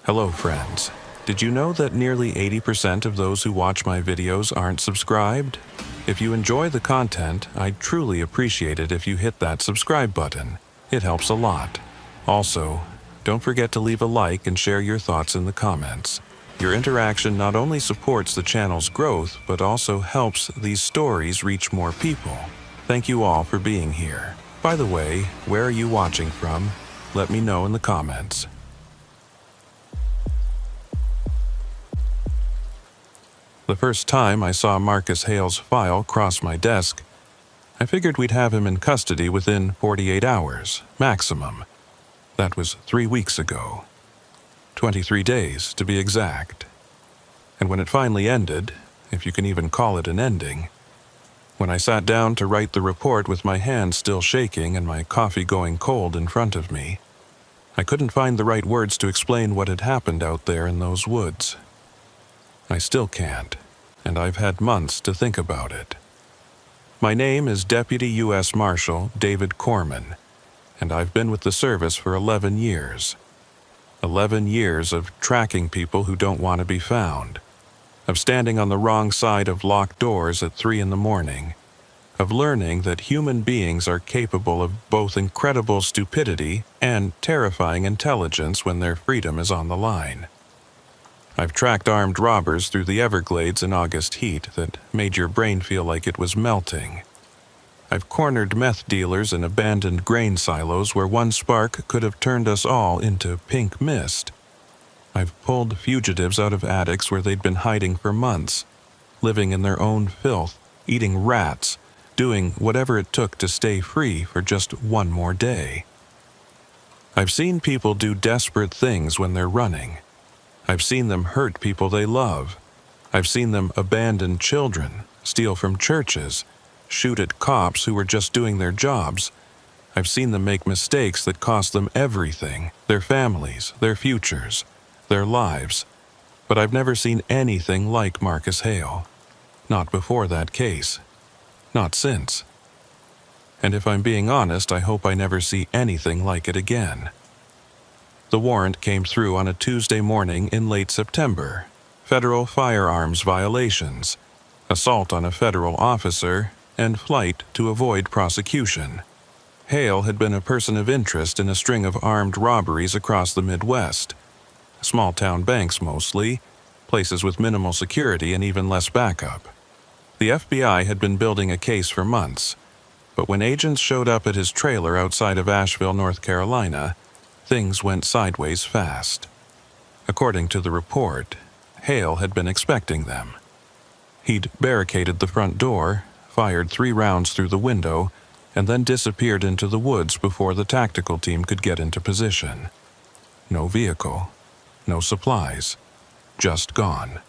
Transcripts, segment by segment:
Hello friends. Did you know that nearly 80% of those who watch my videos aren't subscribed? If you enjoy the content, I'd truly appreciate it if you hit that subscribe button. It helps a lot. Also, don't forget to leave a like and share your thoughts in the comments. Your interaction not only supports the channel's growth, but also helps these stories reach more people. Thank you all for being here. By the way, where are you watching from? Let me know in the comments. The first time I saw Marcus Hale's file cross my desk, I figured we'd have him in custody within 48 hours, maximum. That was 3 weeks ago. 23 days, to be exact. And when it finally ended, if you can even call it an ending, when I sat down to write the report with my hands still shaking and my coffee going cold in front of me, I couldn't find the right words to explain what had happened out there in those woods. I still can't, and I've had months to think about it. My name is Deputy U.S. Marshal David Corman, and I've been with the service for 11 years. 11 years of tracking people who don't want to be found, of standing on the wrong side of locked doors at 3 in the morning, of learning that human beings are capable of both incredible stupidity and terrifying intelligence when their freedom is on the line. I've tracked armed robbers through the Everglades in August heat that made your brain feel like it was melting. I've cornered meth dealers in abandoned grain silos where one spark could have turned us all into pink mist. I've pulled fugitives out of attics where they'd been hiding for months, living in their own filth, eating rats, doing whatever it took to stay free for just one more day. I've seen people do desperate things when they're running. I've seen them hurt people they love. I've seen them abandon children, steal from churches, shoot at cops who were just doing their jobs. I've seen them make mistakes that cost them everything, their families, their futures, their lives. But I've never seen anything like Marcus Hale. Not before that case. Not since. And if I'm being honest, I hope I never see anything like it again. The warrant came through on a Tuesday morning in late September. Federal firearms violations, assault on a federal officer, and flight to avoid prosecution. Hale had been a person of interest in a string of armed robberies across the Midwest. Small-town banks mostly, places with minimal security and even less backup. The FBI had been building a case for months, but when agents showed up at his trailer outside of Asheville, North Carolina, things went sideways fast. According to the report, Hale had been expecting them. He'd barricaded the front door, fired 3 rounds through the window, and then disappeared into the woods before the tactical team could get into position. No vehicle, no supplies, just gone.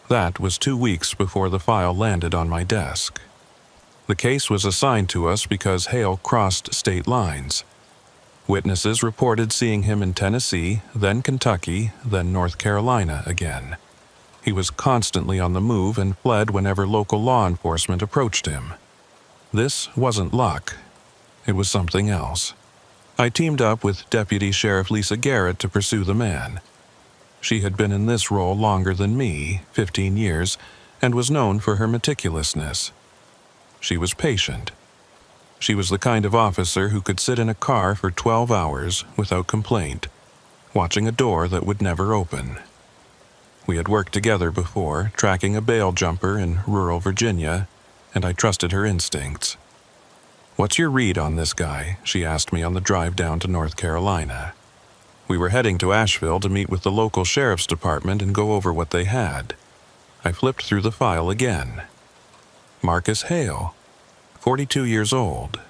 That was 2 weeks before the file landed on my desk. The case was assigned to us because Hale crossed state lines. Witnesses reported seeing him in Tennessee, then Kentucky, then North Carolina again. He was constantly on the move and fled whenever local law enforcement approached him. This wasn't luck. It was something else. I teamed up with Deputy Sheriff Lisa Garrett to pursue the man. She had been in this role longer than me, 15 years, and was known for her meticulousness. She was patient. She was the kind of officer who could sit in a car for 12 hours without complaint, watching a door that would never open. We had worked together before, tracking a bail jumper in rural Virginia, and I trusted her instincts. "What's your read on this guy?" she asked me on the drive down to North Carolina. We were heading to Asheville to meet with the local sheriff's department and go over what they had. I flipped through the file again. Marcus Hale, 42 years old.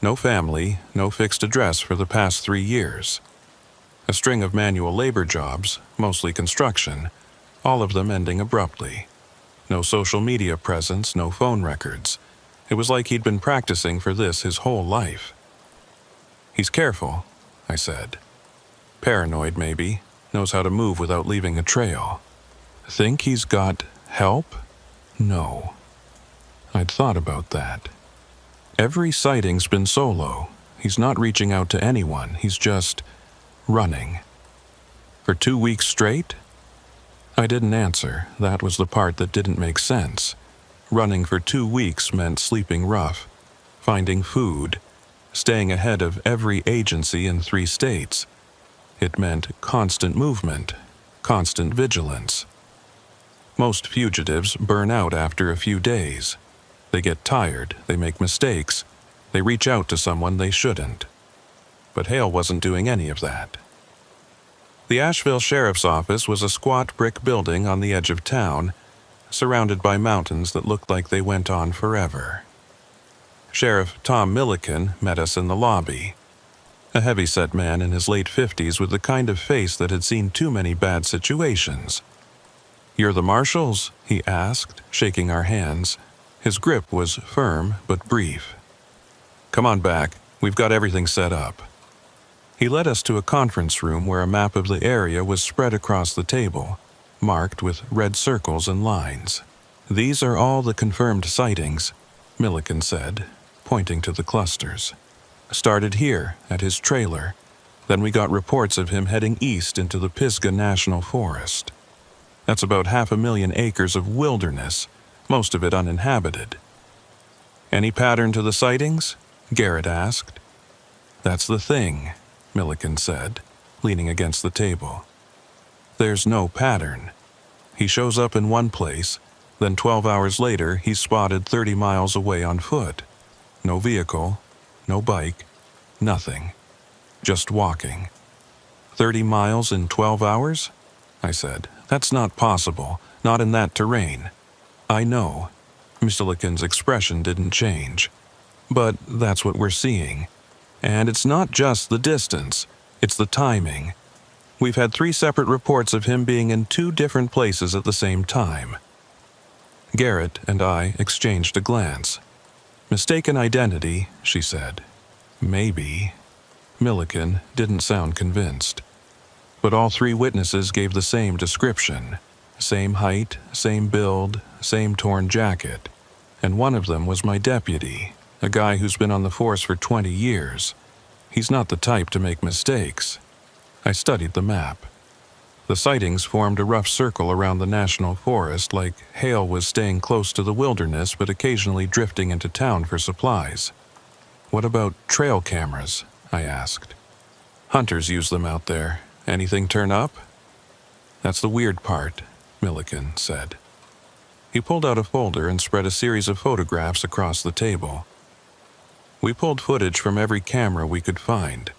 No family, no fixed address for the past 3 years. A string of manual labor jobs, mostly construction, all of them ending abruptly. No social media presence, no phone records. It was like he'd been practicing for this his whole life. "He's careful," I said. "Paranoid, maybe. Knows how to move without leaving a trail." "Think he's got help?" No. I'd thought about that. Every sighting's been solo. He's not reaching out to anyone. He's just running. For 2 weeks straight? I didn't answer. That was the part that didn't make sense. Running for 2 weeks meant sleeping rough, finding food, staying ahead of every agency in 3 states. It meant constant movement, constant vigilance. Most fugitives burn out after a few days. They get tired, they make mistakes, they reach out to someone they shouldn't. But Hale wasn't doing any of that. The Asheville Sheriff's Office was a squat brick building on the edge of town, surrounded by mountains that looked like they went on forever. Sheriff Tom Milliken met us in the lobby. A heavy-set man in his late 50s with the kind of face that had seen too many bad situations. "You're the marshals?" he asked, shaking our hands. His grip was firm but brief. "Come on back. We've got everything set up." He led us to a conference room where a map of the area was spread across the table, marked with red circles and lines. "These are all the confirmed sightings," Milliken said, pointing to the clusters. "Started here, at his trailer. Then we got reports of him heading east into the Pisgah National Forest. That's about 500,000 acres of wilderness, most of it uninhabited." "Any pattern to the sightings?" Garrett asked. "That's the thing," Milliken said, leaning against the table. "There's no pattern. He shows up in one place, then 12 hours later he's spotted 30 miles away on foot. No vehicle, no bike, nothing. Just walking. 30 miles in 12 hours? I said. "That's not possible, not in that terrain." "I know." Milliken's expression didn't change. "But that's what we're seeing. And it's not just the distance, it's the timing. We've had 3 separate reports of him being in 2 different places at the same time." Garrett and I exchanged a glance. "Mistaken identity," she said. "Maybe." Milliken didn't sound convinced. But all 3 witnesses gave the same description. Same height, same build, same torn jacket. And one of them was my deputy, a guy who's been on the force for 20 years. He's not the type to make mistakes. I studied the map. The sightings formed a rough circle around the national forest, like Hale was staying close to the wilderness but occasionally drifting into town for supplies. "What about trail cameras?" I asked. "Hunters use them out there. Anything turn up?" "That's the weird part," Milliken said. He pulled out a folder and spread a series of photographs across the table. "We pulled footage from every camera we could find.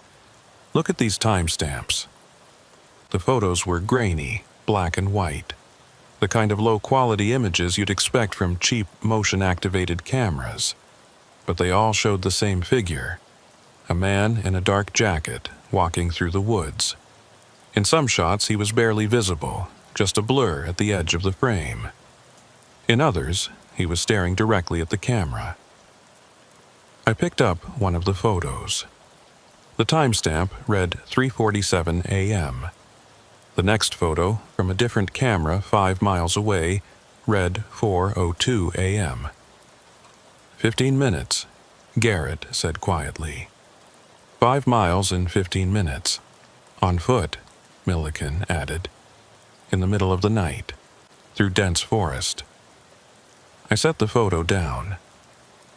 Look at these timestamps." The photos were grainy, black and white, the kind of low-quality images you'd expect from cheap motion-activated cameras. But they all showed the same figure, a man in a dark jacket walking through the woods. In some shots he was barely visible, just a blur at the edge of the frame. In others, he was staring directly at the camera. I picked up one of the photos. The timestamp read 3:47 a.m. The next photo, from a different camera 5 miles away, read 4:02 a.m. 15 minutes, Garrett said quietly. 5 miles in 15 minutes. On foot, Milliken added. In the middle of the night, through dense forest. I set the photo down.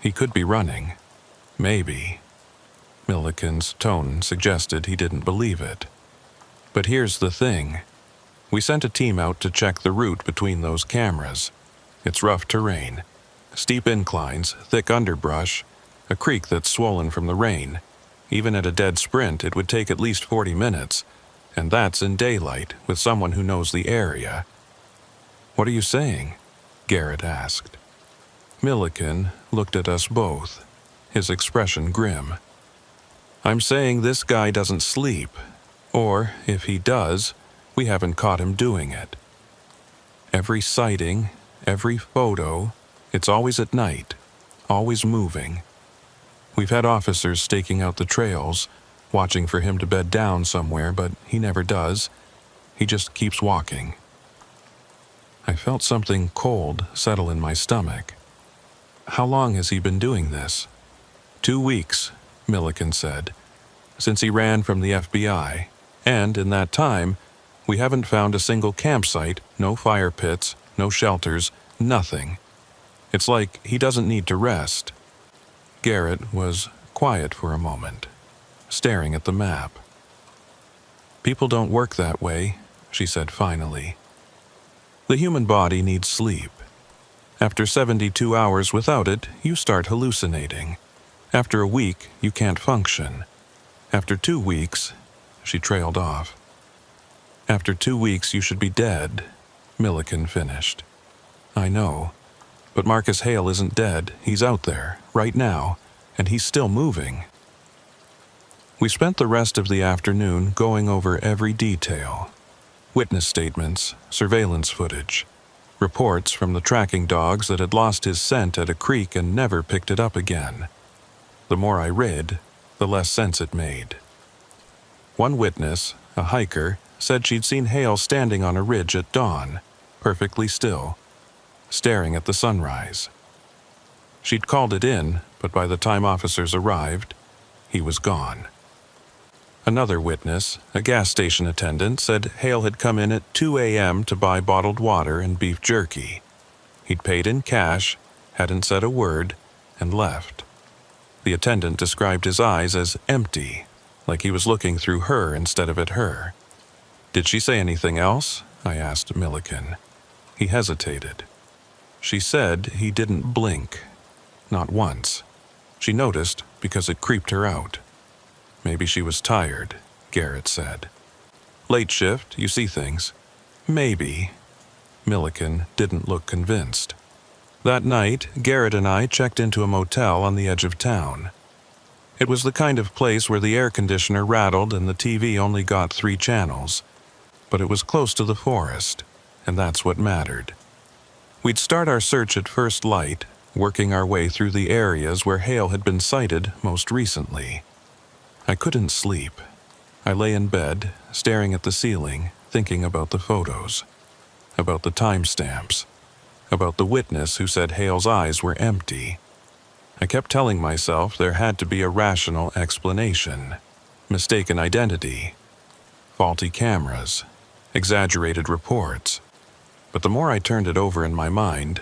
He could be running. Maybe. Milliken's tone suggested he didn't believe it. But here's the thing. We sent a team out to check the route between those cameras. It's rough terrain. Steep inclines, thick underbrush, a creek that's swollen from the rain. Even at a dead sprint, it would take at least 40 minutes. And that's in daylight, with someone who knows the area. "What are you saying?" Garrett asked. Milliken looked at us both, his expression grim. "I'm saying this guy doesn't sleep. Or, if he does, we haven't caught him doing it. Every sighting, every photo, it's always at night, always moving. We've had officers staking out the trails, watching for him to bed down somewhere, but he never does. He just keeps walking." I felt something cold settle in my stomach. "How long has he been doing this?" 2 weeks, Milliken said, "since he ran from the FBI, and in that time, We haven't found a single campsite, no fire pits, no shelters, nothing. It's like he doesn't need to rest." Garrett was quiet for a moment, staring at the map. "People don't work that way," she said finally. "The human body needs sleep. After 72 hours without it, you start hallucinating. After a week, you can't function. After 2 weeks," she trailed off. "After 2 weeks, you should be dead," Milliken finished. "I know. But Marcus Hale isn't dead. He's out there, right now, and he's still moving." We spent the rest of the afternoon going over every detail. Witness statements, surveillance footage, reports from the tracking dogs that had lost his scent at a creek and never picked it up again. The more I read, the less sense it made. One witness, a hiker, said she'd seen Hale standing on a ridge at dawn, perfectly still, staring at the sunrise. She'd called it in, but by the time officers arrived, he was gone. Another witness, a gas station attendant, said Hale had come in at 2 a.m. to buy bottled water and beef jerky. He'd paid in cash, hadn't said a word, and left. The attendant described his eyes as empty, like he was looking through her instead of at her. "Did she say anything else?" I asked Milliken. He hesitated. "She said he didn't blink. Not once. She noticed because it creeped her out." "Maybe she was tired," Garrett said. "Late shift, you see things." "Maybe." Milliken didn't look convinced. That night, Garrett and I checked into a motel on the edge of town. It was the kind of place where the air conditioner rattled and the TV only got 3 channels. But it was close to the forest, and that's what mattered. We'd start our search at first light, working our way through the areas where Hale had been sighted most recently. I couldn't sleep. I lay in bed, staring at the ceiling, thinking about the photos, about the timestamps, about the witness who said Hale's eyes were empty. I kept telling myself there had to be a rational explanation. Mistaken identity, faulty cameras, exaggerated reports. But the more I turned it over in my mind,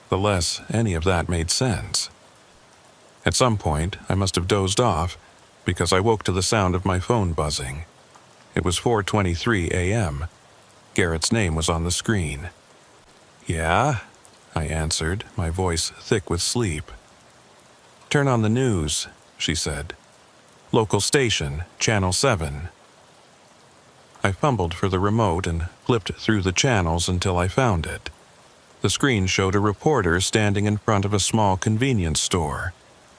the less any of that made sense. At some point, I must have dozed off because I woke to the sound of my phone buzzing. It was 4:23 a.m. Garrett's name was on the screen. "Yeah?" I answered, my voice thick with sleep. "Turn on the news," she said. "Local station, Channel 7. I fumbled for the remote and flipped through the channels until I found it. The screen showed a reporter standing in front of a small convenience store,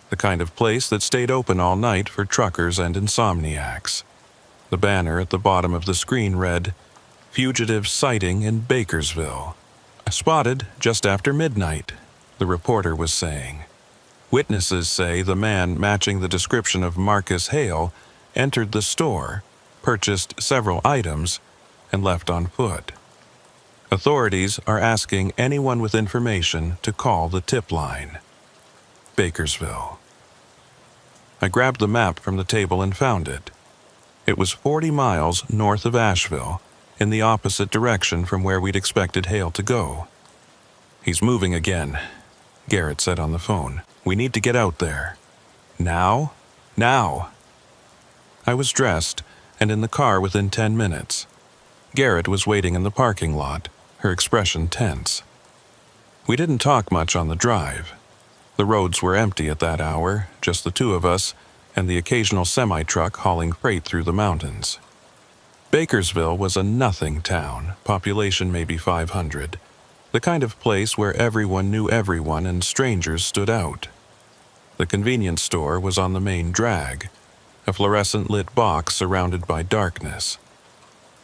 the kind of place that stayed open all night for truckers and insomniacs. The banner at the bottom of the screen read, "Fugitive sighting in Bakersville. Spotted just after midnight," the reporter was saying. "Witnesses say the man matching the description of Marcus Hale entered the store, purchased several items, and left on foot. Authorities are asking anyone with information to call the tip line." Bakersville. I grabbed the map from the table and found it. It was 40 miles north of Asheville, in the opposite direction from where we'd expected Hale to go. "He's moving again," Garrett said on the phone. "We need to get out there. Now? Now!" I was dressed and in the car within 10 minutes. Garrett was waiting in the parking lot, her expression tense. We didn't talk much on the drive. The roads were empty at that hour, just the two of us and the occasional semi-truck hauling freight through the mountains. Bakersville was a nothing town, population maybe 500, the kind of place where everyone knew everyone and strangers stood out. The convenience store was on the main drag, a fluorescent-lit box surrounded by darkness.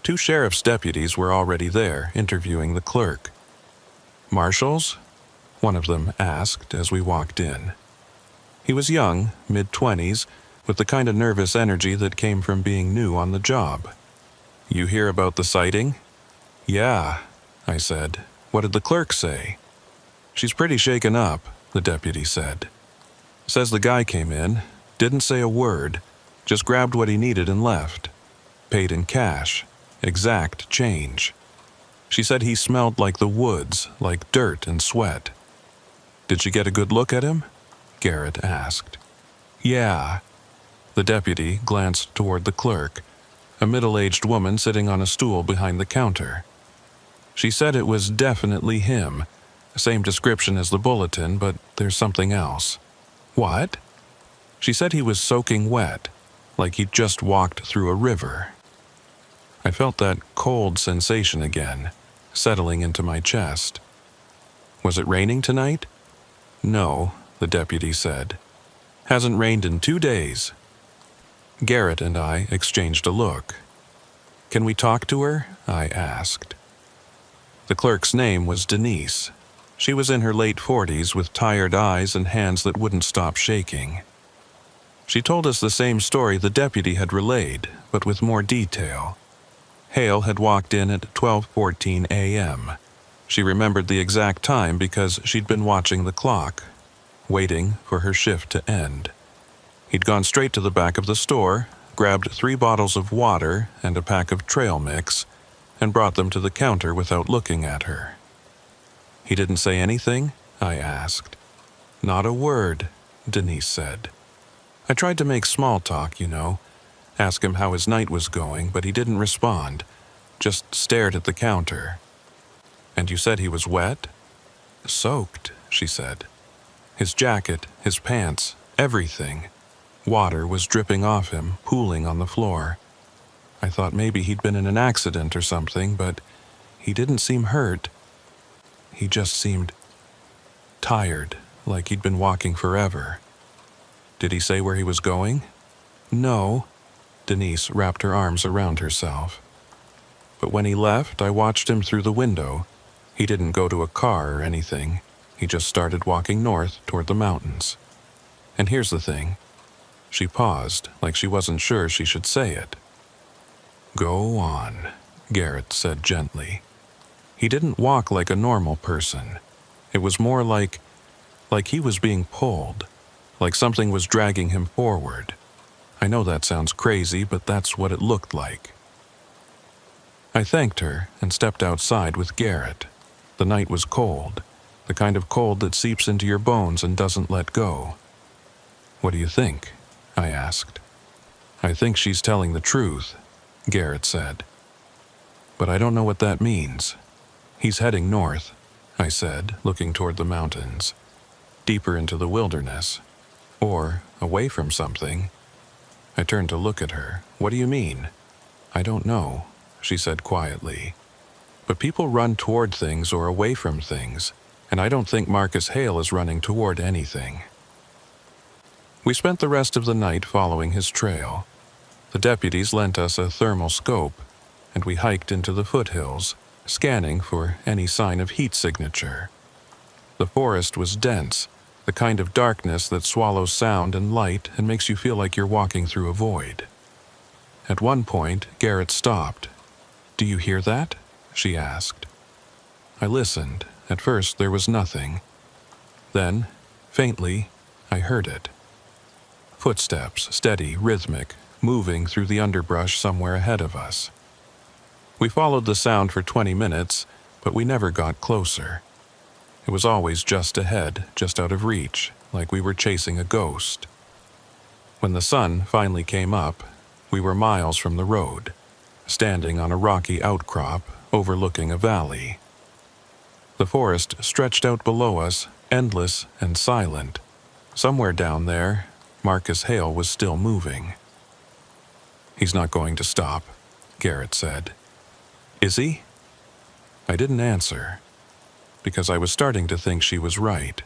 2 sheriff's deputies were already there, interviewing the clerk. "Marshals?" one of them asked as we walked in. He was young, mid-20s, with the kind of nervous energy that came from being new on the job. "You hear about the sighting?" "Yeah," I said. "What did the clerk say?" "She's pretty shaken up," the deputy said. "Says the guy came in, didn't say a word, just grabbed what he needed and left. Paid in cash, exact change. She said he smelled like the woods, like dirt and sweat. "Did she get a good look at him?" Garrett asked. "Yeah." The deputy glanced toward the clerk, a middle-aged woman sitting on a stool behind the counter. "She said it was definitely him. Same description as the bulletin, but there's something else." "What?" "She said he was soaking wet, like he'd just walked through a river." I felt that cold sensation again, settling into my chest. "Was it raining tonight?" "No," the deputy said. "Hasn't rained in 2 days." Garrett and I exchanged a look. "Can we talk to her?" I asked. The clerk's name was Denise. She was in her late 40s with tired eyes and hands that wouldn't stop shaking. She told us the same story the deputy had relayed, but with more detail. Hale had walked in at 12:14 a.m. She remembered the exact time because she'd been watching the clock, waiting for her shift to end. He'd gone straight to the back of the store, grabbed 3 bottles of water and a pack of trail mix, and brought them to the counter without looking at her. "He didn't say anything?" I asked. "Not a word," Denise said. "I tried to make small talk, ask him how his night was going, but he didn't respond, just stared at the counter." "And you said he was wet?" "Soaked," she said. "His jacket, his pants, everything. Water was dripping off him, pooling on the floor. I thought maybe he'd been in an accident or something, but he didn't seem hurt. He just seemed tired, like he'd been walking forever." "Did he say where he was going?" "No." Denise wrapped her arms around herself. "But when he left, I watched him through the window. He didn't go to a car or anything. He just started walking north toward the mountains. And here's the thing." She paused, like she wasn't sure she should say it. "Go on," Garrett said gently. "He didn't walk like a normal person. It was more like he was being pulled, like something was dragging him forward. I know that sounds crazy, but that's what it looked like." I thanked her and stepped outside with Garrett. The night was cold, the kind of cold that seeps into your bones and doesn't let go. "What do you think?" I asked. "I think she's telling the truth," Garrett said. "But I don't know what that means." "He's heading north," I said, looking toward the mountains, deeper into the wilderness, or away from something. I turned to look at her. "What do you mean?" "I don't know," she said quietly. "But people run toward things or away from things, and I don't think Marcus Hale is running toward anything." We spent the rest of the night following his trail. The deputies lent us a thermal scope, and we hiked into the foothills, scanning for any sign of heat signature. The forest was dense, the kind of darkness that swallows sound and light and makes you feel like you're walking through a void. At one point, Garrett stopped. "Do you hear that?" she asked. I listened. At first, there was nothing. Then, faintly, I heard it. Footsteps, steady, rhythmic, moving through the underbrush somewhere ahead of us. We followed the sound for 20 minutes, but we never got closer. It was always just ahead, just out of reach, like we were chasing a ghost. When the sun finally came up, we were miles from the road, standing on a rocky outcrop overlooking a valley. The forest stretched out below us, endless and silent. Somewhere down there, Marcus Hale was still moving. "He's not going to stop," Garrett said. "Is he?" I didn't answer, because I was starting to think she was right.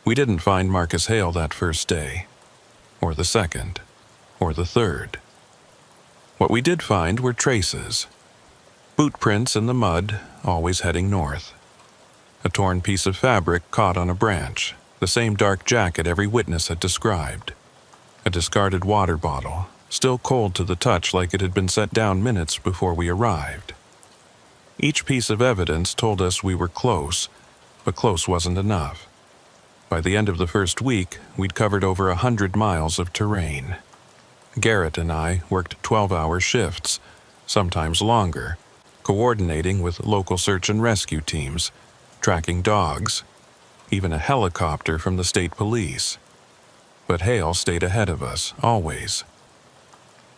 We didn't find Marcus Hale that first day, or the second, or the third. What we did find were traces. Boot prints in the mud, always heading north. A torn piece of fabric caught on a branch, the same dark jacket every witness had described. A discarded water bottle, still cold to the touch like it had been set down minutes before we arrived. Each piece of evidence told us we were close, but close wasn't enough. By the end of the first week, we'd covered over 100 miles of terrain. Garrett and I worked 12-hour shifts, sometimes longer, coordinating with local search and rescue teams, tracking dogs, even a helicopter from the state police. But Hale stayed ahead of us, always.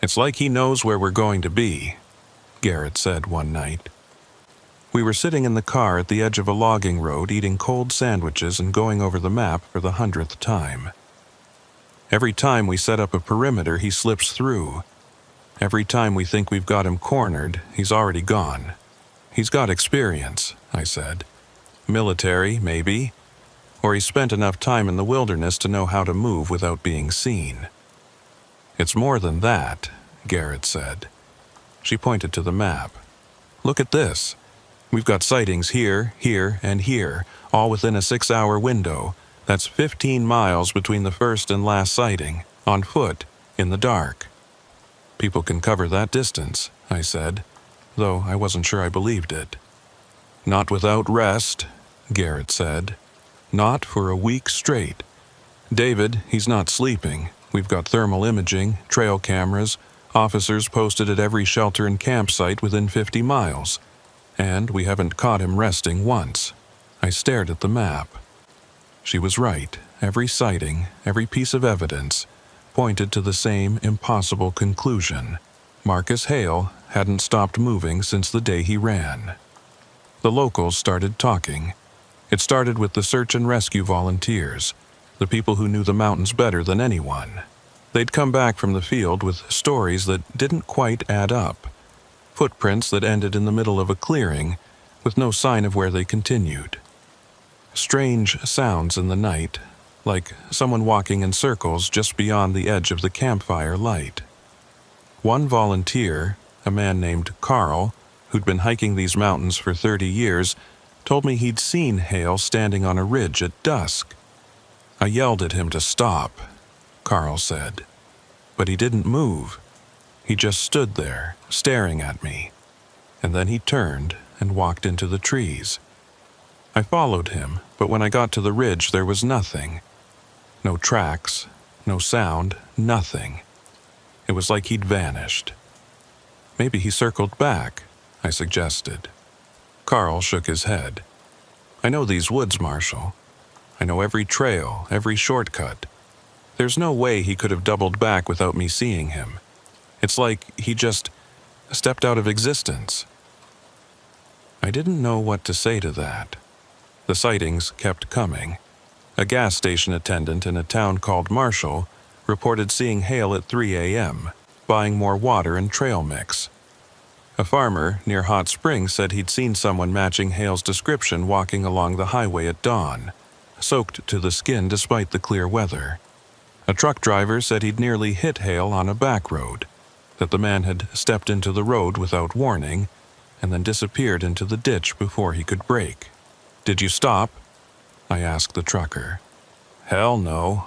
"It's like he knows where we're going to be," Garrett said one night. We were sitting in the car at the edge of a logging road eating cold sandwiches and going over the map for the 100th time. "Every time we set up a perimeter, he slips through. Every time we think we've got him cornered, he's already gone. He's got experience," I said. "Military, maybe. Or he spent enough time in the wilderness to know how to move without being seen." "It's more than that," Garrett said. She pointed to the map. "Look at this. We've got sightings here, here, and here, all within a 6-hour window. That's 15 miles between the first and last sighting, on foot, in the dark." "People can cover that distance," I said, though I wasn't sure I believed it. "Not without rest," Garrett said. "Not for a week straight. David, he's not sleeping. We've got thermal imaging, trail cameras, officers posted at every shelter and campsite within 50 miles. And we haven't caught him resting once." I stared at the map. She was right. Every sighting, every piece of evidence, pointed to the same impossible conclusion. Marcus Hale hadn't stopped moving since the day he ran. The locals started talking. It started with the search and rescue volunteers, the people who knew the mountains better than anyone. They'd come back from the field with stories that didn't quite add up. Footprints that ended in the middle of a clearing, with no sign of where they continued. Strange sounds in the night, like someone walking in circles just beyond the edge of the campfire light. One volunteer, a man named Carl, who'd been hiking these mountains for 30 years, told me he'd seen Hale standing on a ridge at dusk. "I yelled at him to stop," Carl said. "But he didn't move. He just stood there, staring at me. And then he turned and walked into the trees. I followed him, but when I got to the ridge, there was nothing. No tracks, no sound, nothing. It was like he'd vanished." "Maybe he circled back," I suggested. Carl shook his head. "I know these woods, Marshal. I know every trail, every shortcut. There's no way he could have doubled back without me seeing him. It's like he just stepped out of existence." I didn't know what to say to that. The sightings kept coming. A gas station attendant in a town called Marshall reported seeing Hale at 3 a.m., buying more water and trail mix. A farmer near Hot Springs said he'd seen someone matching Hale's description walking along the highway at dawn, soaked to the skin despite the clear weather. A truck driver said he'd nearly hit Hale on a back road, that the man had stepped into the road without warning and then disappeared into the ditch before he could brake. "Did you stop?" I asked the trucker. "Hell no,"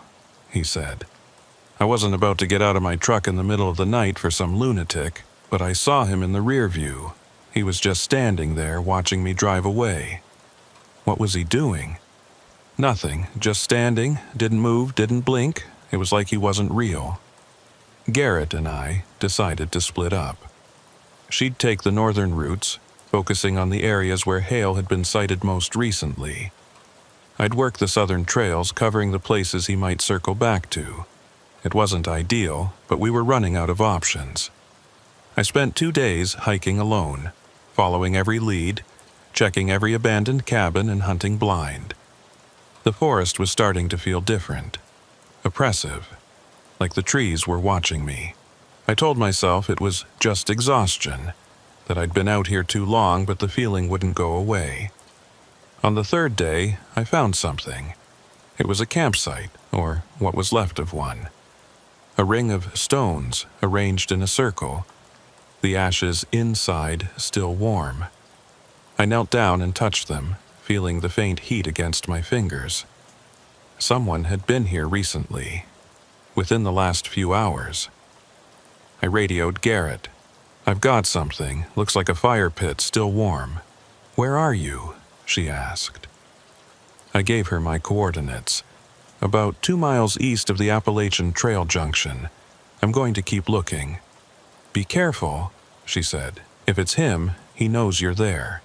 he said. "I wasn't about to get out of my truck in the middle of the night for some lunatic, but I saw him in the rear view. He was just standing there watching me drive away." "What was he doing?" "Nothing, just standing, didn't move, didn't blink. It was like he wasn't real." Garrett and I decided to split up. She'd take the northern routes, focusing on the areas where Hale had been sighted most recently. I'd work the southern trails, covering the places he might circle back to. It wasn't ideal, but we were running out of options. I spent 2 days hiking alone, following every lead, checking every abandoned cabin and hunting blind. The forest was starting to feel different, oppressive, like the trees were watching me. I told myself it was just exhaustion, that I'd been out here too long but the feeling wouldn't go away. On the 3rd day, I found something. It was a campsite, or what was left of one. A ring of stones arranged in a circle, the ashes inside still warm. I knelt down and touched them, feeling the faint heat against my fingers. Someone had been here recently, within the last few hours. I radioed Garrett. "I've got something, looks like a fire pit, still warm." "Where are you?" she asked. I gave her my coordinates. "About 2 miles east of the Appalachian Trail junction. I'm going to keep looking." "Be careful," she said. "If it's him, he knows you're there."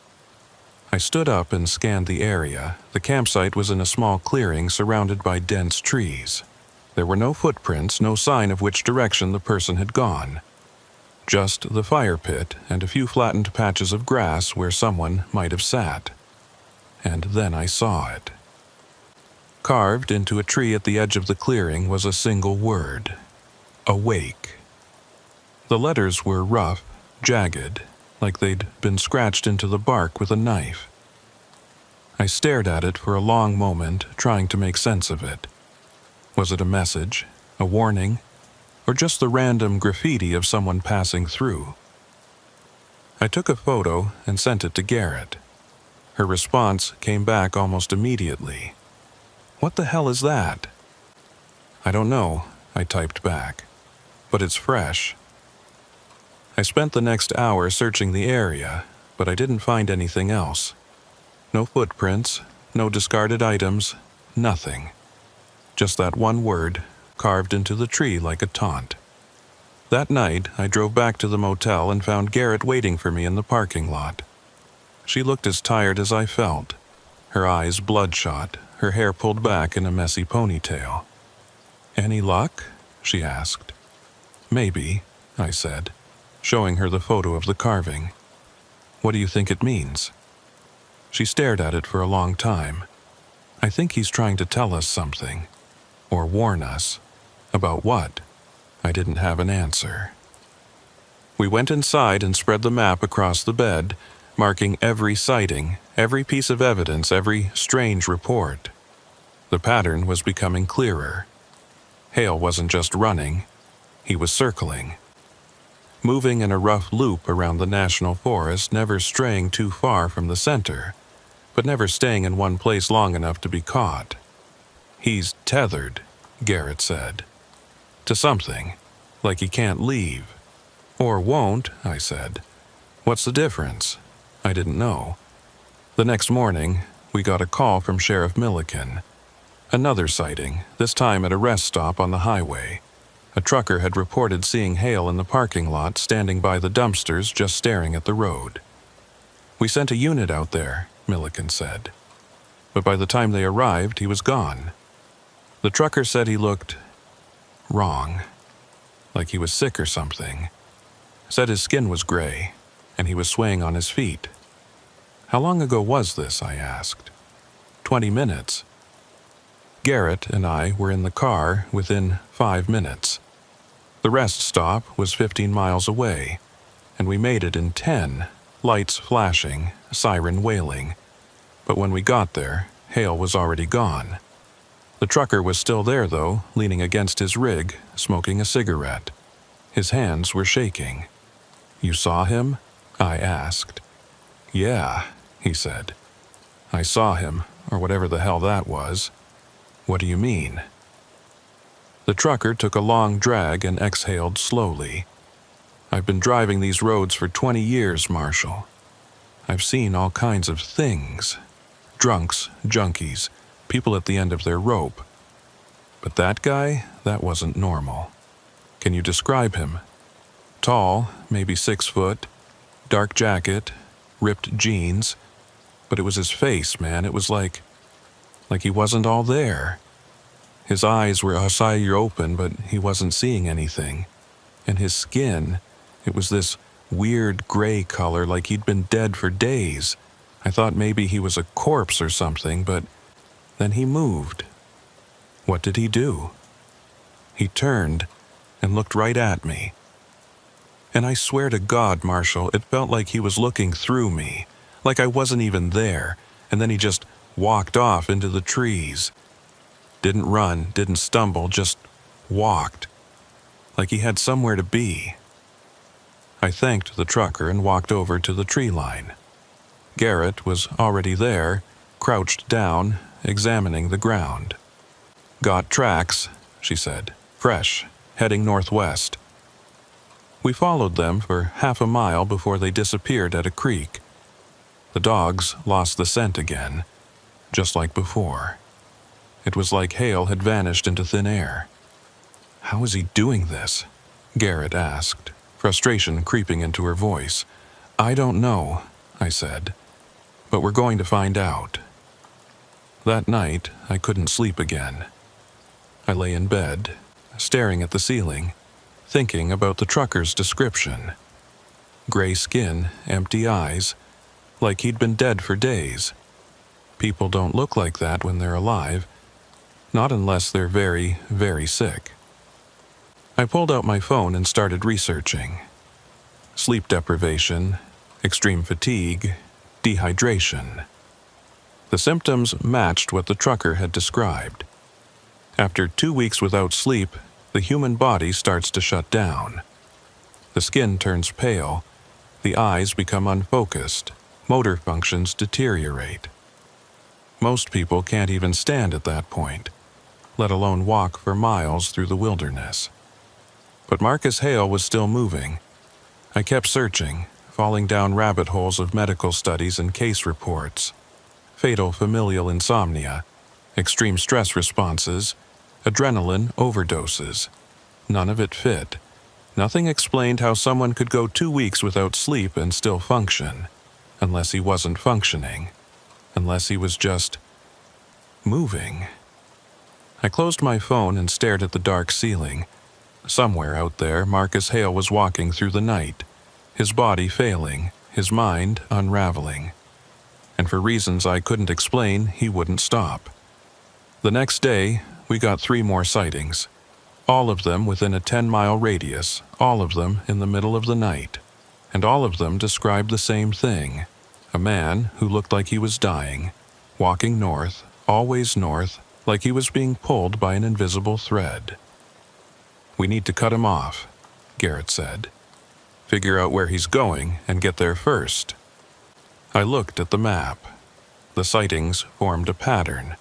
I stood up and scanned the area. The campsite was in a small clearing surrounded by dense trees. There were no footprints, no sign of which direction the person had gone. Just the fire pit and a few flattened patches of grass where someone might have sat. And then I saw it. Carved into a tree at the edge of the clearing was a single word: awake. The letters were rough, jagged, like they'd been scratched into the bark with a knife. I stared at it for a long moment, trying to make sense of it. Was it a message, a warning, or just the random graffiti of someone passing through? I took a photo and sent it to Garrett. Her response came back almost immediately. "What the hell is that?" "I don't know," I typed back, "but it's fresh." I spent the next hour searching the area, but I didn't find anything else. No footprints, no discarded items, nothing. Just that one word, carved into the tree like a taunt. That night, I drove back to the motel and found Garrett waiting for me in the parking lot. She looked as tired as I felt, her eyes bloodshot, her hair pulled back in a messy ponytail. "Any luck?" she asked. "Maybe," I said, showing her the photo of the carving. "What do you think it means?" She stared at it for a long time. "I think he's trying to tell us something. Or warn us. About what?" I didn't have an answer. We went inside and spread the map across the bed, marking every sighting, every piece of evidence, every strange report. The pattern was becoming clearer. Hale wasn't just running, he was circling. Moving in a rough loop around the national forest, never straying too far from the center, but never staying in one place long enough to be caught. "He's tethered," Garrett said. "To something, like he can't leave." "Or won't," I said. "What's the difference?" I didn't know. The next morning, we got a call from Sheriff Milliken. Another sighting, this time at a rest stop on the highway. A trucker had reported seeing Hale in the parking lot, standing by the dumpsters, just staring at the road. "We sent a unit out there," Milliken said. But by the time they arrived, he was gone. The trucker said he looked wrong, like he was sick or something. Said his skin was gray, and he was swaying on his feet. "How long ago was this?" I asked. 20 minutes. Garrett and I were in the car within 5 minutes. The rest stop was 15 miles away, and we made it in 10, lights flashing, siren wailing. But when we got there, Hale was already gone. The trucker was still there, though, leaning against his rig, smoking a cigarette. His hands were shaking. "You saw him?" I asked. "Yeah," he said. "I saw him, or whatever the hell that was." "What do you mean?" The trucker took a long drag and exhaled slowly. "I've been driving these roads for 20 years, Marshal. I've seen all kinds of things. Drunks, junkies, people at the end of their rope. But that guy, that wasn't normal. Can you describe him? Tall, maybe 6 foot, dark jacket, ripped jeans. But it was his face, man. It was like he wasn't all there. His eyes were open, but he wasn't seeing anything. And his skin, it was this weird gray color, like he'd been dead for days. I thought maybe he was a corpse or something, but then he moved." "What did he do?" "He turned and looked right at me. And I swear to God, Marshal, it felt like he was looking through me, like I wasn't even there, and then he just walked off into the trees. Didn't run, didn't stumble, just walked. Like he had somewhere to be." I thanked the trucker and walked over to the tree line. Garrett was already there, crouched down, examining the ground. "Got tracks," she said. "Fresh, heading northwest." We followed them for half a mile before they disappeared at a creek. The dogs lost the scent again, just like before. It was like Hale had vanished into thin air. "How is he doing this?" Garrett asked, frustration creeping into her voice. "I don't know," I said, "but we're going to find out." That night, I couldn't sleep again. I lay in bed, staring at the ceiling, thinking about the trucker's description. Gray skin, empty eyes, like he'd been dead for days. People don't look like that when they're alive, not unless they're very, very sick. I pulled out my phone and started researching. Sleep deprivation, extreme fatigue, dehydration. The symptoms matched what the trucker had described. After 2 weeks without sleep, the human body starts to shut down. The skin turns pale, the eyes become unfocused, motor functions deteriorate. Most people can't even stand at that point, let alone walk for miles through the wilderness. But Marcus Hale was still moving. I kept searching, falling down rabbit holes of medical studies and case reports. Fatal familial insomnia, extreme stress responses, adrenaline overdoses. None of it fit. Nothing explained how someone could go 2 weeks without sleep and still function, unless he wasn't functioning, unless he was just moving. I closed my phone and stared at the dark ceiling. Somewhere out there, Marcus Hale was walking through the night, his body failing, his mind unraveling. And for reasons I couldn't explain, he wouldn't stop. The next day, we got 3 more sightings, all of them within a 10-mile radius, all of them in the middle of the night, and all of them described the same thing: a man who looked like he was dying, walking north, always north, like he was being pulled by an invisible thread. "We need to cut him off," Garrett said. "Figure out where he's going and get there first." I looked at the map. The sightings formed a pattern,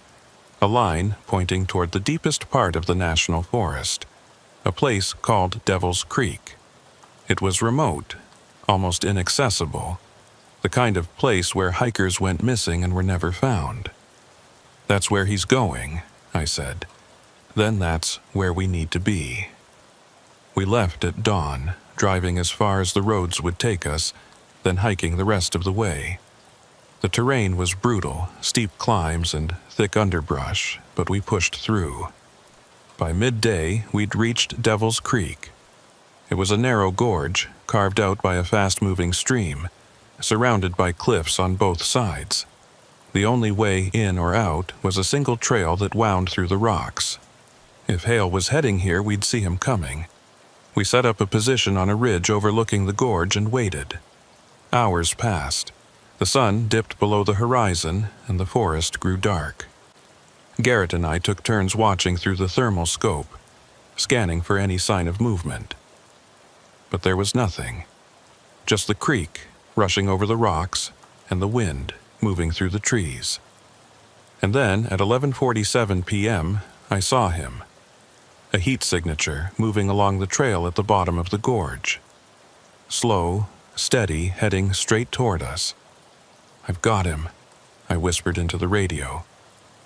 a line pointing toward the deepest part of the national forest, a place called Devil's Creek. It was remote, almost inaccessible, the kind of place where hikers went missing and were never found. "That's where he's going," I said. "Then that's where we need to be." We left at dawn, driving as far as the roads would take us, then hiking the rest of the way. The terrain was brutal, steep climbs and thick underbrush, but we pushed through. By midday, we'd reached Devil's Creek. It was a narrow gorge, carved out by a fast-moving stream, surrounded by cliffs on both sides. The only way in or out was a single trail that wound through the rocks. If Hale was heading here, we'd see him coming. We set up a position on a ridge overlooking the gorge and waited. Hours passed. The sun dipped below the horizon, and the forest grew dark. Garrett and I took turns watching through the thermal scope, scanning for any sign of movement. But there was nothing. Just the creek, rushing over the rocks, and the wind, moving through the trees. And then, at 11:47 p.m., I saw him. A heat signature moving along the trail at the bottom of the gorge. Slow, steady, heading straight toward us. "I've got him," I whispered into the radio.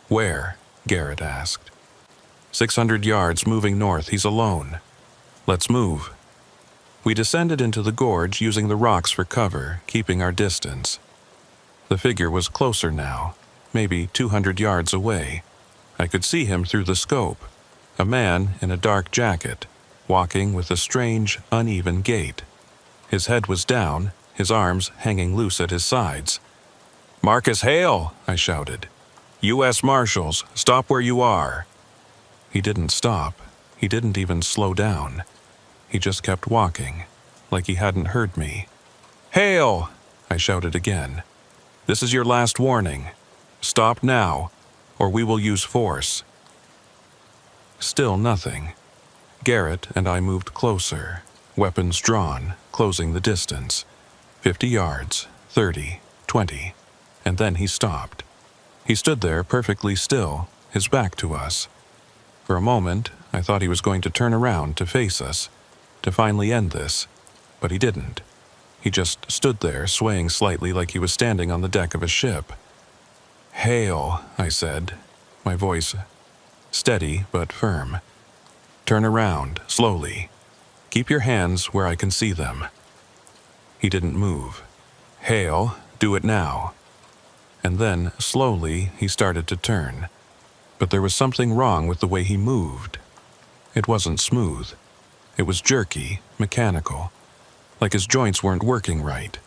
"Where?" Garrett asked. 600 yards moving north, he's alone. Let's move." We descended into the gorge using the rocks for cover, keeping our distance. The figure was closer now, maybe 200 yards away. I could see him through the scope, a man in a dark jacket, walking with a strange, uneven gait. His head was down, his arms hanging loose at his sides. "Marcus Hale!" I shouted. "U.S. Marshals, stop where you are!" He didn't stop. He didn't even slow down. He just kept walking, like he hadn't heard me. "Hale!" I shouted again. "This is your last warning. Stop now, or we will use force." Still nothing. Garrett and I moved closer, weapons drawn, closing the distance. 50 yards, 30, 20, and then he stopped. He stood there perfectly still, his back to us. For a moment, I thought he was going to turn around to face us, to finally end this, but he didn't. He just stood there, swaying slightly like he was standing on the deck of a ship. "Hale," I said, my voice steady but firm. "Turn around, slowly." Keep your hands where I can see them." He didn't move. "Hale, do it now." And then, slowly, he started to turn. But there was something wrong with the way he moved. It wasn't smooth. It was jerky, mechanical, like his joints weren't working right,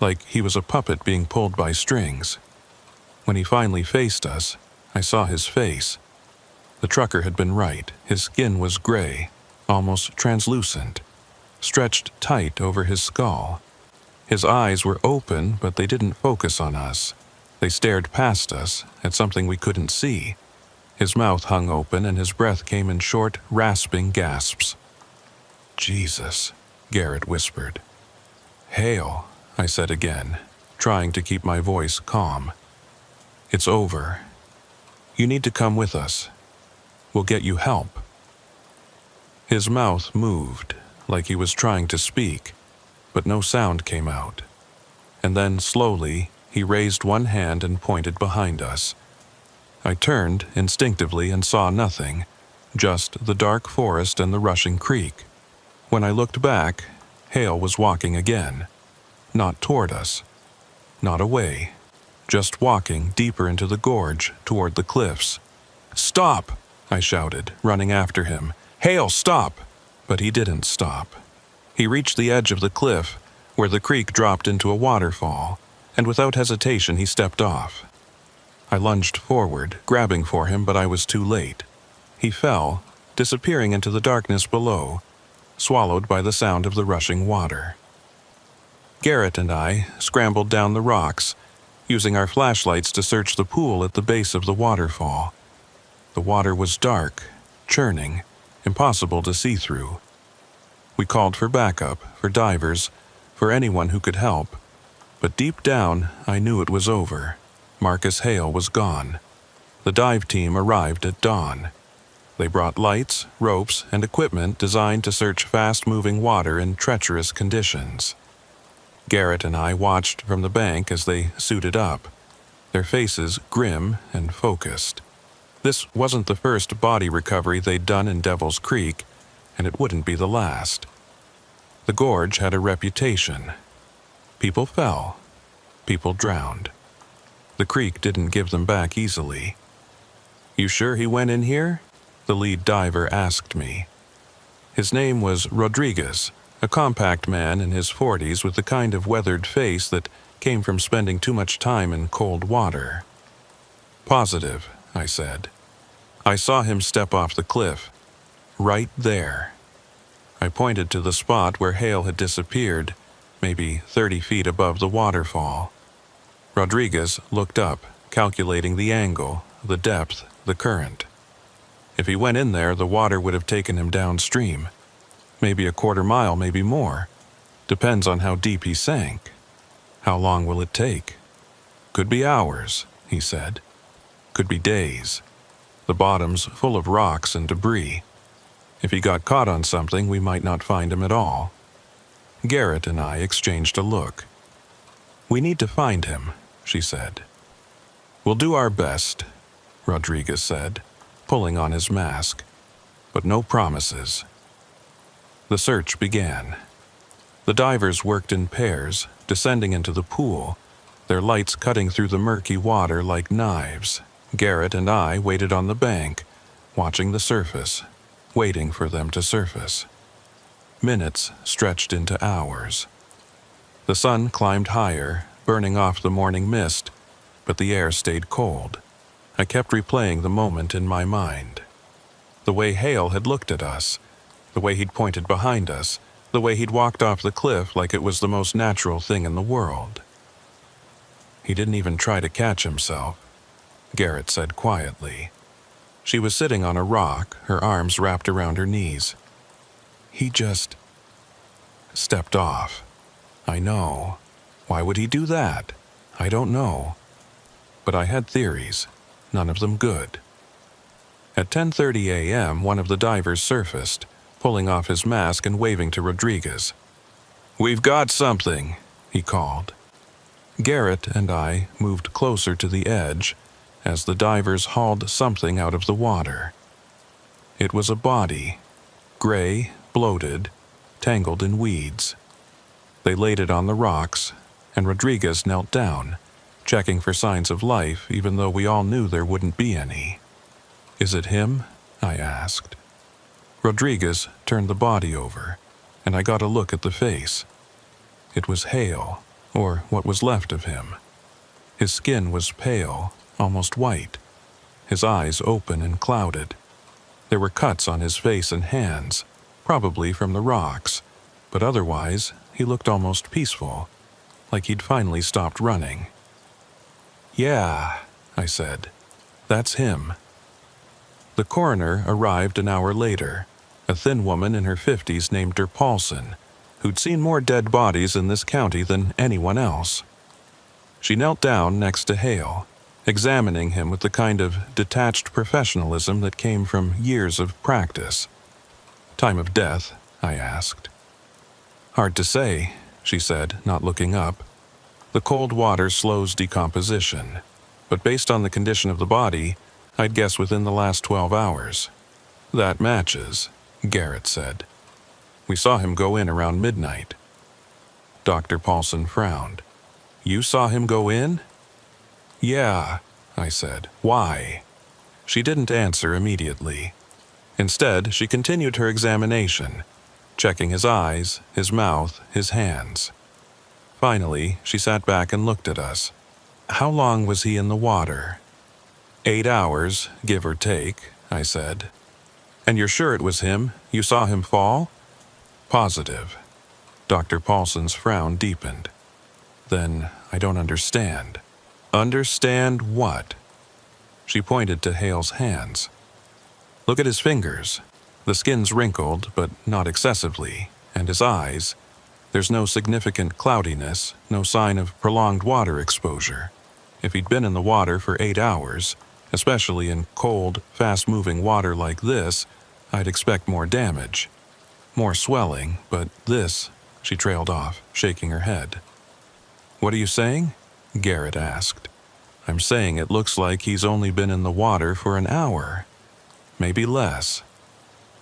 like he was a puppet being pulled by strings. When he finally faced us, I saw his face. The trucker had been right. His skin was gray, almost translucent, stretched tight over his skull. His eyes were open, but they didn't focus on us. They stared past us, at something we couldn't see. His mouth hung open and his breath came in short, rasping gasps. "Jesus," Garrett whispered. "Hale," I said again, trying to keep my voice calm. "It's over. You need to come with us. We'll get you help." His mouth moved, like he was trying to speak, but no sound came out. And then, slowly, he raised one hand and pointed behind us. I turned instinctively and saw nothing, just the dark forest and the rushing creek. When I looked back, Hale was walking again. Not toward us. Not away. Just walking deeper into the gorge, toward the cliffs. "Stop!" I shouted, running after him. "Hale, stop!" But he didn't stop. He reached the edge of the cliff, where the creek dropped into a waterfall, and without hesitation he stepped off. I lunged forward, grabbing for him, but I was too late. He fell, disappearing into the darkness below, swallowed by the sound of the rushing water. Garrett and I scrambled down the rocks, using our flashlights to search the pool at the base of the waterfall. The water was dark, churning, impossible to see through. We called for backup, for divers, for anyone who could help, but deep down I knew it was over. Marcus Hale was gone. The dive team arrived at dawn. They brought lights, ropes, and equipment designed to search fast-moving water in treacherous conditions. Garrett and I watched from the bank as they suited up, their faces grim and focused. This wasn't the first body recovery they'd done in Devil's Creek, and it wouldn't be the last. The gorge had a reputation. People fell. People drowned. The creek didn't give them back easily. "You sure he went in here?" the lead diver asked me. His name was Rodriguez, a compact man in his 40s with the kind of weathered face that came from spending too much time in cold water. "Positive," I said. "I saw him step off the cliff. Right there." I pointed to the spot where Hale had disappeared, maybe 30 feet above the waterfall. Rodriguez looked up, calculating the angle, the depth, the current. If he went in there, the water would have taken him downstream. Maybe a quarter mile, maybe more. Depends on how deep he sank. How long will it take? Could be hours, he said. Could be days. The bottom's full of rocks and debris. If he got caught on something, we might not find him at all. Garrett and I exchanged a look. "We need to find him," she said. "We'll do our best," Rodriguez said, pulling on his mask. "But no promises." The search began. The divers worked in pairs, descending into the pool, their lights cutting through the murky water like knives. Garrett and I waited on the bank, watching the surface, waiting for them to surface. Minutes stretched into hours. The sun climbed higher, burning off the morning mist, but the air stayed cold. I kept replaying the moment in my mind. The way Hale had looked at us, the way he'd pointed behind us, the way he'd walked off the cliff like it was the most natural thing in the world. "He didn't even try to catch himself," Garrett said quietly. She was sitting on a rock, her arms wrapped around her knees. "He just stepped off." "I know. Why would he do that? I don't know." But I had theories, none of them good. At 10:30 a.m., one of the divers surfaced, pulling off his mask and waving to Rodriguez. "We've got something," he called. Garrett and I moved closer to the edge as the divers hauled something out of the water. It was a body, gray, bloated, tangled in weeds. They laid it on the rocks, and Rodriguez knelt down, checking for signs of life even though we all knew there wouldn't be any. "Is it him?" I asked. Rodriguez turned the body over, and I got a look at the face. It was Hale, or what was left of him. His skin was pale, almost white, his eyes open and clouded. There were cuts on his face and hands, probably from the rocks, but otherwise he looked almost peaceful, like he'd finally stopped running. "Yeah," I said, "that's him." The coroner arrived an hour later, a thin woman in her 50s named Paulson, who'd seen more dead bodies in this county than anyone else. She knelt down next to Hale, examining him with the kind of detached professionalism that came from years of practice. "Time of death?" I asked. "Hard to say," she said, not looking up. "The cold water slows decomposition, but based on the condition of the body, I'd guess within the last 12 hours. "That matches," Garrett said. "We saw him go in around midnight." Dr. Paulson frowned. "You saw him go in?" "Yeah," I said. "Why?" She didn't answer immediately. Instead, she continued her examination, checking his eyes, his mouth, his hands. Finally, she sat back and looked at us. "How long was he in the water?" 8 hours, give or take," I said. "And you're sure it was him? You saw him fall?" "Positive." Dr. Paulson's frown deepened. "Then I don't understand." "Understand what?" She pointed to Hale's hands. "Look at his fingers. The skin's wrinkled, but not excessively, and his eyes. There's no significant cloudiness, no sign of prolonged water exposure. If he'd been in the water for 8 hours, especially in cold, fast-moving water like this, I'd expect more damage. More swelling, but this," she trailed off, shaking her head. "What are you saying?" Garrett asked. "I'm saying it looks like he's only been in the water for an hour. Maybe less."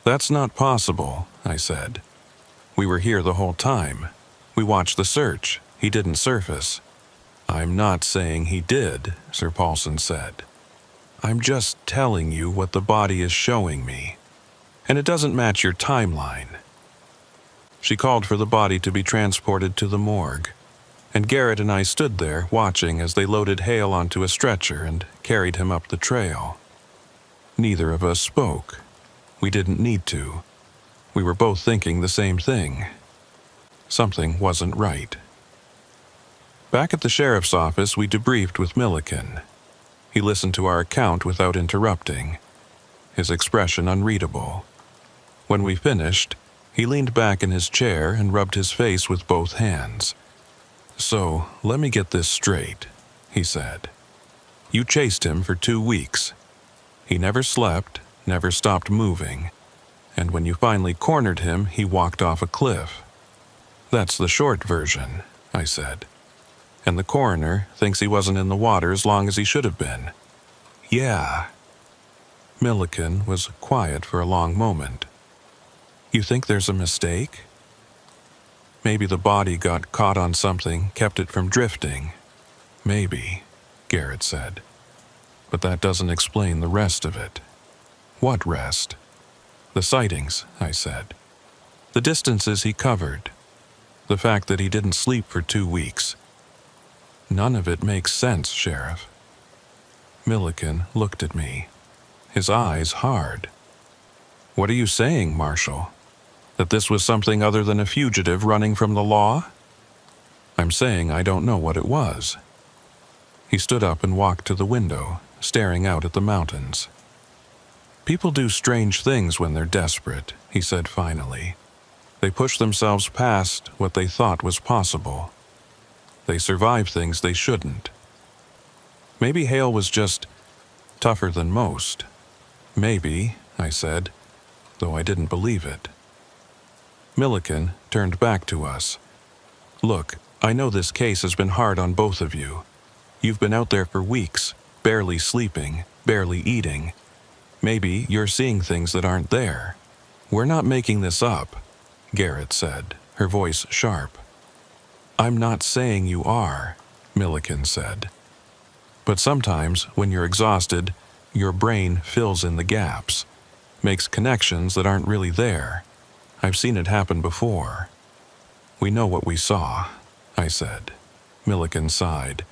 "That's not possible," I said. "We were here the whole time. We watched the search. He didn't surface." "I'm not saying he did," Sir Paulson said. "I'm just telling you what the body is showing me. And it doesn't match your timeline." She called for the body to be transported to the morgue, and Garrett and I stood there watching as they loaded Hale onto a stretcher and carried him up the trail. Neither of us spoke. We didn't need to. We were both thinking the same thing. Something wasn't right. Back at the sheriff's office, we debriefed with Milliken. He listened to our account without interrupting, his expression unreadable. When we finished, he leaned back in his chair and rubbed his face with both hands. "So, let me get this straight," he said. "You chased him for 2 weeks. He never slept, never stopped moving, and when you finally cornered him, he walked off a cliff." "That's the short version," I said. "And the coroner thinks he wasn't in the water as long as he should have been." "Yeah." Milliken was quiet for a long moment. "You think there's a mistake?" "Maybe the body got caught on something, kept it from drifting." "Maybe," Garrett said. "But that doesn't explain the rest of it." "What rest?" "The sightings," I said. "The distances he covered. The fact that he didn't sleep for 2 weeks. None of it makes sense, Sheriff." Milliken looked at me, his eyes hard. "What are you saying, Marshal? That this was something other than a fugitive running from the law?" "I'm saying I don't know what it was." He stood up and walked to the window, staring out at the mountains. "People do strange things when they're desperate," he said finally. "They push themselves past what they thought was possible. They survive things they shouldn't. Maybe Hale was just tougher than most. Maybe," I said, though I didn't believe it. Milliken turned back to us. "Look, I know this case has been hard on both of you. You've been out there for weeks, barely sleeping, barely eating. Maybe you're seeing things that aren't there. We're not making this up. Garrett said, her voice sharp. I'm not saying you are, Milliken said. But sometimes, when you're exhausted, your brain fills in the gaps, makes connections that aren't really there. I've seen it happen before. We know what we saw, I said. Milliken sighed.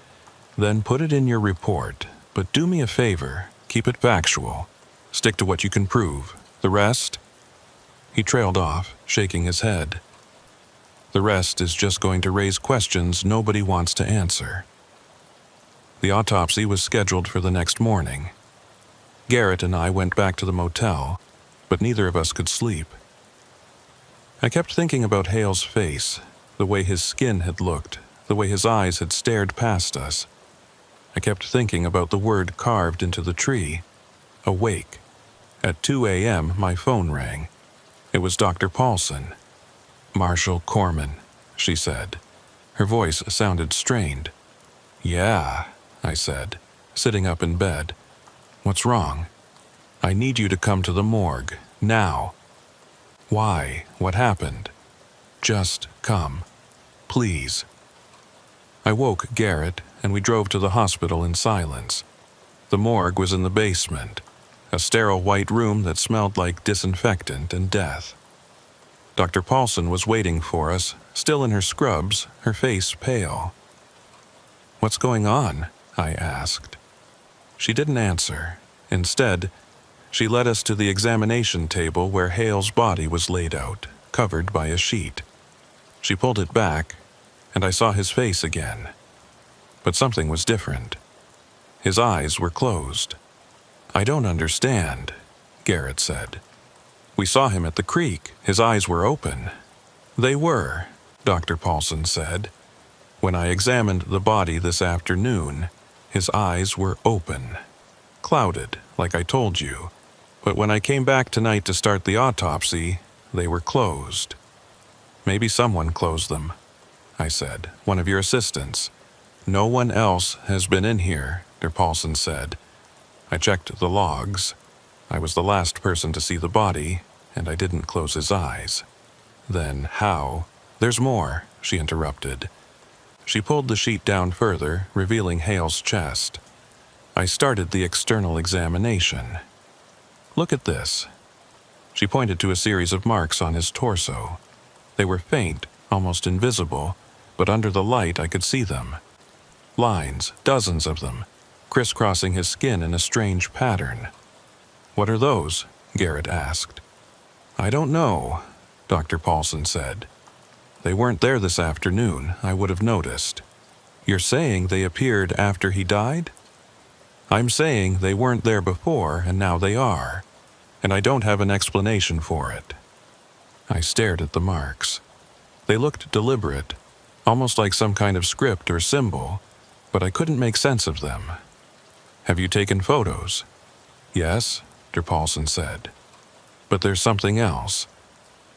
Then put it in your report, but do me a favor, keep it factual. Stick to what you can prove. The rest? He trailed off, shaking his head. The rest is just going to raise questions nobody wants to answer. The autopsy was scheduled for the next morning. Garrett and I went back to the motel, but neither of us could sleep. I kept thinking about Hale's face, the way his skin had looked, the way his eyes had stared past us. I kept thinking about the word carved into the tree, awake. At 2 a.m., my phone rang. It was Dr. Paulson. Marshal Corman, she said. Her voice sounded strained. Yeah, I said, sitting up in bed. What's wrong? I need you to come to the morgue, now. Why? What happened? Just come. Please. I woke Garrett, and we drove to the hospital in silence. The morgue was in the basement, a sterile white room that smelled like disinfectant and death. Dr. Paulson was waiting for us, still in her scrubs, her face pale. What's going on? I asked. She didn't answer. Instead, she led us to the examination table where Hale's body was laid out, covered by a sheet. She pulled it back, and I saw his face again. But something was different. His eyes were closed. I don't understand, Garrett said. We saw him at the creek. His eyes were open. They were, Dr. Paulson said. When I examined the body this afternoon, his eyes were open. Clouded, like I told you. But when I came back tonight to start the autopsy, they were closed. Maybe someone closed them, I said. One of your assistants. No one else has been in here, Dr. Paulson said. I checked the logs. I was the last person to see the body, and I didn't close his eyes. Then how? There's more, she interrupted. She pulled the sheet down further, revealing Hale's chest. I started the external examination. Look at this. She pointed to a series of marks on his torso. They were faint, almost invisible, but under the light I could see them. Lines, dozens of them, crisscrossing his skin in a strange pattern. What are those? Garrett asked. I don't know, Dr. Paulson said. They weren't there this afternoon. I would have noticed. You're saying they appeared after he died? I'm saying they weren't there before, and now they are, and I don't have an explanation for it. I stared at the marks. They looked deliberate, almost like some kind of script or symbol, but I couldn't make sense of them. Have you taken photos? Yes, Dr. Paulson said. But there's something else.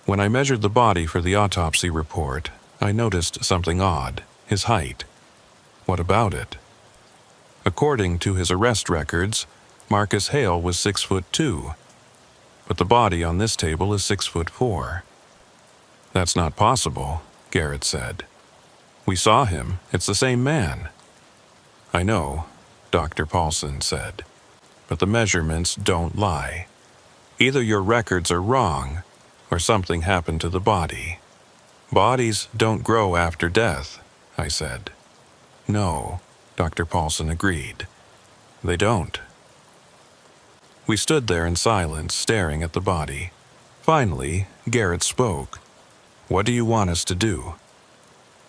When I measured the body for the autopsy report, I noticed something odd, his height. What about it? According to his arrest records, Marcus Hale was 6'2", but the body on this table is 6'4". That's not possible, Garrett said. We saw him. It's the same man. I know, Dr. Paulson said, but the measurements don't lie. Either your records are wrong, or something happened to the body. Bodies don't grow after death, I said. No, Dr. Paulson agreed. They don't. We stood there in silence, staring at the body. Finally, Garrett spoke. What do you want us to do?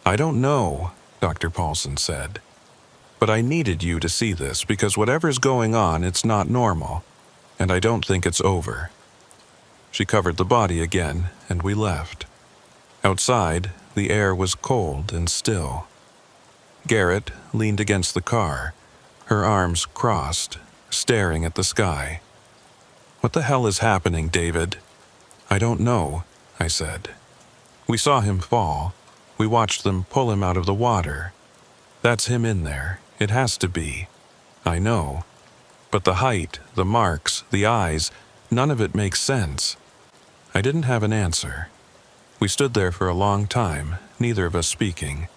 I don't know, Dr. Paulson said. But I needed you to see this because whatever's going on, it's not normal, and I don't think it's over. She covered the body again, and we left. Outside, the air was cold and still. Garrett leaned against the car, her arms crossed, staring at the sky. What the hell is happening, David? I don't know, I said. We saw him fall. We watched them pull him out of the water. That's him in there. It has to be. I know. But the height, the marks, the eyes, none of it makes sense. I didn't have an answer. We stood there for a long time, neither of us speaking,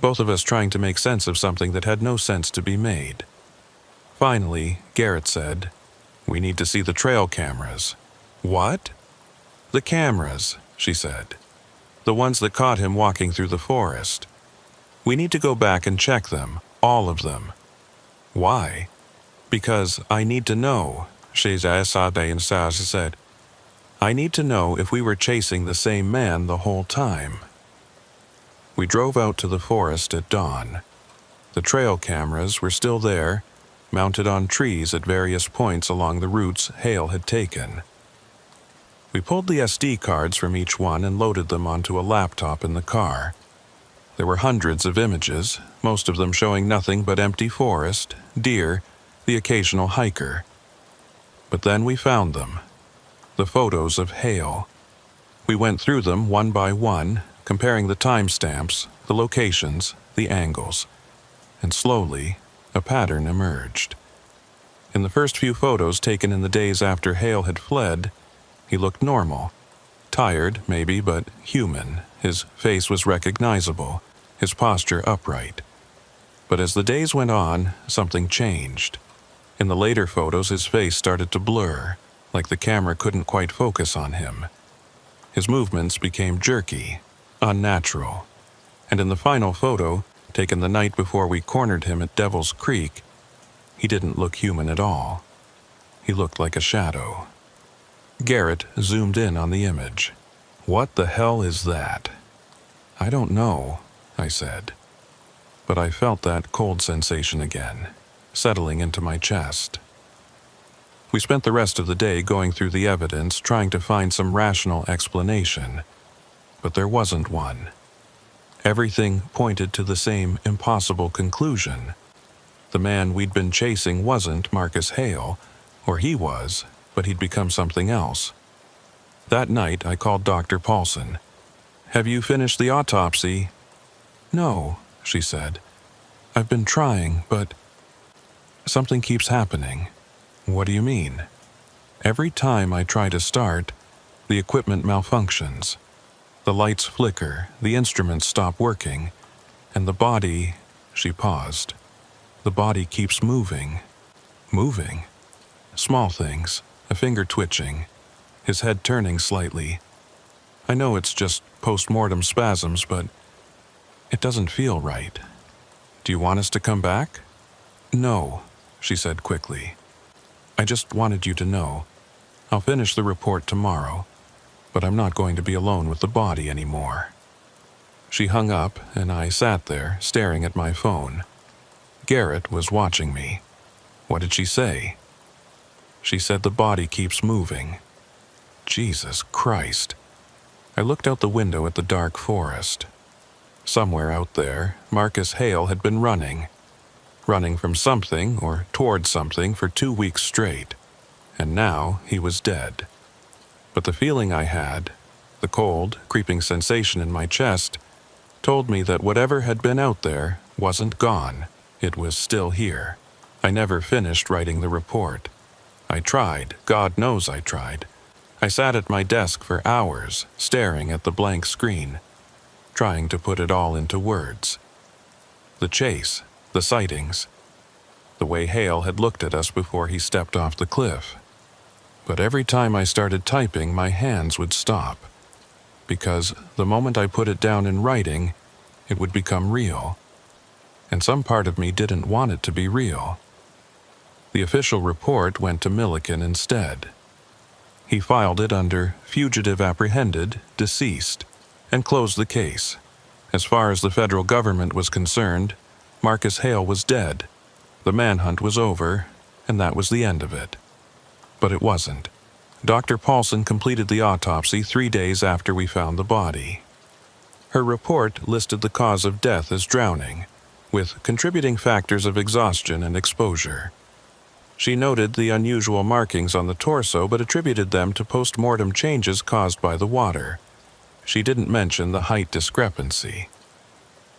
both of us trying to make sense of something that had no sense to be made. Finally, Garrett said, "We need to see the trail cameras." "What?" "The cameras," she said. "The ones that caught him walking through the forest. We need to go back and check them, all of them." "Why?" "Because I need to know," Sheza said. "I need to know if we were chasing the same man the whole time." We drove out to the forest at dawn. The trail cameras were still there, mounted on trees at various points along the routes Hale had taken. We pulled the SD cards from each one and loaded them onto a laptop in the car. There were hundreds of images, most of them showing nothing but empty forest, deer, the occasional hiker. But then we found them. The photos of Hale. We went through them one by one, comparing the timestamps, the locations, the angles. And slowly, a pattern emerged. In the first few photos taken in the days after Hale had fled, he looked normal. Tired, maybe, but human. His face was recognizable, his posture upright. But as the days went on, something changed. In the later photos, his face started to blur, like the camera couldn't quite focus on him. His movements became jerky, unnatural. And in the final photo, taken the night before we cornered him at Devil's Creek, he didn't look human at all. He looked like a shadow. Garrett zoomed in on the image. "What the hell is that?" "I don't know," I said. But I felt that cold sensation again, settling into my chest. We spent the rest of the day going through the evidence, trying to find some rational explanation. But there wasn't one. Everything pointed to the same impossible conclusion. The man we'd been chasing wasn't Marcus Hale, or he was, but he'd become something else. That night, I called Dr. Paulson. "Have you finished the autopsy?" "No," she said. "I've been trying, but something keeps happening." "What do you mean?" "Every time I try to start, the equipment malfunctions. The lights flicker, the instruments stop working, and the body..." She paused. "The body keeps moving." "Moving?" "Small things, a finger twitching, his head turning slightly. I know it's just post-mortem spasms, but it doesn't feel right. Do you want us to come back?" "No," she said quickly. "I just wanted you to know. I'll finish the report tomorrow, but I'm not going to be alone with the body anymore." She hung up, and I sat there, staring at my phone. Garrett was watching me. What did she say? She said the body keeps moving. Jesus Christ. I looked out the window at the dark forest. Somewhere out there, Marcus Hale had been running from something or toward something for 2 weeks straight, and now he was dead. But the feeling I had, the cold, creeping sensation in my chest, told me that whatever had been out there wasn't gone. It was still here. I never finished writing the report. I tried, God knows I tried. I sat at my desk for hours, staring at the blank screen, trying to put it all into words. The chase, the sightings, the way Hale had looked at us before he stepped off the cliff. But every time I started typing, my hands would stop, because the moment I put it down in writing, it would become real. And some part of me didn't want it to be real. The official report went to Milliken instead. He filed it under Fugitive Apprehended, Deceased, and closed the case. As far as the federal government was concerned, Marcus Hale was dead. The manhunt was over, and that was the end of it. But it wasn't. Dr. Paulson completed the autopsy 3 days after we found the body. Her report listed the cause of death as drowning, with contributing factors of exhaustion and exposure. She noted the unusual markings on the torso but attributed them to post-mortem changes caused by the water. She didn't mention the height discrepancy.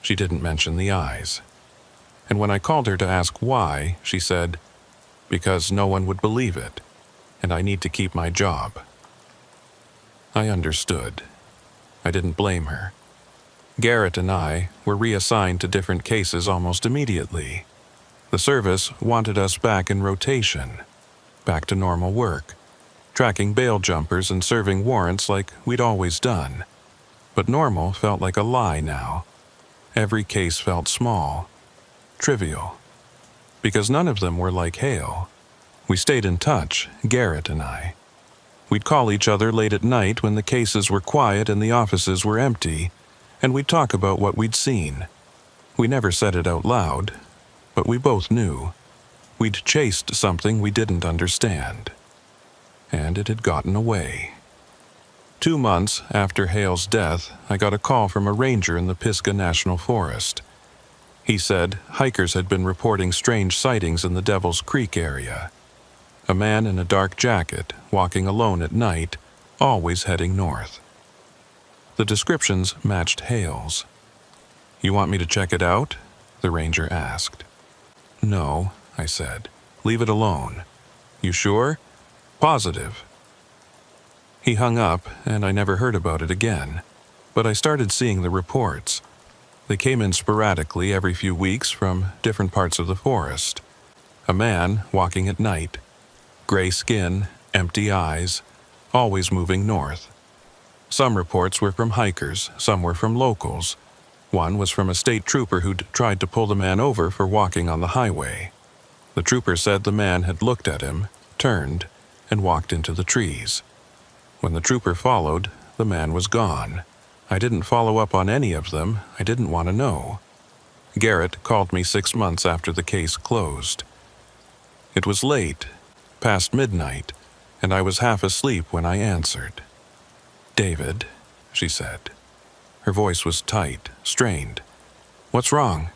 She didn't mention the eyes. And when I called her to ask why, she said, "Because no one would believe it, and I need to keep my job." I understood. I didn't blame her. Garrett and I were reassigned to different cases almost immediately. The service wanted us back in rotation, back to normal work, tracking bail jumpers and serving warrants like we'd always done. But normal felt like a lie now. Every case felt small, trivial, because none of them were like Hale. We stayed in touch, Garrett and I. We'd call each other late at night when the cases were quiet and the offices were empty, and we'd talk about what we'd seen. We never said it out loud, but we both knew. We'd chased something we didn't understand, and it had gotten away. 2 months after Hale's death, I got a call from a ranger in the Pisgah National Forest. He said hikers had been reporting strange sightings in the Devil's Creek area. A man in a dark jacket, walking alone at night, always heading north. The descriptions matched Hale's. "You want me to check it out?" the ranger asked. "No," I said. "Leave it alone." "You sure?" "Positive." He hung up, and I never heard about it again. But I started seeing the reports. They came in sporadically every few weeks from different parts of the forest. A man walking at night. Gray skin, empty eyes, always moving north. Some reports were from hikers, some were from locals. One was from a state trooper who'd tried to pull the man over for walking on the highway. The trooper said the man had looked at him, turned, and walked into the trees. When the trooper followed, the man was gone. I didn't follow up on any of them. I didn't want to know. Garrett called me 6 months after the case closed. It was late, past midnight, and I was half asleep when I answered. "David," she said. Her voice was tight, strained. "What's wrong?"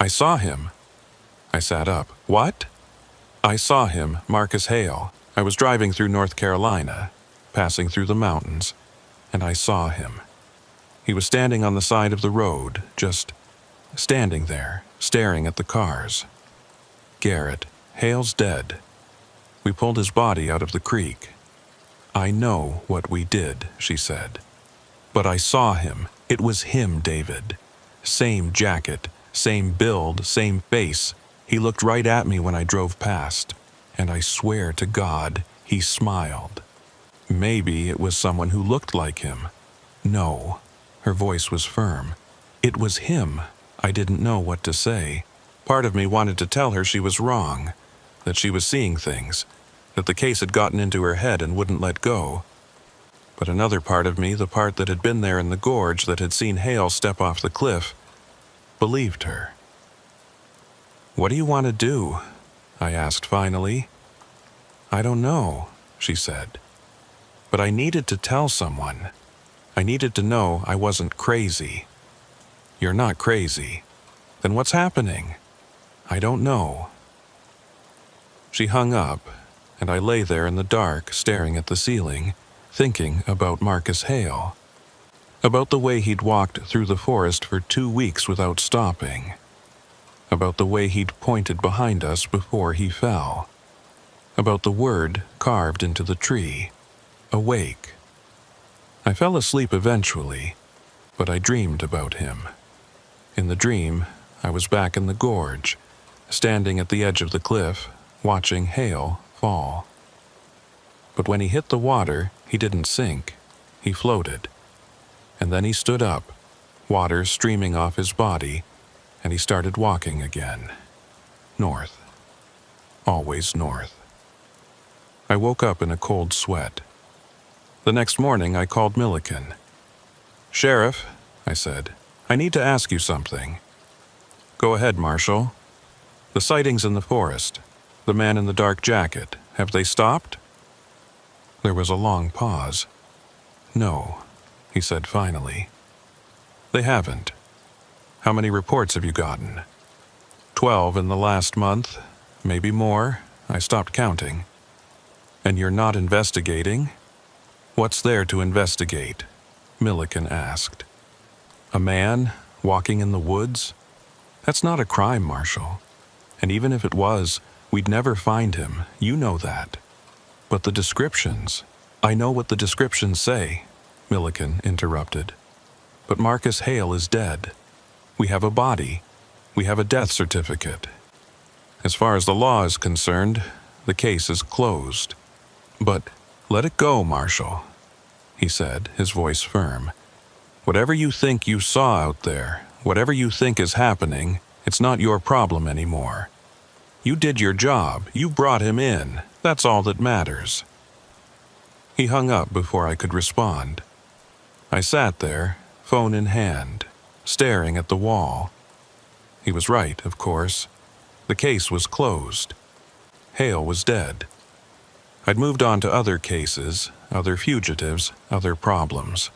"I saw him." I sat up. "What?" "I saw him, Marcus Hale. I was driving through North Carolina, passing through the mountains, and I saw him. He was standing on the side of the road, just standing there, staring at the cars. Garrett, Hale's dead. We pulled his body out of the creek." "I know what we did," she said. "But I saw him. It was him, David. Same jacket, same build, same face. He looked right at me when I drove past. And I swear to God, he smiled. Maybe it was someone who looked like him. No." Her voice was firm. "It was him." I didn't know what to say. Part of me wanted to tell her she was wrong, that she was seeing things, that the case had gotten into her head and wouldn't let go. But another part of me, the part that had been there in the gorge, that had seen Hale step off the cliff, believed her. "What do you want to do?" I asked finally. "I don't know," she said. "But I needed to tell someone. I needed to know I wasn't crazy." "You're not crazy. Then what's happening?" "I don't know." She hung up, and I lay there in the dark, staring at the ceiling, thinking about Marcus Hale. About the way he'd walked through the forest for 2 weeks without stopping. About the way he'd pointed behind us before he fell. About the word carved into the tree, awake. I fell asleep eventually, but I dreamed about him. In the dream, I was back in the gorge, standing at the edge of the cliff, watching Hale fall. But when he hit the water, he didn't sink. He floated. And then he stood up, water streaming off his body, and he started walking again. North. Always north. I woke up in a cold sweat. The next morning, I called Milliken. "Sheriff," I said, "I need to ask you something." "Go ahead, Marshal." "The sightings in the forest, the man in the dark jacket, have they stopped?" There was a long pause. "No," he said finally. "They haven't. How many reports have you gotten?" 12 in the last month, maybe more. I stopped counting." "And you're not investigating?" "What's there to investigate?" Milliken asked. "A man walking in the woods? That's not a crime, Marshal. And even if it was, we'd never find him. You know that. But the descriptions, I know what the descriptions say. Milliken interrupted. "But Marcus Hale is dead. We have a body. We have a death certificate. As far as the law is concerned, the case is closed. But let it go, Marshal," he said, his voice firm. "Whatever you think you saw out there, whatever you think is happening, it's not your problem anymore. You did your job. You brought him in. That's all that matters." He hung up before I could respond. I sat there, phone in hand, staring at the wall. He was right, of course. The case was closed. Hale was dead. I'd moved on to other cases, other fugitives, other problems.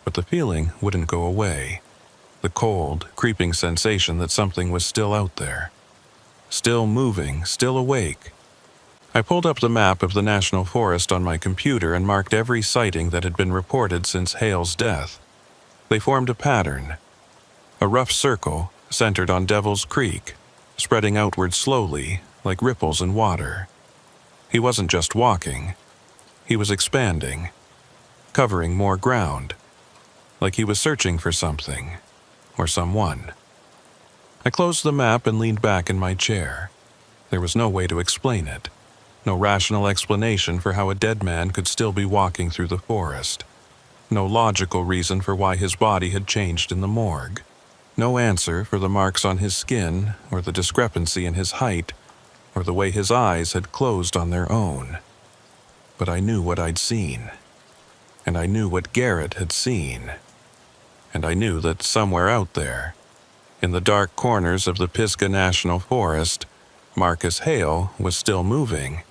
But the feeling wouldn't go away. The cold, creeping sensation that something was still out there. Still moving, still awake. I pulled up the map of the National Forest on my computer and marked every sighting that had been reported since Hale's death. They formed a pattern. A rough circle centered on Devil's Creek, spreading outward slowly, like ripples in water. He wasn't just walking. He was expanding, covering more ground, like he was searching for something, or someone. I closed the map and leaned back in my chair. There was no way to explain it. No rational explanation for how a dead man could still be walking through the forest. No logical reason for why his body had changed in the morgue. No answer for the marks on his skin, or the discrepancy in his height, or the way his eyes had closed on their own. But I knew what I'd seen. And I knew what Garrett had seen. And I knew that somewhere out there, in the dark corners of the Pisgah National Forest, Marcus Hale was still moving.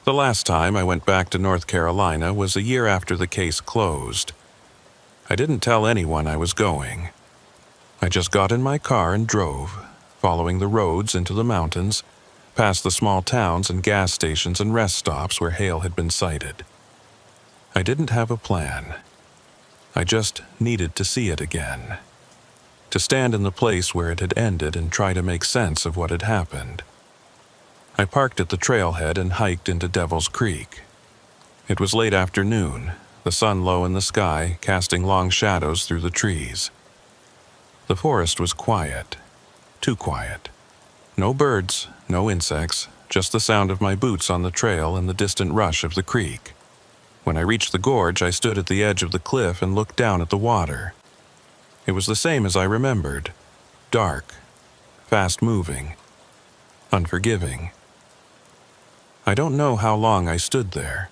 The last time I went back to North Carolina was a year after the case closed. I didn't tell anyone I was going. I just got in my car and drove, following the roads into the mountains, past the small towns and gas stations and rest stops where Hale had been sighted. I didn't have a plan. I just needed to see it again. To stand in the place where it had ended and try to make sense of what had happened. I parked at the trailhead and hiked into Devil's Creek. It was late afternoon, the sun low in the sky, casting long shadows through the trees. The forest was quiet, too quiet. No birds, no insects, just the sound of my boots on the trail and the distant rush of the creek. When I reached the gorge, I stood at the edge of the cliff and looked down at the water. It was the same as I remembered. Dark, fast-moving, unforgiving. I don't know how long I stood there.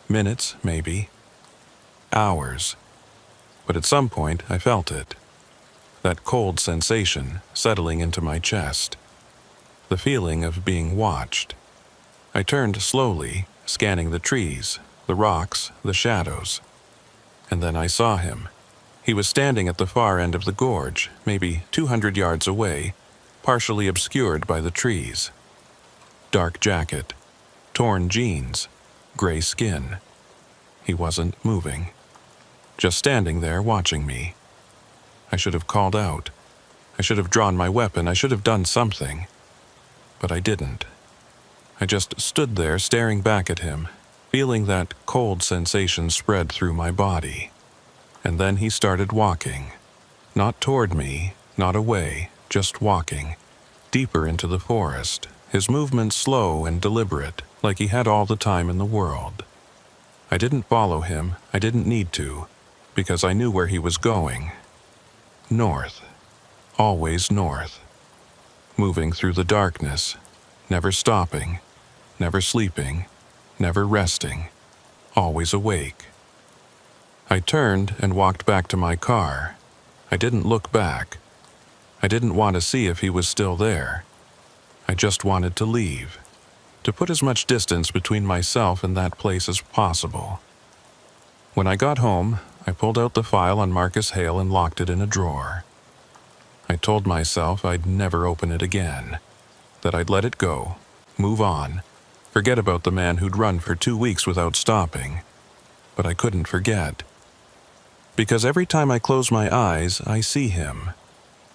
Minutes, maybe. Hours. But at some point, I felt it. That cold sensation settling into my chest. The feeling of being watched. I turned slowly, scanning the trees, the rocks, the shadows. And then I saw him. He was standing at the far end of the gorge, maybe 200 yards away, partially obscured by the trees. Dark jacket, torn jeans, gray skin. He wasn't moving. Just standing there watching me. I should have called out. I should have drawn my weapon. I should have done something. But I didn't. I just stood there staring back at him, feeling that cold sensation spread through my body. And then he started walking. Not toward me, not away, just walking. Deeper into the forest, his movements slow and deliberate, like he had all the time in the world. I didn't follow him, I didn't need to, because I knew where he was going. North. Always north. Moving through the darkness, never stopping, never sleeping, never resting, always awake. I turned and walked back to my car. I didn't look back. I didn't want to see if he was still there. I just wanted to leave, to put as much distance between myself and that place as possible. When I got home, I pulled out the file on Marcus Hale and locked it in a drawer. I told myself I'd never open it again, that I'd let it go, move on, forget about the man who'd run for 2 weeks without stopping. But I couldn't forget. Because every time I close my eyes, I see him,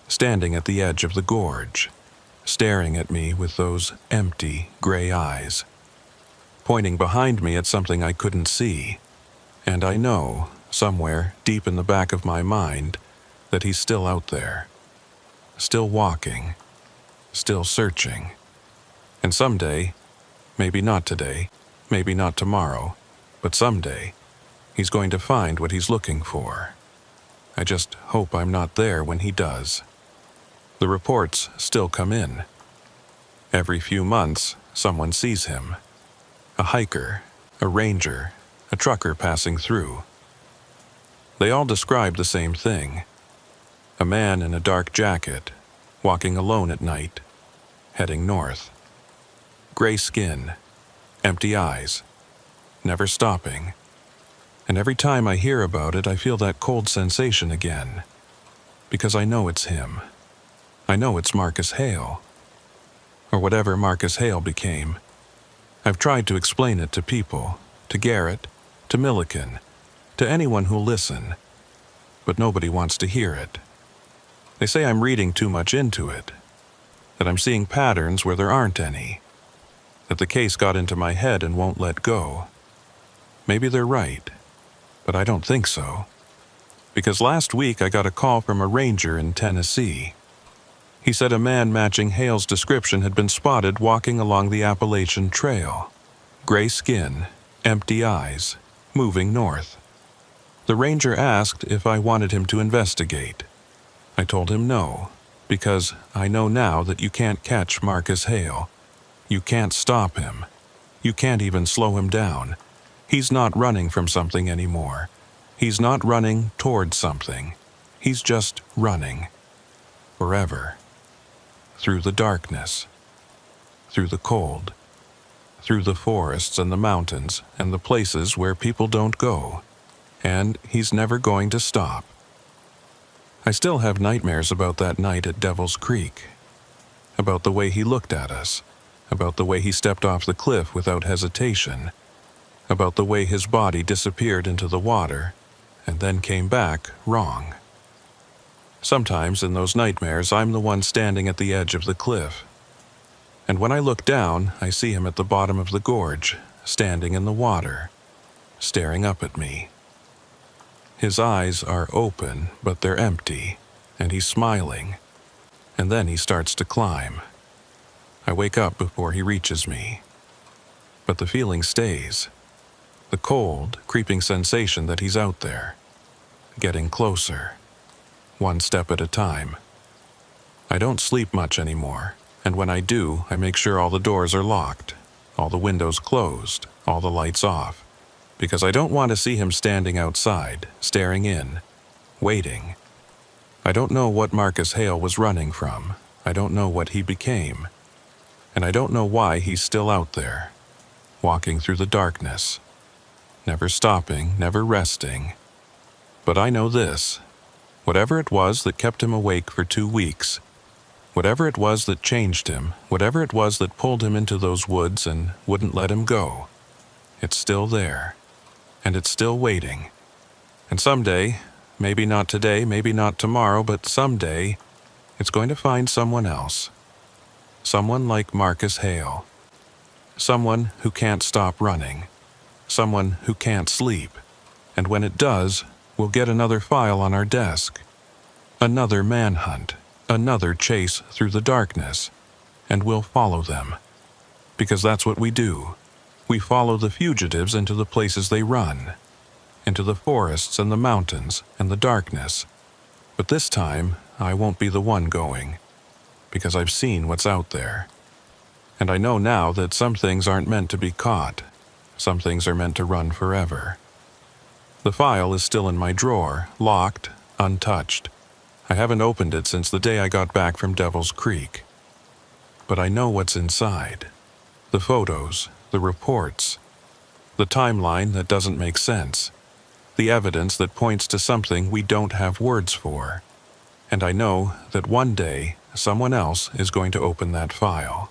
standing at the edge of the gorge, staring at me with those empty, gray eyes, pointing behind me at something I couldn't see. And I know, somewhere deep in the back of my mind, that he's still out there. Still walking. Still searching. And someday, maybe not today, maybe not tomorrow, but someday, he's going to find what he's looking for. I just hope I'm not there when he does. The reports still come in. Every few months, someone sees him. A hiker, a ranger, a trucker passing through. They all describe the same thing. A man in a dark jacket, walking alone at night, heading north. Gray skin, empty eyes, never stopping. And every time I hear about it, I feel that cold sensation again. Because I know it's him. I know it's Marcus Hale. Or whatever Marcus Hale became. I've tried to explain it to people, to Garrett, to Milliken, to anyone who'll listen. But nobody wants to hear it. They say I'm reading too much into it. That I'm seeing patterns where there aren't any. That the case got into my head and won't let go. Maybe they're right. But I don't think so. Because last week I got a call from a ranger in Tennessee. He said a man matching Hale's description had been spotted walking along the Appalachian Trail. Gray skin, empty eyes, moving north. The ranger asked if I wanted him to investigate. I told him no, because I know now that you can't catch Marcus Hale. You can't stop him. You can't even slow him down. He's not running from something anymore. He's not running toward something. He's just running. Forever. Through the darkness. Through the cold. Through the forests and the mountains and the places where people don't go. And he's never going to stop. I still have nightmares about that night at Devil's Creek. About the way he looked at us. About the way he stepped off the cliff without hesitation. About the way his body disappeared into the water and then came back wrong. Sometimes in those nightmares, I'm the one standing at the edge of the cliff. And when I look down, I see him at the bottom of the gorge, standing in the water, staring up at me. His eyes are open, but they're empty, and he's smiling. And then he starts to climb. I wake up before he reaches me. But the feeling stays. The cold, creeping sensation that he's out there. Getting closer. One step at a time. I don't sleep much anymore, and when I do, I make sure all the doors are locked, all the windows closed, all the lights off, because I don't want to see him standing outside, staring in, waiting. I don't know what Marcus Hale was running from. I don't know what he became. And I don't know why he's still out there, walking through the darkness, never stopping, never resting. But I know this. Whatever it was that kept him awake for 2 weeks, whatever it was that changed him, whatever it was that pulled him into those woods and wouldn't let him go, it's still there, and it's still waiting. And someday, maybe not today, maybe not tomorrow, but someday, it's going to find someone else. Someone like Marcus Hale. Someone who can't stop running. Someone who can't sleep. And when it does, we'll get another file on our desk. Another manhunt. Another chase through the darkness. And we'll follow them. Because that's what we do. We follow the fugitives into the places they run. Into the forests and the mountains and the darkness. But this time, I won't be the one going. Because I've seen what's out there. And I know now that some things aren't meant to be caught. Some things are meant to run forever. The file is still in my drawer, locked, untouched. I haven't opened it since the day I got back from Devil's Creek. But I know what's inside. The photos, the reports, the timeline that doesn't make sense, the evidence that points to something we don't have words for. And I know that one day, someone else is going to open that file.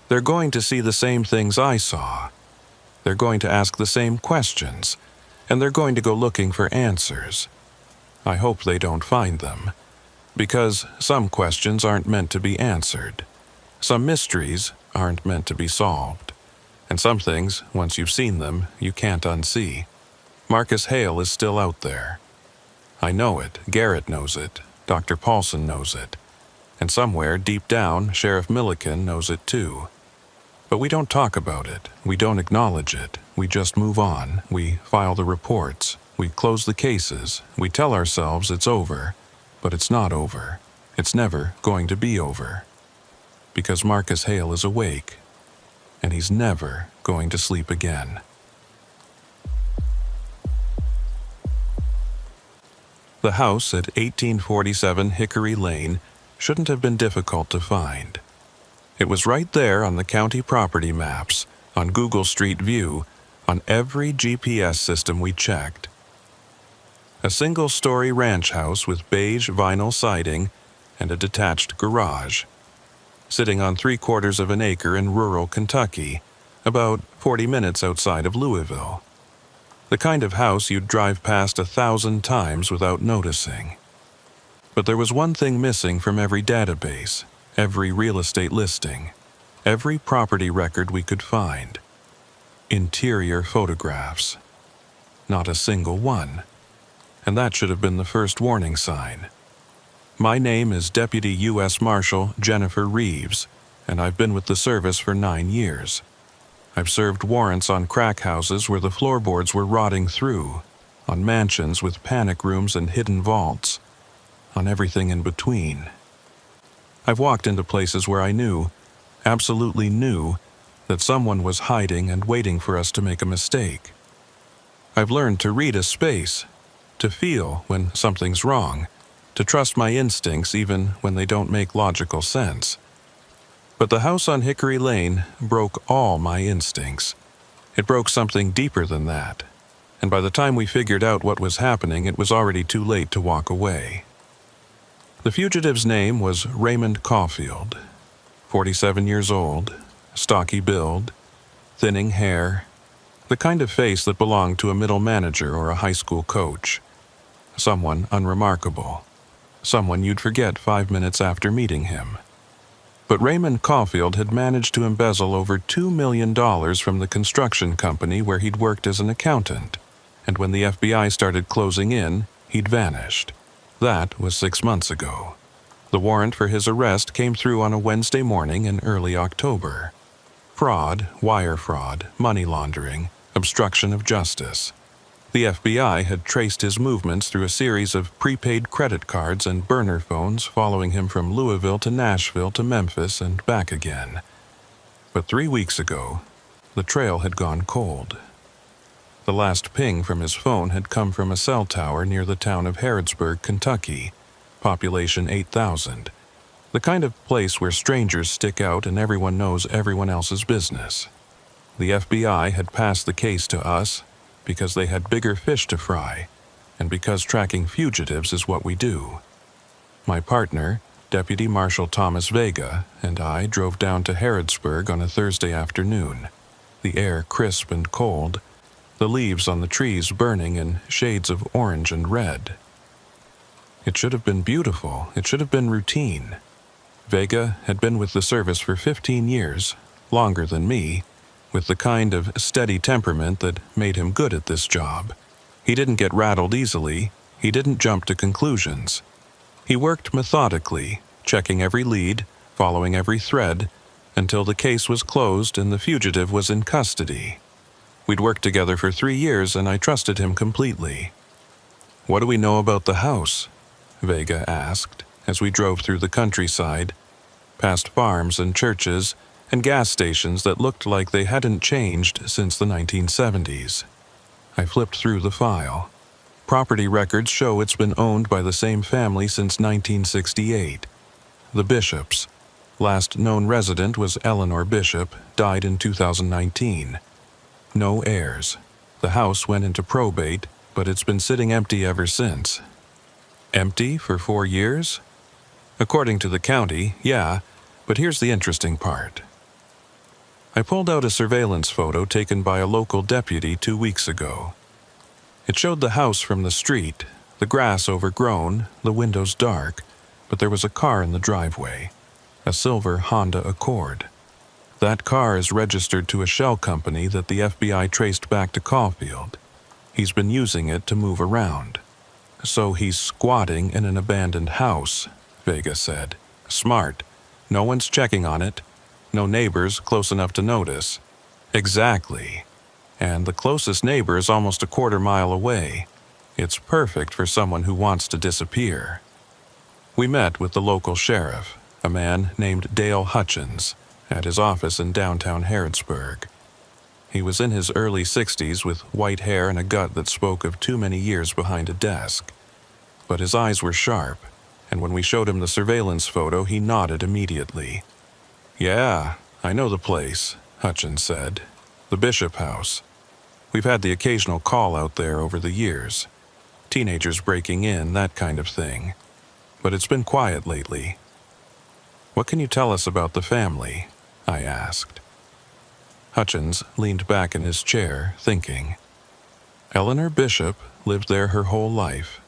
They're going to see the same things I saw. They're going to ask the same questions, and they're going to go looking for answers. I hope they don't find them, because some questions aren't meant to be answered. Some mysteries aren't meant to be solved. And some things, once you've seen them, you can't unsee. Marcus Hale is still out there. I know it, Garrett knows it, Dr. Paulson knows it, and somewhere deep down, Sheriff Milliken knows it too. But we don't talk about it, we don't acknowledge it, we just move on, we file the reports, we close the cases, we tell ourselves it's over, but it's not over. It's never going to be over. Because Marcus Hale is awake, and he's never going to sleep again. The house at 1847 Hickory Lane shouldn't have been difficult to find. It was right there on the county property maps, on Google Street View, on every GPS system we checked. A single-story ranch house with beige vinyl siding and a detached garage, sitting on 3/4 of an acre in rural Kentucky, about 40 minutes outside of Louisville. The kind of house you'd drive past 1,000 times without noticing. But there was one thing missing from every database, every real estate listing, every property record we could find. Interior photographs. Not a single one. And that should have been the first warning sign. My name is Deputy U.S. Marshal Jennifer Reeves, and I've been with the service for 9 years. I've served warrants on crack houses where the floorboards were rotting through, on mansions with panic rooms and hidden vaults, on everything in between. I've walked into places where I knew, absolutely knew, that someone was hiding and waiting for us to make a mistake. I've learned to read a space, to feel when something's wrong, to trust my instincts even when they don't make logical sense. But the house on Hickory Lane broke all my instincts. It broke something deeper than that, and by the time we figured out what was happening, it was already too late to walk away. The fugitive's name was Raymond Caulfield, 47 years old, stocky build, thinning hair, the kind of face that belonged to a middle manager or a high school coach. Someone unremarkable, someone you'd forget 5 minutes after meeting him. But Raymond Caulfield had managed to embezzle over $2 million from the construction company where he'd worked as an accountant, and when the FBI started closing in, he'd vanished. That was 6 months ago. The warrant for his arrest came through on a Wednesday morning in early October. Fraud, wire fraud, money laundering, obstruction of justice. The FBI had traced his movements through a series of prepaid credit cards and burner phones following him from Louisville to Nashville to Memphis and back again. But 3 weeks ago, the trail had gone cold. The last ping from his phone had come from a cell tower near the town of Harrodsburg, Kentucky, population 8,000, the kind of place where strangers stick out and everyone knows everyone else's business. The FBI had passed the case to us, because they had bigger fish to fry, and because tracking fugitives is what we do. My partner, Deputy Marshal Thomas Vega, and I drove down to Harrodsburg on a Thursday afternoon, the air crisp and cold, the leaves on the trees burning in shades of orange and red. It should have been beautiful, it should have been routine. Vega had been with the service for 15 years, longer than me, with the kind of steady temperament that made him good at this job. He didn't get rattled easily, he didn't jump to conclusions. He worked methodically, checking every lead, following every thread, until the case was closed and the fugitive was in custody. We'd worked together for 3 years and I trusted him completely. "What do we know about the house?" Vega asked, as we drove through the countryside, past farms and churches, and gas stations that looked like they hadn't changed since the 1970s. I flipped through the file. Property records show it's been owned by the same family since 1968. The Bishops. Last known resident was Eleanor Bishop, died in 2019. No heirs. The house went into probate, but it's been sitting empty ever since. Empty for 4 years? According to the county, yeah, but here's the interesting part. I pulled out a surveillance photo taken by a local deputy 2 weeks ago. It showed the house from the street, the grass overgrown, the windows dark, but there was a car in the driveway, a silver Honda Accord. That car is registered to a shell company that the FBI traced back to Caulfield. He's been using it to move around. So he's squatting in an abandoned house, Vega said. Smart. No one's checking on it. No neighbors close enough to notice. Exactly. And the closest neighbor is almost a quarter-mile away. It's perfect for someone who wants to disappear. We met with the local sheriff, a man named Dale Hutchins, at his office in downtown Harrodsburg. He was in his early 60s with white hair and a gut that spoke of too many years behind a desk. But his eyes were sharp, and when we showed him the surveillance photo, he nodded immediately. "Yeah, I know the place," Hutchins said. "The Bishop House. We've had the occasional call out there over the years. Teenagers breaking in, that kind of thing. But it's been quiet lately." "What can you tell us about the family?" I asked. Hutchins leaned back in his chair, thinking. Eleanor Bishop lived there her whole life.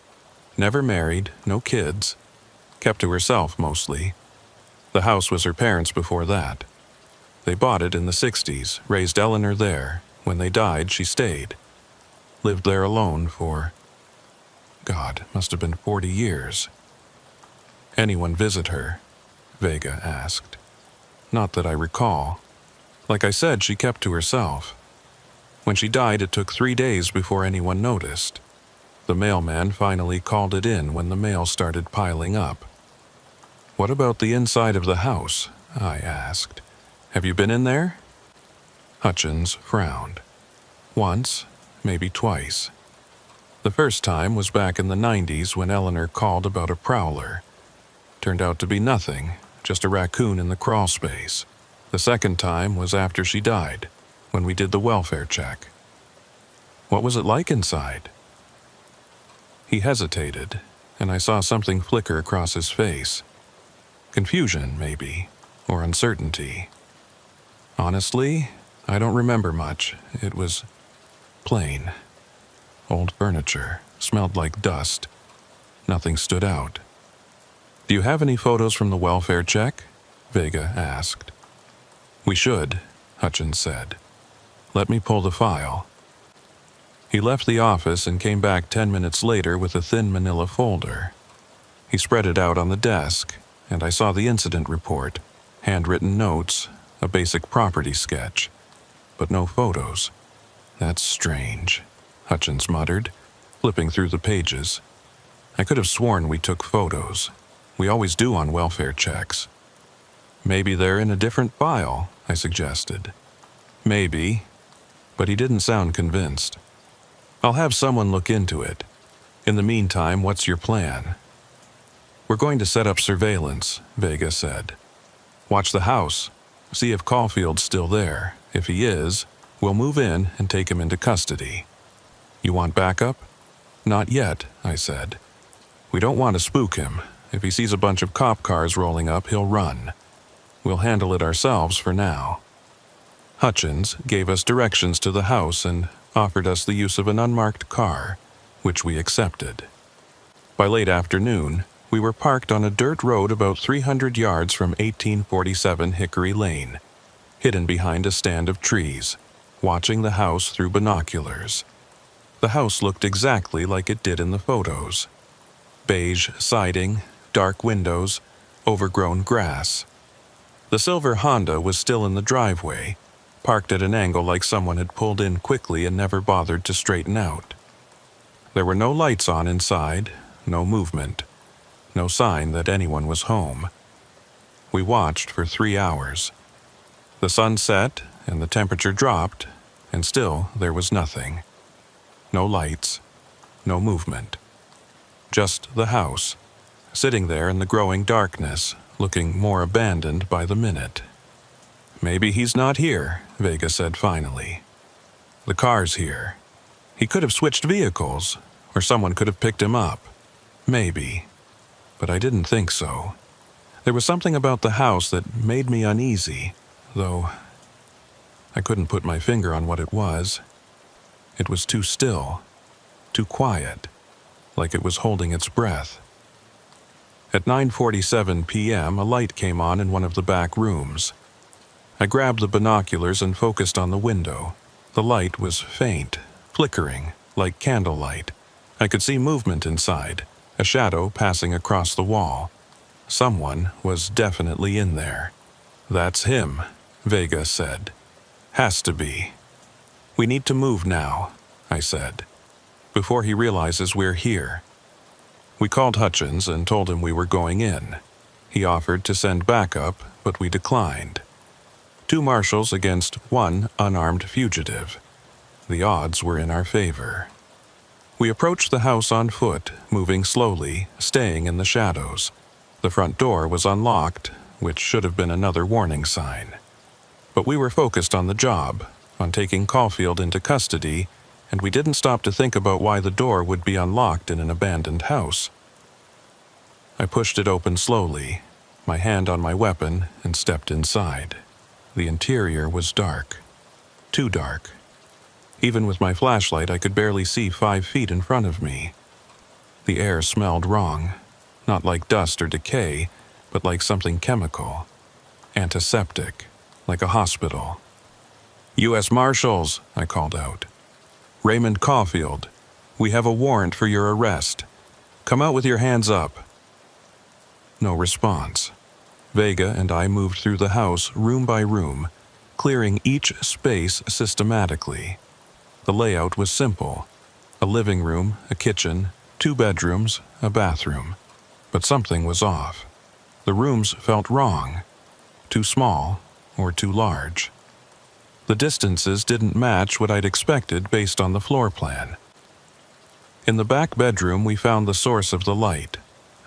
Never married, no kids. Kept to herself mostly. The house was her parents' before that. They bought it in the 60s, raised Eleanor there. When they died, she stayed. Lived there alone for, God, must have been 40 years. "Anyone visit her?" Vega asked. "Not that I recall. Like I said, she kept to herself. When she died, it took 3 days before anyone noticed. The mailman finally called it in when the mail started piling up." "What about the inside of the house?" I asked. "Have you been in there?" Hutchins frowned. "Once, maybe twice. The first time was back in the 90s when Eleanor called about a prowler. Turned out to be nothing, just a raccoon in the crawl space. The second time was after she died, when we did the welfare check." "What was it like inside?" He hesitated, and I saw something flicker across his face. Confusion, maybe, or uncertainty. "Honestly, I don't remember much. It was plain. Old furniture, smelled like dust. Nothing stood out." "Do you have any photos from the welfare check?" Vega asked. "We should," Hutchins said. "Let me pull the file." He left the office and came back 10 minutes later with a thin manila folder. He spread it out on the desk, and I saw the incident report, handwritten notes, a basic property sketch, but no photos. "That's strange," Hutchins muttered, flipping through the pages. "I could have sworn we took photos. We always do on welfare checks." "Maybe they're in a different file," I suggested. "Maybe," but he didn't sound convinced. "I'll have someone look into it. In the meantime, what's your plan?" "We're going to set up surveillance," Vega said. "Watch the house. See if Caulfield's still there. If he is, we'll move in and take him into custody." "You want backup?" "Not yet," I said. "We don't want to spook him. If he sees a bunch of cop cars rolling up, he'll run. We'll handle it ourselves for now." Hutchins gave us directions to the house and offered us the use of an unmarked car, which we accepted. By late afternoon, we were parked on a dirt road about 300 yards from 1847 Hickory Lane, hidden behind a stand of trees, watching the house through binoculars. The house looked exactly like it did in the photos. Beige siding, dark windows, overgrown grass. The silver Honda was still in the driveway, parked at an angle like someone had pulled in quickly and never bothered to straighten out. There were no lights on inside, no movement, no sign that anyone was home. We watched for 3 hours. The sun set and the temperature dropped, and still there was nothing. No lights, no movement. Just the house, sitting there in the growing darkness, looking more abandoned by the minute. "Maybe he's not here," Vega said finally. "The car's here. He could have switched vehicles, or someone could have picked him up. Maybe. But I didn't think so. There was something about the house that made me uneasy, though I couldn't put my finger on what it was. It was too still, too quiet, like it was holding its breath." At 9:47 p.m., a light came on in one of the back rooms. I grabbed the binoculars and focused on the window. The light was faint, flickering, like candlelight. I could see movement inside, a shadow passing across the wall. Someone was definitely in there. "That's him," Vega said. "Has to be." "We need to move now," I said, "before he realizes we're here." We called Hutchins and told him we were going in. He offered to send backup, but we declined. 2 marshals against 1 unarmed fugitive. The odds were in our favor. We approached the house on foot, moving slowly, staying in the shadows. The front door was unlocked, which should have been another warning sign. But we were focused on the job, on taking Caulfield into custody, and we didn't stop to think about why the door would be unlocked in an abandoned house. I pushed it open slowly, my hand on my weapon, and stepped inside. The interior was dark. Too dark. Even with my flashlight, I could barely see 5 feet in front of me. The air smelled wrong, not like dust or decay, but like something chemical. Antiseptic, like a hospital. "U.S. Marshals," I called out. "Raymond Caulfield, we have a warrant for your arrest. Come out with your hands up." No response. Vega and I moved through the house room by room, clearing each space systematically. The layout was simple. A living room, a kitchen, 2 bedrooms, a bathroom. But something was off. The rooms felt wrong. Too small or too large. The distances didn't match what I'd expected based on the floor plan. In the back bedroom, we found the source of the light.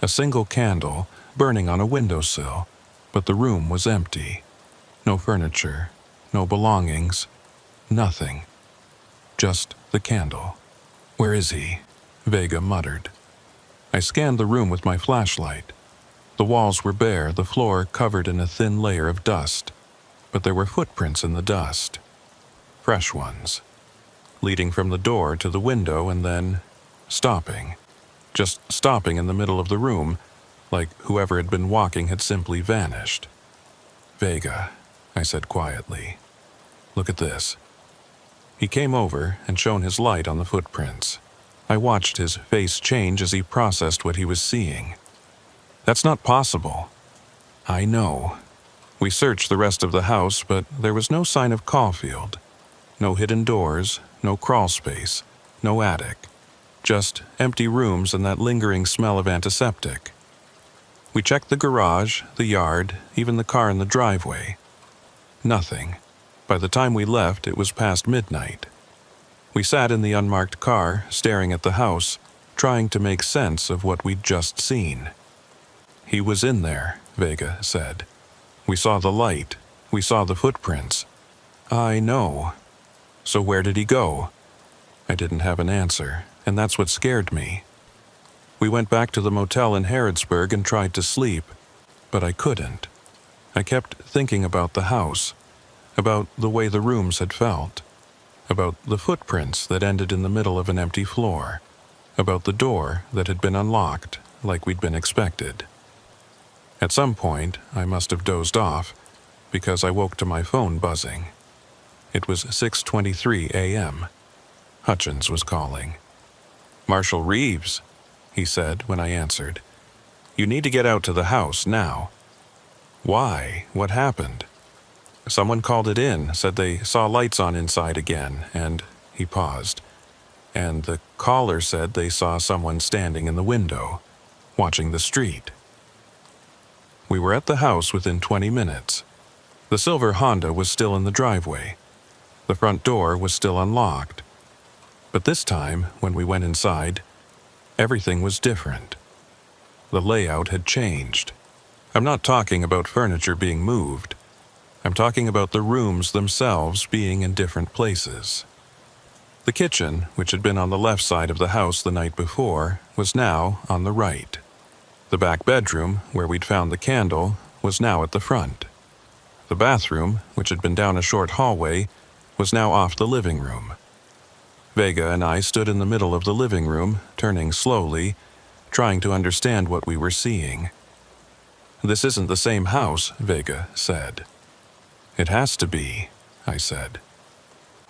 A single candle burning on a windowsill, but the room was empty. No furniture, no belongings, nothing. Just the candle. "Where is he?" Vega muttered. I scanned the room with my flashlight. The walls were bare, the floor covered in a thin layer of dust, but there were footprints in the dust. Fresh ones. Leading from the door to the window and then stopping. Just stopping in the middle of the room, like whoever had been walking had simply vanished. "Vega," I said quietly. "Look at this." He came over and shone his light on the footprints. I watched his face change as he processed what he was seeing. "That's not possible." "I know." We searched the rest of the house, but there was no sign of Caulfield. No hidden doors, no crawl space, no attic. Just empty rooms and that lingering smell of antiseptic. We checked the garage, the yard, even the car in the driveway. Nothing. By the time we left, it was past midnight. We sat in the unmarked car, staring at the house, trying to make sense of what we'd just seen. "He was in there," Vega said. "We saw the light. We saw the footprints." "I know. So where did he go?" I didn't have an answer, and that's what scared me. We went back to the motel in Harrodsburg and tried to sleep, but I couldn't. I kept thinking about the house, about the way the rooms had felt, about the footprints that ended in the middle of an empty floor, about the door that had been unlocked like we'd been expected. At some point, I must have dozed off, because I woke to my phone buzzing. It was 6:23 a.m. Hutchins was calling. "Marshal Reeves," he said when I answered. "You need to get out to the house now." "Why? What happened?" "Someone called it in, said they saw lights on inside again, and..." He paused. "And the caller said they saw someone standing in the window, watching the street." We were at the house within 20 minutes. The silver Honda was still in the driveway. The front door was still unlocked. But this time, when we went inside, everything was different. The layout had changed. I'm not talking about furniture being moved. I'm talking about the rooms themselves being in different places. The kitchen, which had been on the left side of the house the night before, was now on the right. The back bedroom, where we'd found the candle, was now at the front. The bathroom, which had been down a short hallway, was now off the living room. Vega and I stood in the middle of the living room, turning slowly, trying to understand what we were seeing. "This isn't the same house," Vega said. "It has to be," I said.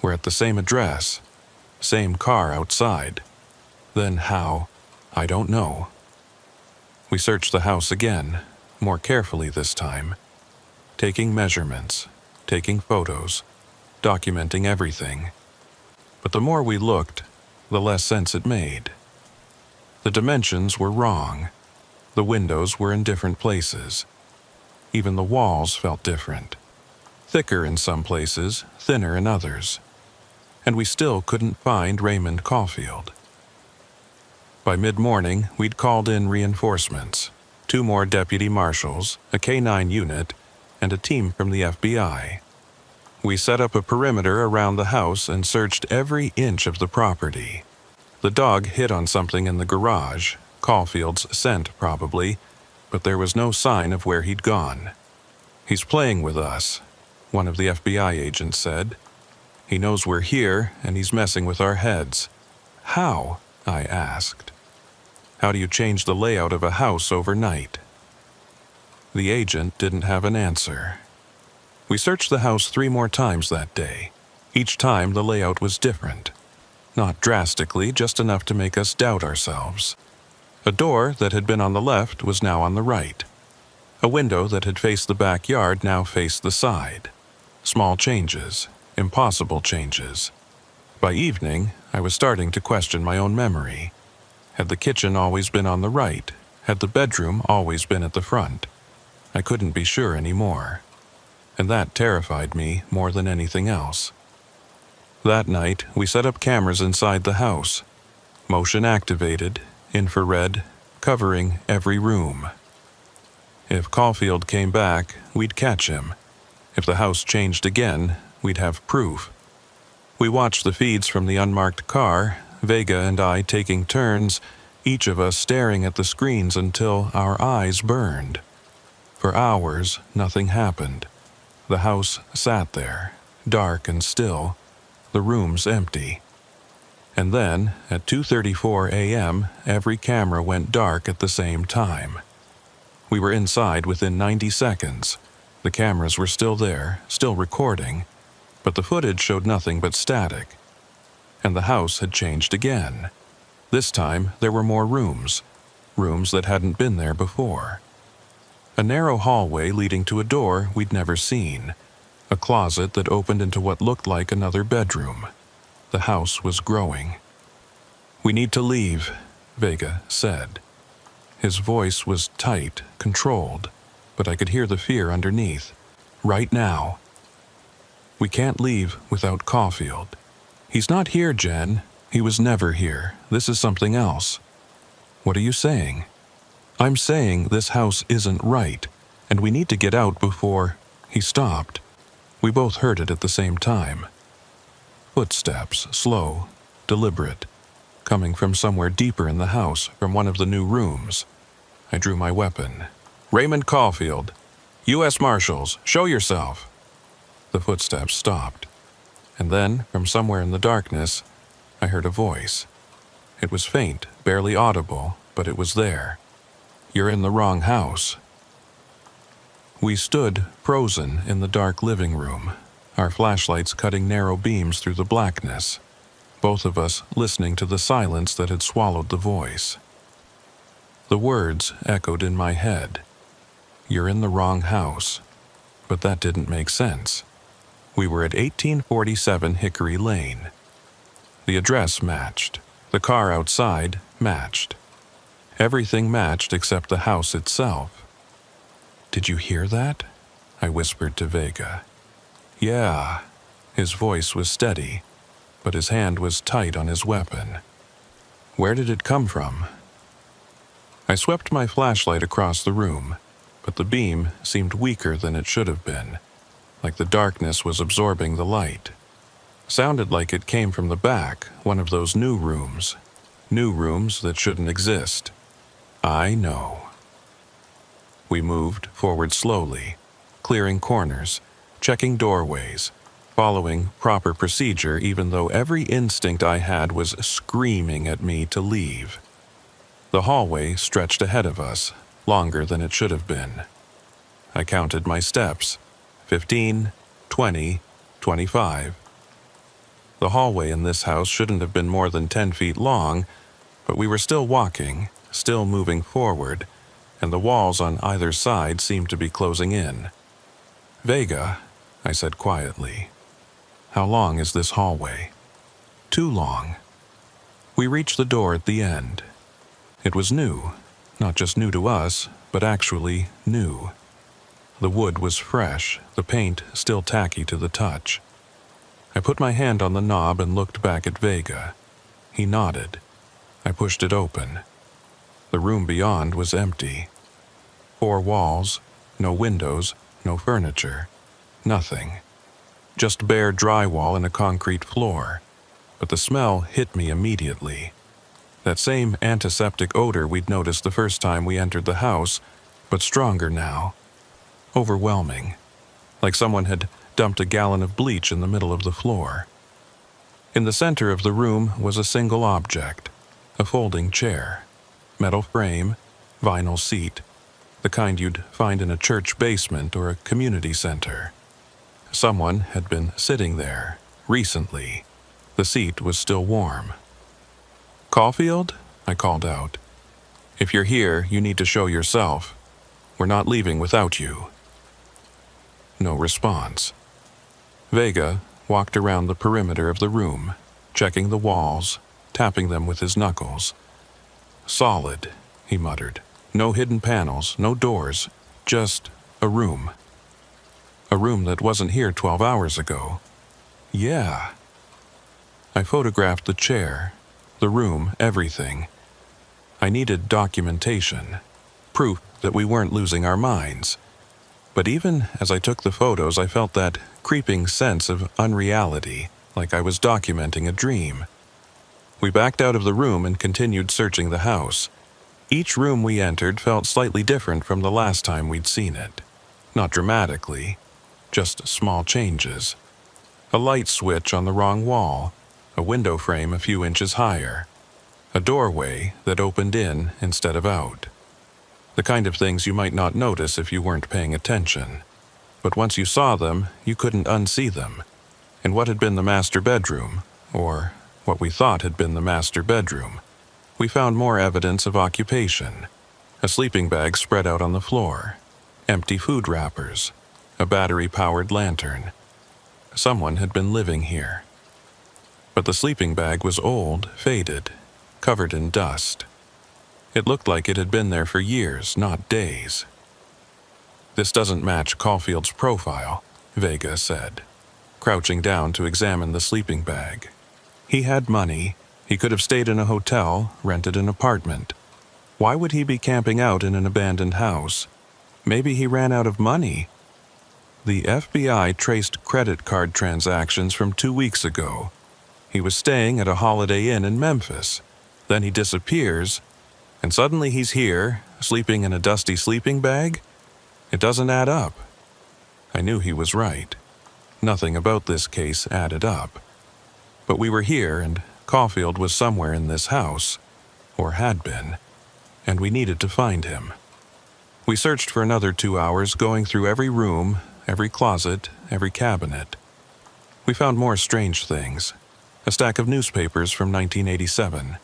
"We're at the same address." Same car outside. Then how? I don't know. We searched the house again, more carefully this time, taking measurements, taking photos, documenting everything. But the more we looked, the less sense it made. The dimensions were wrong. The windows were in different places. Even the walls felt different. Thicker in some places, thinner in others. And we still couldn't find Raymond Caulfield. By mid-morning, we'd called in reinforcements, 2 more deputy marshals, a K-9 unit, and a team from the FBI. We set up a perimeter around the house and searched every inch of the property. The dog hit on something in the garage, Caulfield's scent probably, but there was no sign of where he'd gone. "He's playing with us," one of the FBI agents said. "He knows we're here, and he's messing with our heads." "How?" I asked. "How do you change the layout of a house overnight?" The agent didn't have an answer. We searched the house 3 more times that day. Each time the layout was different. Not drastically, just enough to make us doubt ourselves. A door that had been on the left was now on the right. A window that had faced the backyard now faced the side. Small changes, impossible changes. By evening, I was starting to question my own memory. Had the kitchen always been on the right? Had the bedroom always been at the front? I couldn't be sure anymore. And that terrified me more than anything else. That night, we set up cameras inside the house. Motion activated, infrared, covering every room. If Caulfield came back, we'd catch him. If the house changed again, we'd have proof. We watched the feeds from the unmarked car, Vega and I taking turns, each of us staring at the screens until our eyes burned. For hours, nothing happened. The house sat there, dark and still, the rooms empty. And then, at 2:34 a.m., every camera went dark at the same time. We were inside within 90 seconds. The cameras were still there, still recording, but the footage showed nothing but static. And the house had changed again. This time, there were more rooms that hadn't been there before. A narrow hallway leading to a door we'd never seen. A closet that opened into what looked like another bedroom. The house was growing. "We need to leave," Vega said. His voice was tight, controlled, but I could hear the fear underneath. "Right now." "We can't leave without Caulfield." "He's not here, Jen. He was never here. This is something else." "What are you saying?" "I'm saying this house isn't right, and we need to get out before—" He stopped. We both heard it at the same time. Footsteps, slow, deliberate, coming from somewhere deeper in the house, from one of the new rooms. I drew my weapon. "Raymond Caulfield, U.S. Marshals, show yourself." The footsteps stopped. And then, from somewhere in the darkness, I heard a voice. It was faint, barely audible, but it was there. "You're in the wrong house." We stood, frozen, in the dark living room, our flashlights cutting narrow beams through the blackness, both of us listening to the silence that had swallowed the voice. The words echoed in my head. "You're in the wrong house." But that didn't make sense. We were at 1847 Hickory Lane. The address matched. The car outside matched. Everything matched except the house itself. "Did you hear that?" I whispered to Vega. "Yeah." His voice was steady, but his hand was tight on his weapon. "Where did it come from?" I swept my flashlight across the room, but the beam seemed weaker than it should have been, like the darkness was absorbing the light. Sounded like it came from the back, one of those new rooms that shouldn't exist. I know. We moved forward slowly, clearing corners, checking doorways, following proper procedure even though every instinct I had was screaming at me to leave. The hallway stretched ahead of us, longer than it should have been. I counted my steps. 15, 20, 25. The hallway in this house shouldn't have been more than 10 feet long, but we were still walking, still moving forward, and the walls on either side seemed to be closing in. "Vega," I said quietly, "how long is this hallway?" "Too long." We reached the door at the end. It was new, not just new to us, but actually new. The wood was fresh, the paint still tacky to the touch. I put my hand on the knob and looked back at Vega. He nodded. I pushed it open. The room beyond was empty. 4 walls, no windows, no furniture, nothing. Just bare drywall and a concrete floor. But the smell hit me immediately. That same antiseptic odor we'd noticed the first time we entered the house, but stronger now. Overwhelming. Like someone had dumped a gallon of bleach in the middle of the floor. In the center of the room was a single object, a folding chair. Metal frame, vinyl seat, the kind you'd find in a church basement or a community center. Someone had been sitting there, recently. The seat was still warm. "Caulfield?" I called out. "If you're here, you need to show yourself. We're not leaving without you." No response. Vega walked around the perimeter of the room, checking the walls, tapping them with his knuckles. "Solid," he muttered. "No hidden panels, no doors, just a room. A room that wasn't here 12 hours ago. Yeah." I photographed the chair, the room, everything. I needed documentation, proof that we weren't losing our minds. But even as I took the photos, I felt that creeping sense of unreality, like I was documenting a dream. We backed out of the room and continued searching the house. Each room we entered felt slightly different from the last time we'd seen it. Not dramatically, just small changes. A light switch on the wrong wall, a window frame a few inches higher, a doorway that opened in instead of out. The kind of things you might not notice if you weren't paying attention. But once you saw them, you couldn't unsee them. In what had been the master bedroom, or what we thought had been the master bedroom, we found more evidence of occupation. A sleeping bag spread out on the floor, empty food wrappers, a battery-powered lantern. Someone had been living here. But the sleeping bag was old, faded, covered in dust. It looked like it had been there for years, not days. "This doesn't match Caulfield's profile," Vega said, crouching down to examine the sleeping bag. "He had money. He could have stayed in a hotel, rented an apartment. Why would he be camping out in an abandoned house? Maybe he ran out of money." The FBI traced credit card transactions from 2 weeks ago. He was staying at a Holiday Inn in Memphis. Then he disappears, and suddenly he's here, sleeping in a dusty sleeping bag? It doesn't add up. I knew he was right. Nothing about this case added up. But we were here, and Caulfield was somewhere in this house, or had been, and we needed to find him. We searched for another 2 hours, going through every room, every closet, every cabinet. We found more strange things. A stack of newspapers from 1987.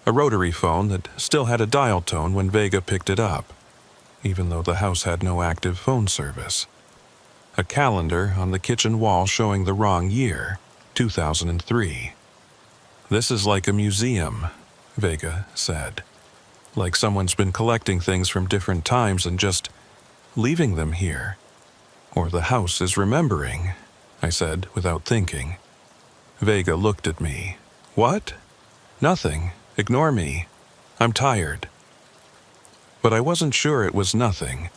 A rotary phone that still had a dial tone when Vega picked it up, even though the house had no active phone service. A calendar on the kitchen wall showing the wrong year, 2003. "This is like a museum," Vega said. "Like someone's been collecting things from different times and just leaving them here. Or the house is remembering," I said without thinking. Vega looked at me. "What?" "Nothing. Ignore me. I'm tired." But I wasn't sure it was nothing,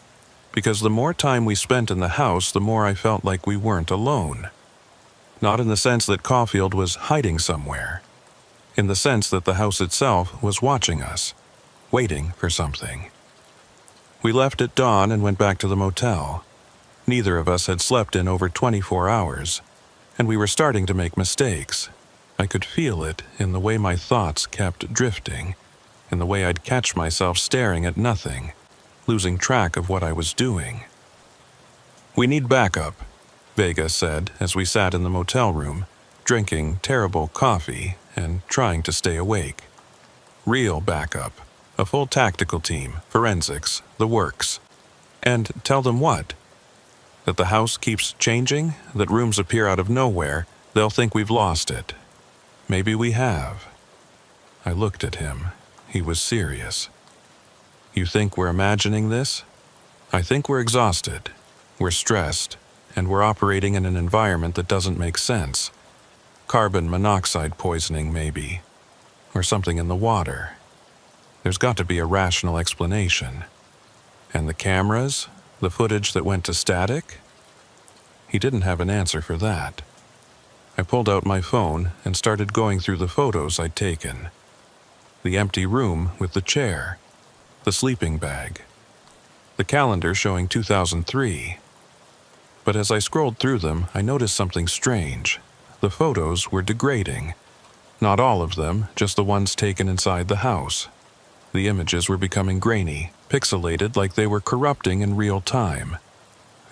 because the more time we spent in the house, the more I felt like we weren't alone. Not in the sense that Caulfield was hiding somewhere. In the sense that the house itself was watching us, waiting for something. We left at dawn and went back to the motel. Neither of us had slept in over 24 hours, and we were starting to make mistakes. I could feel it in the way my thoughts kept drifting, in the way I'd catch myself staring at nothing, losing track of what I was doing. "We need backup," Vega said as we sat in the motel room, drinking terrible coffee and trying to stay awake. Real backup, a full tactical team, forensics, the works. And tell them what? That the house keeps changing, that rooms appear out of nowhere, they'll think we've lost it. Maybe we have. I looked at him. He was serious. You think we're imagining this? I think we're exhausted. We're stressed, and we're operating in an environment that doesn't make sense. Carbon monoxide poisoning, maybe. Or something in the water. There's got to be a rational explanation. And the cameras? The footage that went to static? He didn't have an answer for that. I pulled out my phone and started going through the photos I'd taken. The empty room with the chair. The sleeping bag. The calendar showing 2003. But as I scrolled through them, I noticed something strange. The photos were degrading. Not all of them, just the ones taken inside the house. The images were becoming grainy, pixelated like they were corrupting in real time.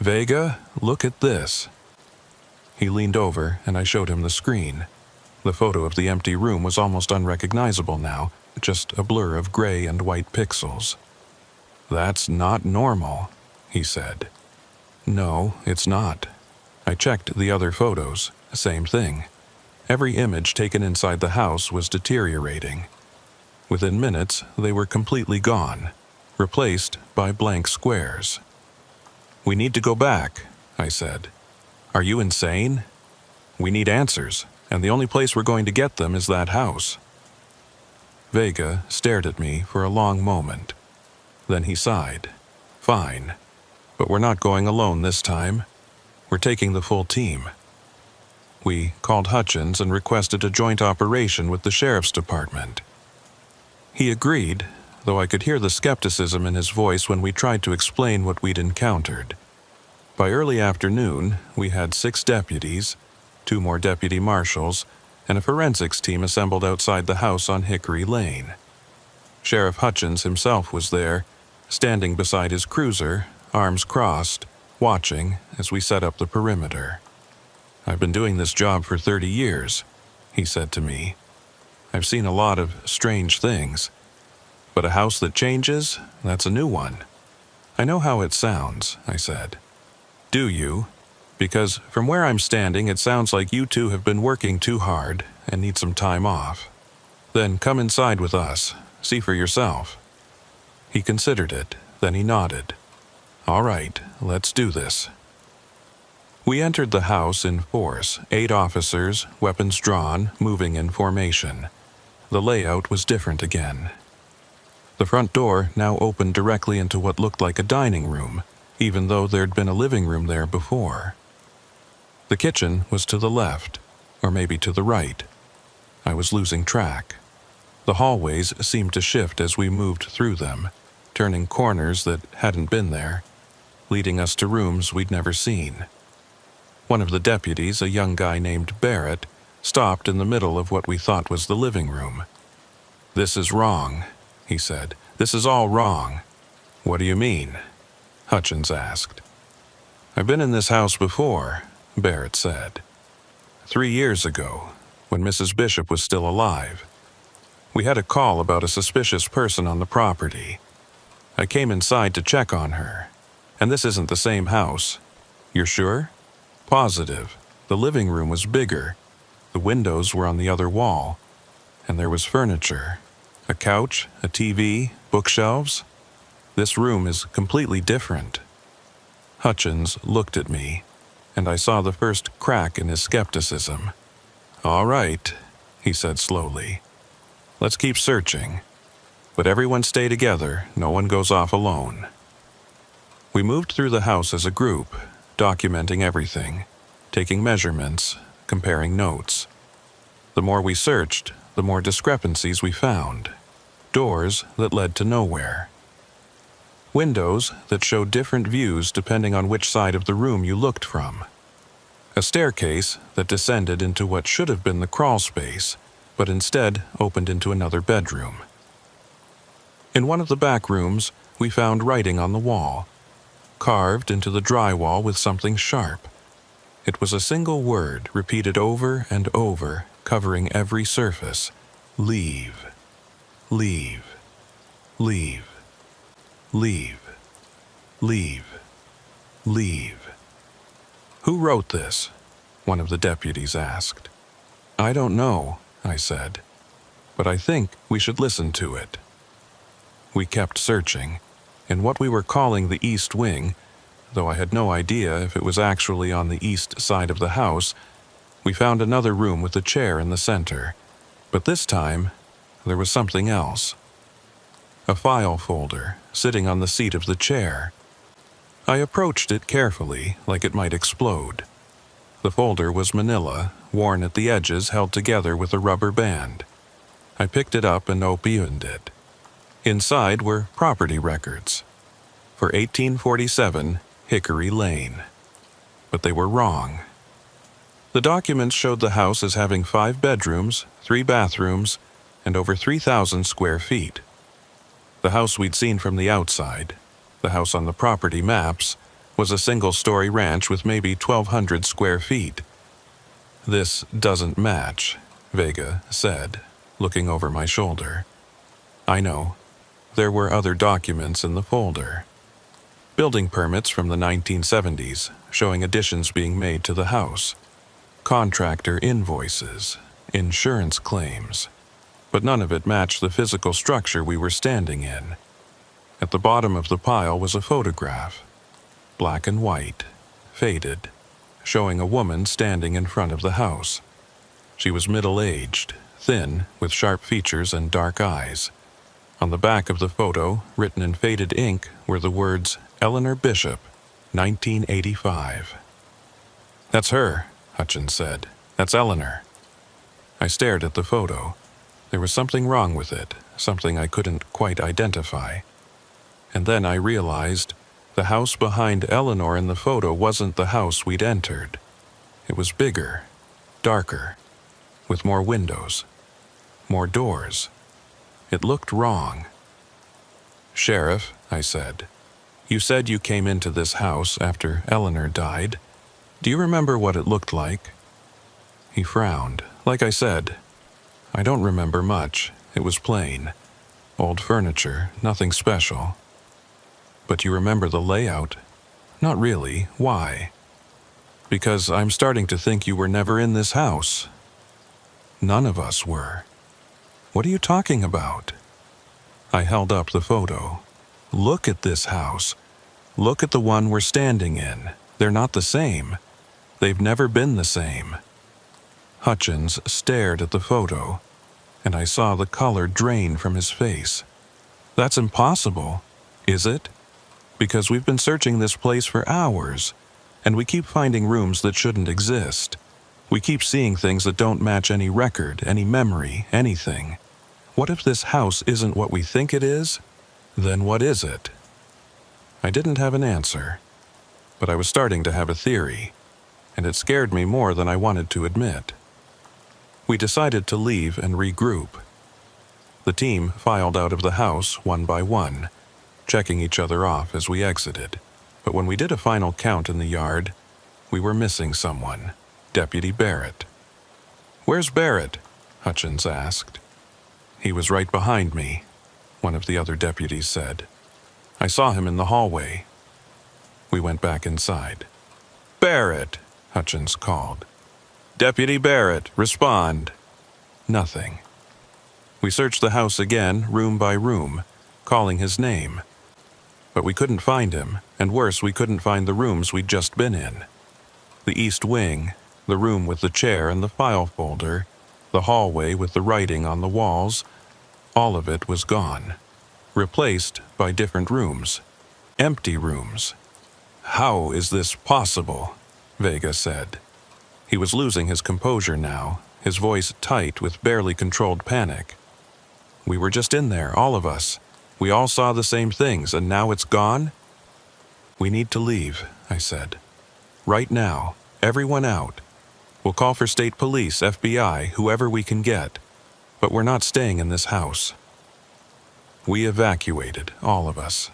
Vega, look at this. He leaned over and I showed him the screen. The photo of the empty room was almost unrecognizable now, just a blur of gray and white pixels. That's not normal, he said. No, it's not. I checked the other photos, same thing. Every image taken inside the house was deteriorating. Within minutes, they were completely gone, replaced by blank squares. We need to go back, I said. Are you insane? We need answers, and the only place we're going to get them is that house. Vega stared at me for a long moment. Then he sighed. Fine, but we're not going alone this time. We're taking the full team. We called Hutchins and requested a joint operation with the sheriff's department. He agreed, though I could hear the skepticism in his voice when we tried to explain what we'd encountered. By early afternoon, we had 6 deputies, 2 more deputy marshals, and a forensics team assembled outside the house on Hickory Lane. Sheriff Hutchins himself was there, standing beside his cruiser, arms crossed, watching as we set up the perimeter. I've been doing this job for 30 years, he said to me. I've seen a lot of strange things, but a house that changes, that's a new one. I know how it sounds, I said. Do you? Because from where I'm standing, it sounds like you two have been working too hard and need some time off. Then come inside with us, see for yourself. He considered it, then he nodded. All right, let's do this. We entered the house in force, 8 officers, weapons drawn, moving in formation. The layout was different again. The front door now opened directly into what looked like a dining room, even though there'd been a living room there before. The kitchen was to the left, or maybe to the right. I was losing track. The hallways seemed to shift as we moved through them, turning corners that hadn't been there, leading us to rooms we'd never seen. One of the deputies, a young guy named Barrett, stopped in the middle of what we thought was the living room. This is wrong, he said. This is all wrong. What do you mean? Hutchins asked. I've been in this house before, Barrett said. 3 years ago, when Mrs. Bishop was still alive. We had a call about a suspicious person on the property. I came inside to check on her. And this isn't the same house. You're sure? Positive. The living room was bigger. The windows were on the other wall. And there was furniture. A couch, a TV, bookshelves. This room is completely different. Hutchins looked at me, and I saw the first crack in his skepticism. All right, he said slowly. Let's keep searching. But everyone stay together, no one goes off alone. We moved through the house as a group, documenting everything, taking measurements, comparing notes. The more we searched, the more discrepancies we found. Doors that led to nowhere. Windows that showed different views depending on which side of the room you looked from. A staircase that descended into what should have been the crawl space, but instead opened into another bedroom. In one of the back rooms, we found writing on the wall, carved into the drywall with something sharp. It was a single word repeated over and over, covering every surface. Leave. Leave. Leave. Leave. Leave. Leave. Who wrote this? One of the deputies asked. I don't know, I said, but I think we should listen to it. We kept searching. In what we were calling the East Wing, though I had no idea if it was actually on the east side of the house, we found another room with a chair in the center. But this time, there was something else. A file folder sitting on the seat of the chair. I approached it carefully, like it might explode. The folder was manila, worn at the edges, held together with a rubber band. I picked it up and opened it. Inside were property records for 1847 Hickory Lane. But they were wrong. The documents showed the house as having 5 bedrooms, 3 bathrooms, and over 3,000 square feet. The house we'd seen from the outside, the house on the property maps, was a single-story ranch with maybe 1,200 square feet. This doesn't match, Vega said, looking over my shoulder. I know. There were other documents in the folder. Building permits from the 1970s, showing additions being made to the house. Contractor invoices, insurance claims. But none of it matched the physical structure we were standing in. At the bottom of the pile was a photograph. Black and white, faded, showing a woman standing in front of the house. She was middle-aged, thin, with sharp features and dark eyes. On the back of the photo, written in faded ink, were the words, Eleanor Bishop, 1985. That's her, Hutchins said. That's Eleanor. I stared at the photo. There was something wrong with it, something I couldn't quite identify. And then I realized the house behind Eleanor in the photo wasn't the house we'd entered. It was bigger, darker, with more windows, more doors. It looked wrong. Sheriff, I said, you said you came into this house after Eleanor died. Do you remember what it looked like? He frowned. Like I said, I don't remember much. It was plain. Old furniture, nothing special. But you remember the layout? Not really. Why? Because I'm starting to think you were never in this house. None of us were. What are you talking about? I held up the photo. Look at this house. Look at the one we're standing in. They're not the same. They've never been the same. Hutchins stared at the photo, and I saw the color drain from his face. That's impossible, is it? Because we've been searching this place for hours, and we keep finding rooms that shouldn't exist. We keep seeing things that don't match any record, any memory, anything. What if this house isn't what we think it is? Then what is it? I didn't have an answer, but I was starting to have a theory, and it scared me more than I wanted to admit. We decided to leave and regroup. The team filed out of the house one by one, checking each other off as we exited. But when we did a final count in the yard, we were missing someone, Deputy Barrett. Where's Barrett? Hutchins asked. He was right behind me, one of the other deputies said. I saw him in the hallway. We went back inside. Barrett, Hutchins called. Deputy Barrett, respond. Nothing. We searched the house again, room by room, calling his name. But we couldn't find him, and worse, we couldn't find the rooms we'd just been in. The East Wing, the room with the chair and the file folder, the hallway with the writing on the walls, all of it was gone, replaced by different rooms, empty rooms. How is this possible? Vega said. He was losing his composure now, his voice tight with barely controlled panic. We were just in there, all of us. We all saw the same things, and now it's gone? We need to leave, I said. Right now, everyone out. We'll call for state police, FBI, whoever we can get. But we're not staying in this house. We evacuated, all of us.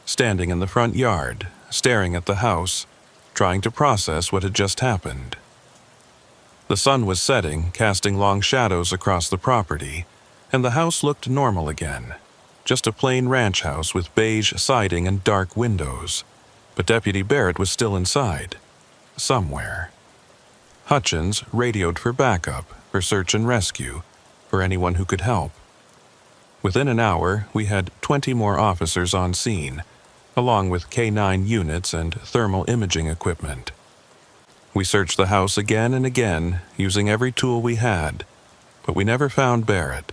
Standing in the front yard, staring at the house, trying to process what had just happened. The sun was setting, casting long shadows across the property, and the house looked normal again. Just a plain ranch house with beige siding and dark windows. But Deputy Barrett was still inside. Somewhere. Hutchins radioed for backup, for search and rescue, for anyone who could help. Within an hour, we had 20 more officers on scene, along with K9 units and thermal imaging equipment. We searched the house again and again, using every tool we had, but we never found Barrett.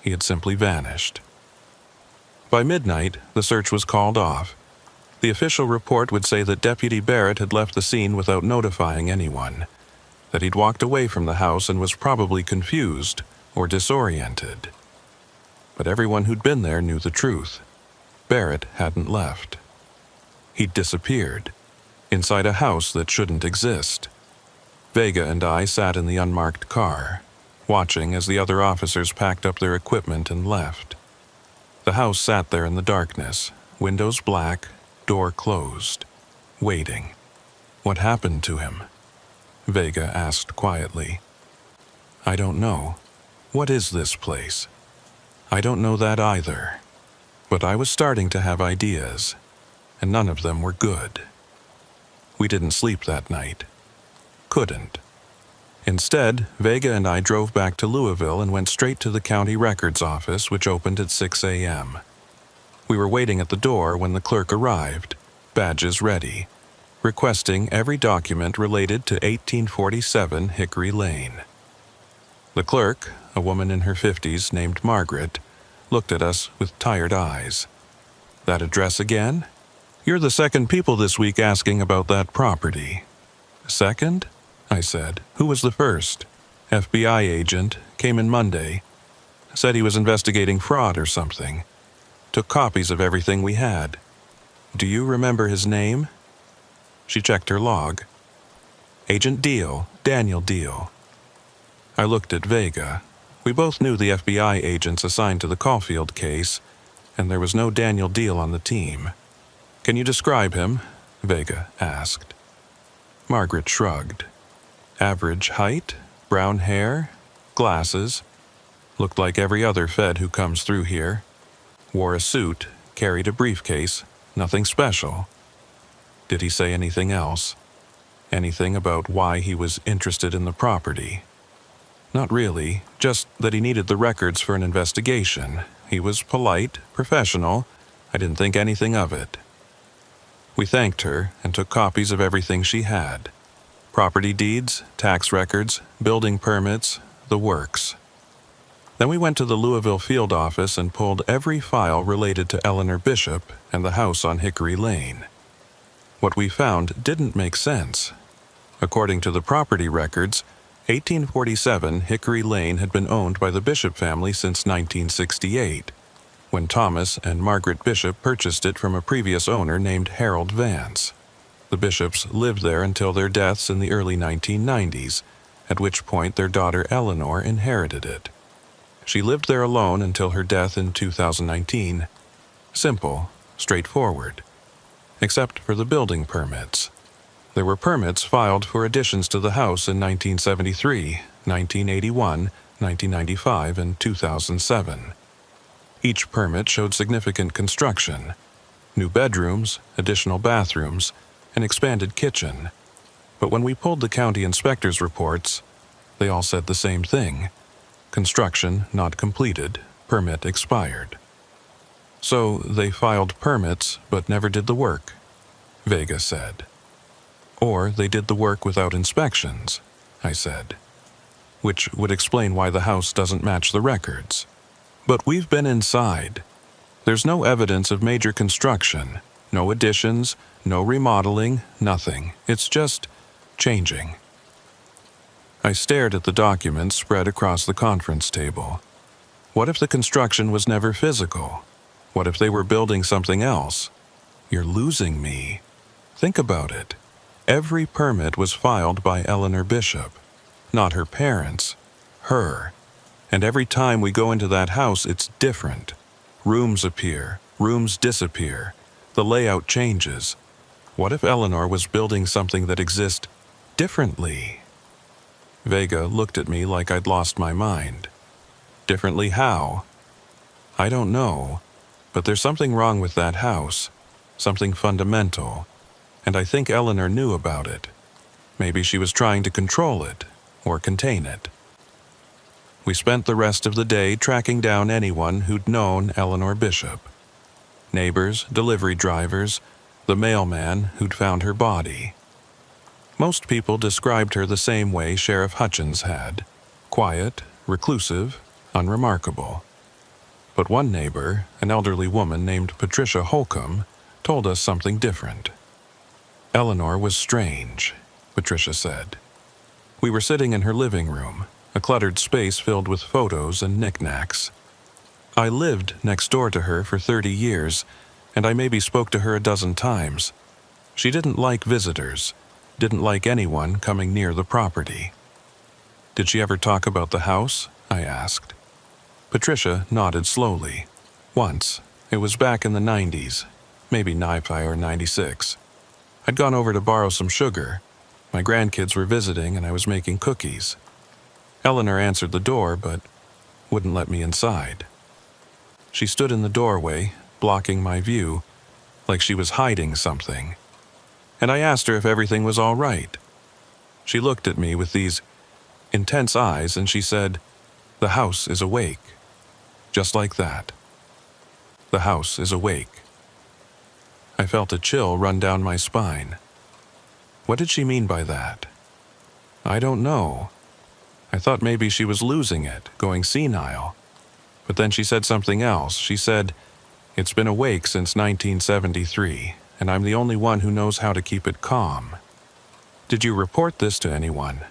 He had simply vanished. By midnight, the search was called off. The official report would say that Deputy Barrett had left the scene without notifying anyone, that he'd walked away from the house and was probably confused or disoriented. But everyone who'd been there knew the truth. Barrett hadn't left. He'd disappeared, inside a house that shouldn't exist. Vega and I sat in the unmarked car, watching as the other officers packed up their equipment and left. The house sat there in the darkness, windows black, door closed, waiting. What happened to him? Vega asked quietly. I don't know. What is this place? I don't know that either. But I was starting to have ideas, and none of them were good. We didn't sleep that night. Couldn't. Instead, Vega and I drove back to Louisville and went straight to the county records office, which opened at 6 a.m. We were waiting at the door when the clerk arrived, badges ready, requesting every document related to 1847 Hickory Lane. The clerk, a woman in her 50s named Margaret, looked at us with tired eyes. That address again? You're the second people this week asking about that property. Second? I said. Who was the first? FBI agent, came in Monday. Said he was investigating fraud or something. Took copies of everything we had. Do you remember his name? She checked her log. Agent Deal, Daniel Deal. I looked at Vega. We both knew the FBI agents assigned to the Caulfield case, and there was no Daniel Deal on the team. Can you describe him? Vega asked. Margaret shrugged. Average height, brown hair, glasses. Looked like every other Fed who comes through here. Wore a suit, carried a briefcase, nothing special. Did he say anything else? Anything about why he was interested in the property? Not really, just that he needed the records for an investigation. He was polite, professional. I didn't think anything of it. We thanked her and took copies of everything she had. Property deeds, tax records, building permits, the works. Then we went to the Louisville field office and pulled every file related to Eleanor Bishop and the house on Hickory Lane. What we found didn't make sense. According to the property records, 1847 Hickory Lane had been owned by the Bishop family since 1968, when Thomas and Margaret Bishop purchased it from a previous owner named Harold Vance. The Bishops lived there until their deaths in the early 1990s, at which point their daughter Eleanor inherited it. She lived there alone until her death in 2019. Simple, straightforward. Except for the building permits. There were permits filed for additions to the house in 1973, 1981, 1995, and 2007. Each permit showed significant construction. New bedrooms, additional bathrooms, an expanded kitchen. But when we pulled the county inspector's reports, they all said the same thing. Construction not completed, permit expired. So they filed permits but never did the work, Vega said. Or they did the work without inspections, I said. Which would explain why the house doesn't match the records. But we've been inside. There's no evidence of major construction, no additions, no remodeling, nothing. It's just changing. I stared at the documents spread across the conference table. What if the construction was never physical? What if they were building something else? You're losing me. Think about it. Every permit was filed by Eleanor Bishop, not her parents, her. And every time we go into that house, it's different. Rooms appear, rooms disappear. The layout changes. What if Eleanor was building something that exists differently? Vega looked at me like I'd lost my mind. Differently how? I don't know, but there's something wrong with that house, something fundamental, and I think Eleanor knew about it. Maybe she was trying to control it, or contain it. We spent the rest of the day tracking down anyone who'd known Eleanor Bishop. Neighbors, delivery drivers, the mailman who'd found her body. Most people described her the same way Sheriff Hutchins had: quiet, reclusive, unremarkable. But one neighbor, an elderly woman named Patricia Holcomb, told us something different. Eleanor was strange, Patricia said. We were sitting in her living room, a cluttered space filled with photos and knickknacks. I lived next door to her for 30 years, and I maybe spoke to her a dozen times. She didn't like visitors, didn't like anyone coming near the property. Did she ever talk about the house? I asked. Patricia nodded slowly. Once. It was back in the 90s, maybe 95 or 96. I'd gone over to borrow some sugar. My grandkids were visiting and I was making cookies. Eleanor answered the door, but wouldn't let me inside. She stood in the doorway, blocking my view, like she was hiding something. And I asked her if everything was all right. She looked at me with these intense eyes and she said, "The house is awake." Just like that. The house is awake. I felt a chill run down my spine. What did she mean by that? I don't know. I thought maybe she was losing it, going senile. But then she said something else. She said, "It's been awake since 1973, and I'm the only one who knows how to keep it calm." Did you report this to anyone?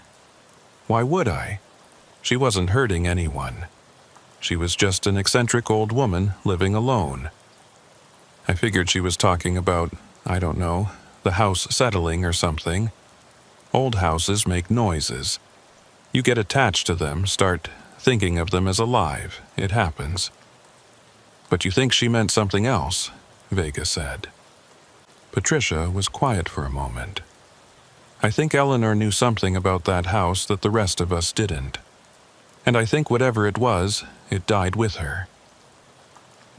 Why would I? She wasn't hurting anyone. She was just an eccentric old woman living alone. I figured she was talking about, I don't know, the house settling or something. Old houses make noises. You get attached to them, start thinking of them as alive. It happens. But you think she meant something else, Vega said. Patricia was quiet for a moment. I think Eleanor knew something about that house that the rest of us didn't. And I think whatever it was, it died with her.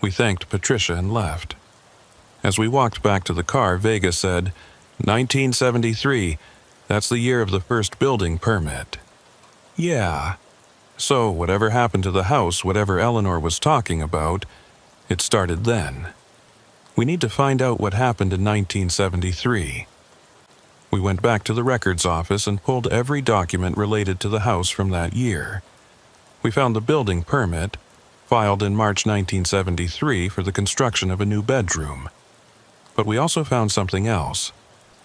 We thanked Patricia and left. As we walked back to the car, Vega said, 1973, that's the year of the first building permit. Yeah. So whatever happened to the house, whatever Eleanor was talking about, it started then. We need to find out what happened in 1973. We went back to the records office and pulled every document related to the house from that year. We found the building permit, filed in March 1973 for the construction of a new bedroom. But we also found something else,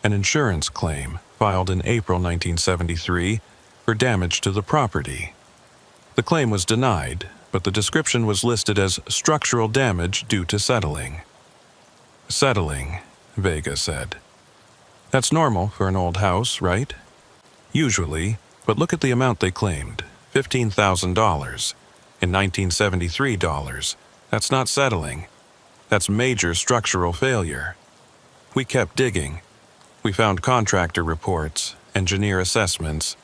an insurance claim filed in April 1973 for damage to the property. The claim was denied, but the description was listed as structural damage due to settling. Settling, Vega said. That's normal for an old house, right? Usually, but look at the amount they claimed. $15,000. In 1973 dollars. That's not settling. That's major structural failure. We kept digging. We found contractor reports, engineer assessments,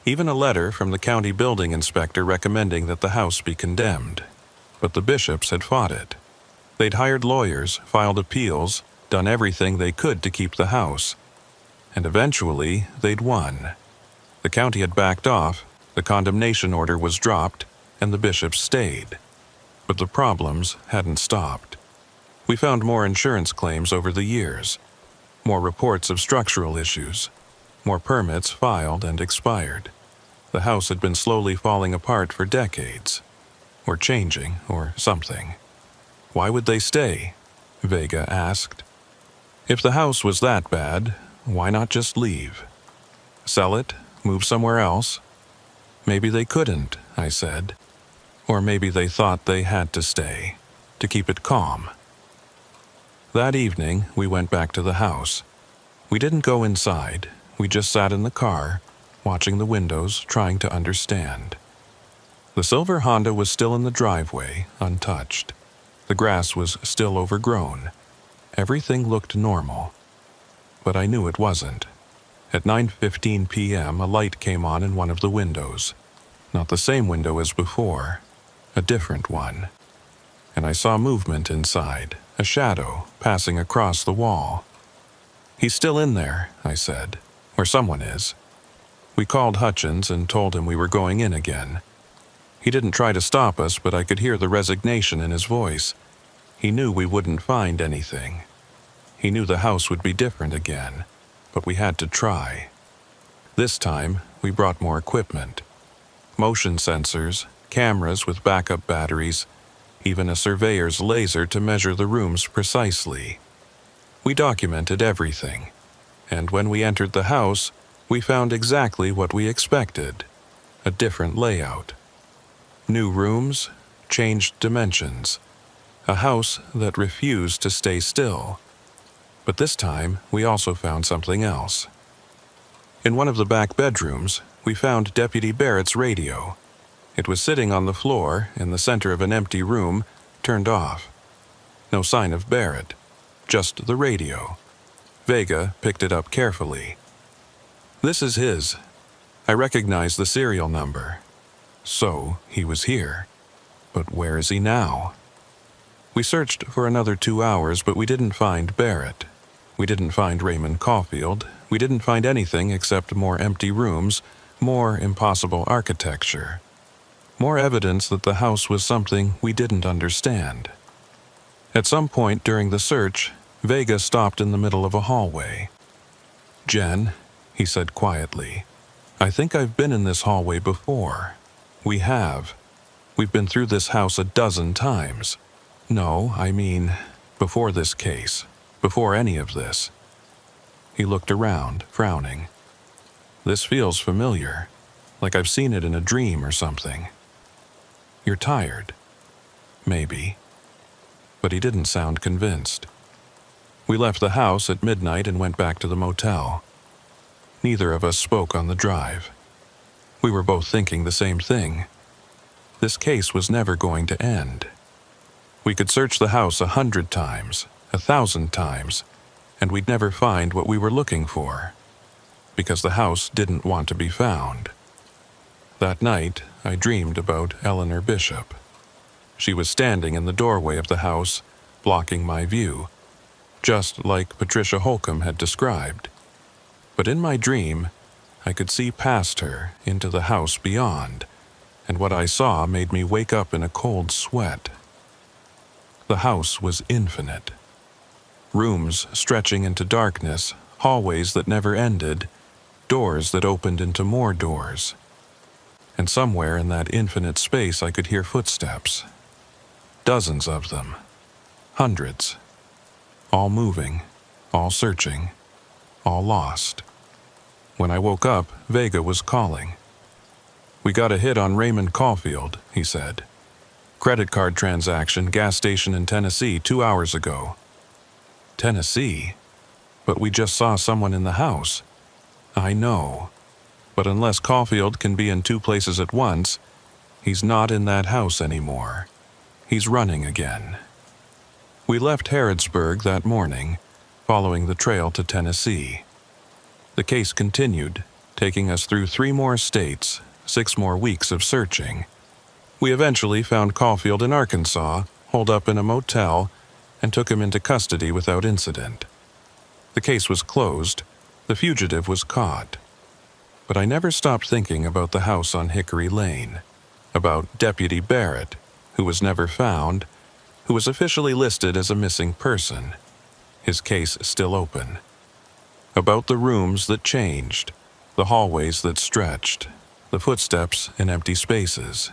even a letter from the county building inspector recommending that the house be condemned. But the Bishops had fought it. They'd hired lawyers, filed appeals, done everything they could to keep the house. And eventually, they'd won. The county had backed off, the condemnation order was dropped, and the Bishops stayed. But the problems hadn't stopped. We found more insurance claims over the years, more reports of structural issues, more permits filed and expired. The house had been slowly falling apart for decades, or changing, or something. Why would they stay? Vega asked. If the house was that bad, why not just leave? Sell it? Move somewhere else? Maybe they couldn't, I said. Or maybe they thought they had to stay, to keep it calm. That evening, we went back to the house. We didn't go inside. We just sat in the car, watching the windows, trying to understand. The silver Honda was still in the driveway, untouched. The grass was still overgrown. Everything looked normal. but I knew it wasn't. At 9:15 p.m., a light came on in one of the windows. Not the same window as before, a different one. And I saw movement inside, a shadow passing across the wall. "He's still in there," I said, "or someone is." We called Hutchins and told him we were going in again. He didn't try to stop us, but I could hear the resignation in his voice. He knew we wouldn't find anything. He knew the house would be different again, but we had to try. This time, we brought more equipment. Motion sensors, cameras with backup batteries, even a surveyor's laser to measure the rooms precisely. We documented everything, and when we entered the house, we found exactly what we expected: a different layout. New rooms, changed dimensions, a house that refused to stay still. But this time, we also found something else. In one of the back bedrooms, we found Deputy Barrett's radio. It was sitting on the floor in the center of an empty room, turned off. No sign of Barrett, just the radio. Vega picked it up carefully. "This is his. I recognize the serial number." So, he was here. But where is he now? We searched for another 2 hours, but we didn't find Barrett. We didn't find Raymond Caulfield. We didn't find anything except more empty rooms, more impossible architecture. More evidence that the house was something we didn't understand. At some point during the search, Vega stopped in the middle of a hallway. "Jen," he said quietly, "I think I've been in this hallway before." "We have. We've been through this house a dozen times. No, I mean, before this case, before any of this." He looked around, frowning. "This feels familiar, like I've seen it in a dream or something." "You're tired." "Maybe." But he didn't sound convinced. We left the house at midnight and went back to the motel. Neither of us spoke on the drive. We were both thinking the same thing. This case was never going to end. We could search the house 100 times, 1,000 times, and we'd never find what we were looking for, because the house didn't want to be found. That night, I dreamed about Eleanor Bishop. She was standing in the doorway of the house, blocking my view, just like Patricia Holcomb had described. But in my dream, I could see past her into the house beyond, and what I saw made me wake up in a cold sweat. The house was infinite. Rooms stretching into darkness, hallways that never ended, doors that opened into more doors. And somewhere in that infinite space I could hear footsteps. Dozens of them. Hundreds. All moving, all searching, all lost. When I woke up, Vega was calling. "We got a hit on Raymond Caulfield," he said. "Credit card transaction, gas station in Tennessee 2 hours ago." "Tennessee? But we just saw someone in the house." "I know. But unless Caulfield can be in 2 places at once, he's not in that house anymore. He's running again." We left Harrodsburg that morning, following the trail to Tennessee. The case continued, taking us through 3 more states, 6 more weeks of searching. We eventually found Caulfield in Arkansas, holed up in a motel, and took him into custody without incident. The case was closed. The fugitive was caught. But I never stopped thinking about the house on Hickory Lane, about Deputy Barrett, who was never found, who was officially listed as a missing person, his case still open. About the rooms that changed, the hallways that stretched, the footsteps in empty spaces.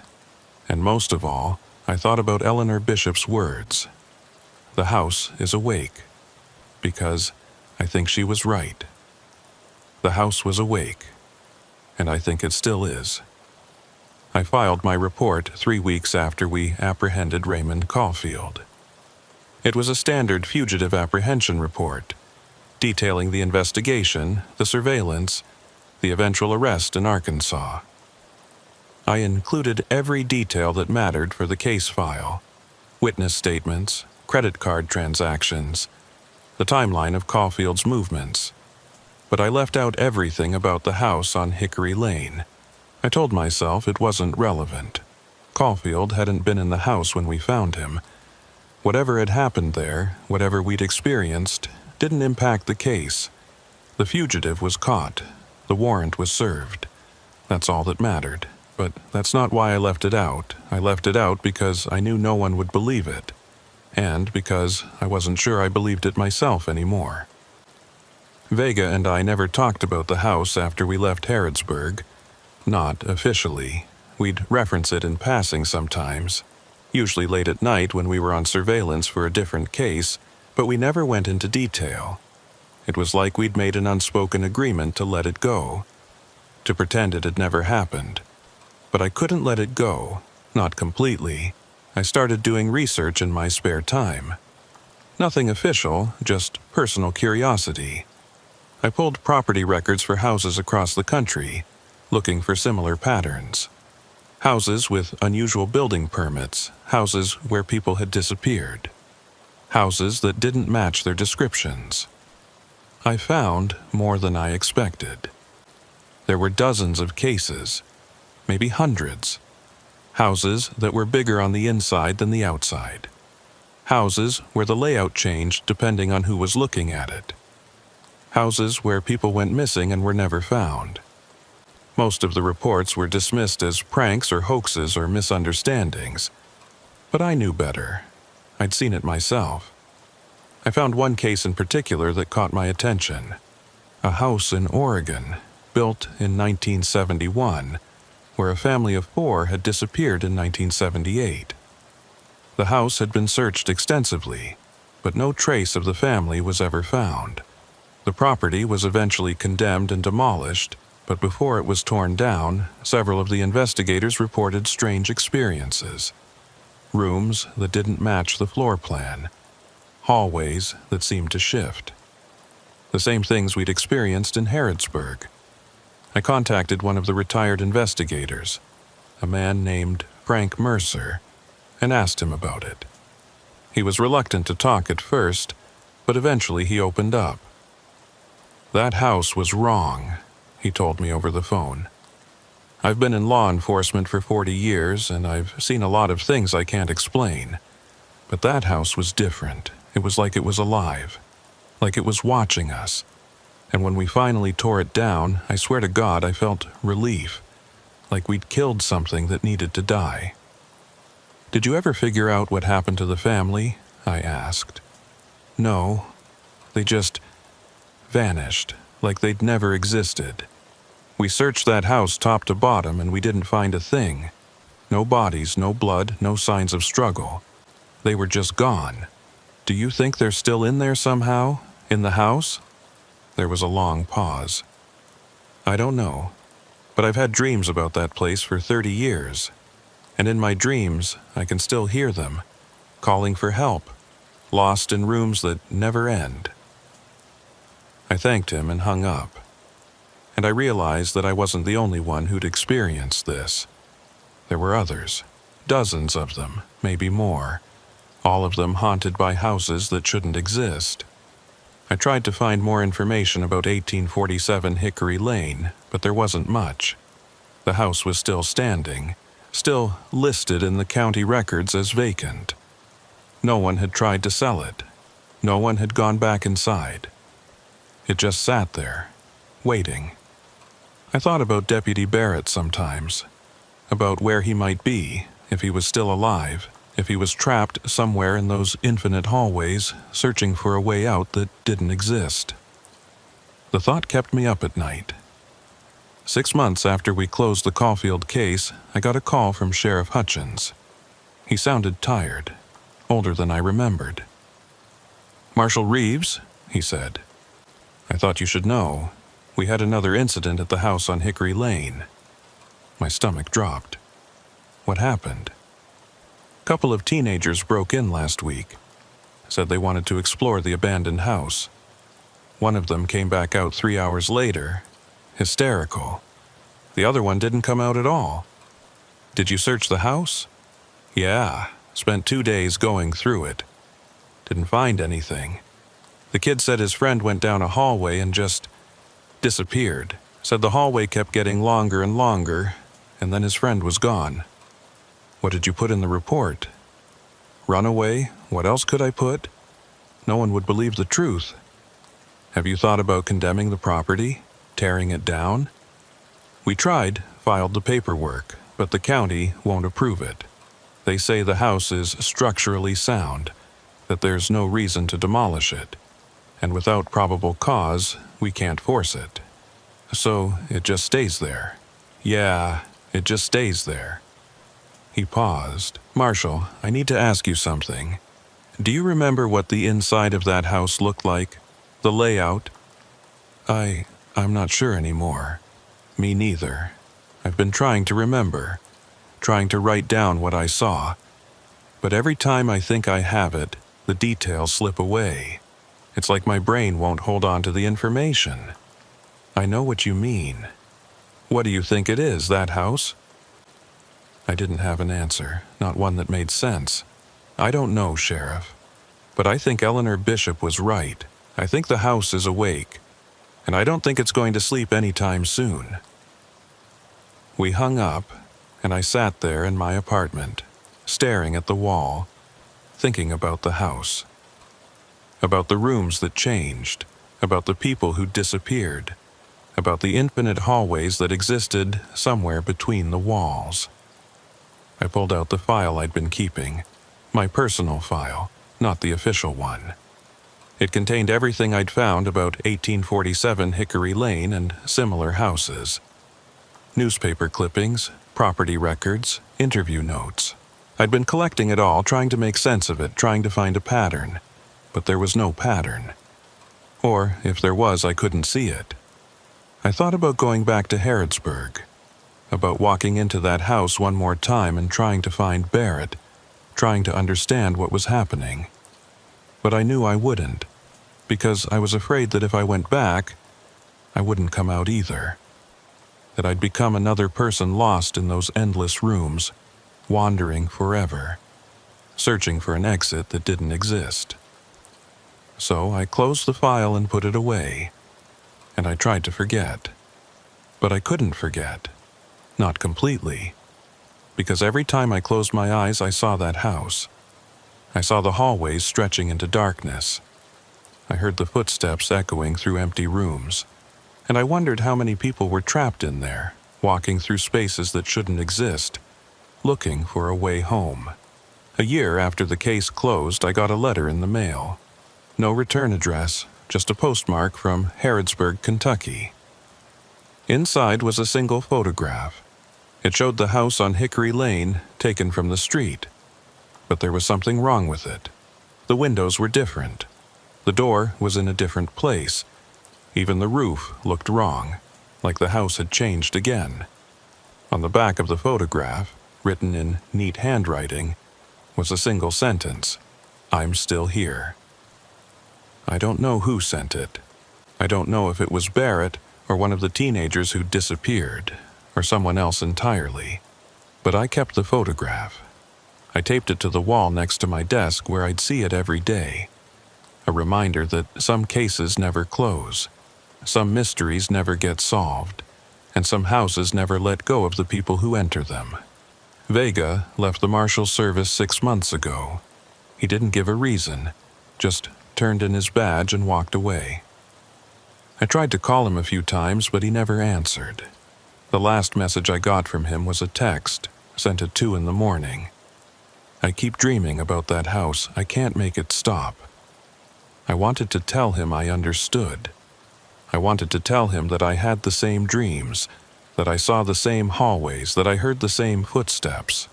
And most of all, I thought about Eleanor Bishop's words. The house is awake, because I think she was right. The house was awake, and I think it still is. I filed my report 3 weeks after we apprehended Raymond Caulfield. It was a standard fugitive apprehension report, detailing the investigation, the surveillance, the eventual arrest in Arkansas. I included every detail that mattered for the case file: witness statements, credit card transactions, the timeline of Caulfield's movements, but I left out everything about the house on Hickory Lane. I told myself it wasn't relevant. Caulfield hadn't been in the house when we found him. Whatever had happened there, whatever we'd experienced, didn't impact the case. The fugitive was caught. The warrant was served. That's all that mattered. But that's not why I left it out. I left it out because I knew no one would believe it. And because I wasn't sure I believed it myself anymore. Vega and I never talked about the house after we left Harrodsburg. Not officially. We'd reference it in passing sometimes, usually late at night when we were on surveillance for a different case, but we never went into detail. It was like we'd made an unspoken agreement to let it go, to pretend it had never happened. But I couldn't let it go, not completely. I started doing research in my spare time. Nothing official, just personal curiosity. I pulled property records for houses across the country, looking for similar patterns. Houses with unusual building permits, houses where people had disappeared. Houses that didn't match their descriptions. I found more than I expected. There were dozens of cases, maybe hundreds. Houses that were bigger on the inside than the outside. Houses where the layout changed depending on who was looking at it. Houses where people went missing and were never found. Most of the reports were dismissed as pranks or hoaxes or misunderstandings. But I knew better. I'd seen it myself. I found one case in particular that caught my attention. A house in Oregon, built in 1971, where a family of 4 had disappeared in 1978. The house had been searched extensively, but no trace of the family was ever found. The property was eventually condemned and demolished, but before it was torn down, several of the investigators reported strange experiences. Rooms that didn't match the floor plan. Hallways that seemed to shift. The same things we'd experienced in Harrodsburg. I contacted one of the retired investigators, a man named Frank Mercer, and asked him about it. He was reluctant to talk at first, but eventually he opened up. That house was wrong, he told me over the phone. I've been in law enforcement for 40 years, and I've seen a lot of things I can't explain. But that house was different. It was like it was alive, like it was watching us. And when we finally tore it down, I swear to God I felt relief, like we'd killed something that needed to die. Did you ever figure out what happened to the family? I asked. No, they just vanished, like they'd never existed. We searched that house top to bottom and we didn't find a thing. No bodies, no blood, no signs of struggle. They were just gone. Do you think they're still in there somehow? In the house? There was a long pause. I don't know, but I've had dreams about that place for 30 years. And in my dreams, I can still hear them, calling for help, lost in rooms that never end. I thanked him and hung up. And I realized that I wasn't the only one who'd experienced this. There were others, dozens of them, maybe more, all of them haunted by houses that shouldn't exist. I tried to find more information about 1847 Hickory Lane, but there wasn't much. The house was still standing, still listed in the county records as vacant. No one had tried to sell it. No one had gone back inside. It just sat there, waiting. I thought about Deputy Barrett sometimes, about where he might be, if he was still alive, if he was trapped somewhere in those infinite hallways, searching for a way out that didn't exist. The thought kept me up at night. 6 months after we closed the Caulfield case, I got a call from Sheriff Hutchins. He sounded tired, older than I remembered. "Marshal Reeves," he said. "I thought you should know. We had another incident at the house on Hickory Lane." My stomach dropped. What happened? A couple of teenagers broke in last week. Said they wanted to explore the abandoned house. One of them came back out 3 hours later, hysterical. The other one didn't come out at all. "Did you search the house?" "Yeah, spent 2 days going through it. Didn't find anything. The kid said his friend went down a hallway and just Disappeared. Said the hallway kept getting longer and longer, and then his friend was gone. What did you put in the report? Runaway? What else could I put? No one would believe the truth. Have you thought about condemning the property? Tearing it down? We tried, filed the paperwork, but the county won't approve it. They say the house is structurally sound, that there's no reason to demolish it, and without probable cause, we can't force it. So it just stays there. Yeah, it just stays there. He paused. Marshall, I need to ask you something. Do you remember what the inside of that house looked like? The layout? I'm not sure anymore. Me neither. I've been trying to remember, trying to write down what I saw. But every time I think I have it, the details slip away. It's like my brain won't hold on to the information. I know what you mean. What do you think it is, that house? I didn't have an answer, not one that made sense. I don't know, Sheriff. But I think Eleanor Bishop was right. I think the house is awake. And I don't think it's going to sleep anytime soon. We hung up, and I sat there in my apartment, staring at the wall, thinking about the house. About the rooms that changed, about the people who disappeared, about the infinite hallways that existed somewhere between the walls. I pulled out the file I'd been keeping, my personal file, not the official one. It contained everything I'd found about 1847 Hickory Lane and similar houses. Newspaper clippings, property records, interview notes. I'd been collecting it all, trying to make sense of it, trying to find a pattern. But there was no pattern. Or, if there was, I couldn't see it. I thought about going back to Harrodsburg, about walking into that house one more time and trying to find Barrett, trying to understand what was happening. But I knew I wouldn't, because I was afraid that if I went back, I wouldn't come out either. That I'd become another person lost in those endless rooms, wandering forever, searching for an exit that didn't exist. So I closed the file and put it away, and I tried to forget. But I couldn't forget. Not completely. Because every time I closed my eyes, I saw that house. I saw the hallways stretching into darkness. I heard the footsteps echoing through empty rooms, and I wondered how many people were trapped in there, walking through spaces that shouldn't exist, looking for a way home. A year after the case closed, I got a letter in the mail. No return address, just a postmark from Harrodsburg, Kentucky. Inside was a single photograph. It showed the house on Hickory Lane, taken from the street. But there was something wrong with it. The windows were different. The door was in a different place. Even the roof looked wrong, like the house had changed again. On the back of the photograph, written in neat handwriting, was a single sentence: "I'm still here." I don't know who sent it. I don't know if it was Barrett or one of the teenagers who disappeared, or someone else entirely. But I kept the photograph. I taped it to the wall next to my desk where I'd see it every day. A reminder that some cases never close, some mysteries never get solved, and some houses never let go of the people who enter them. Vega left the Marshals Service 6 months ago. He didn't give a reason, just turned in his badge and walked away. I tried to call him a few times, but he never answered. The last message I got from him was a text, sent at 2 in the morning. I keep dreaming about that house. I can't make it stop. I wanted to tell him I understood. I wanted to tell him that I had the same dreams, that I saw the same hallways, that I heard the same footsteps.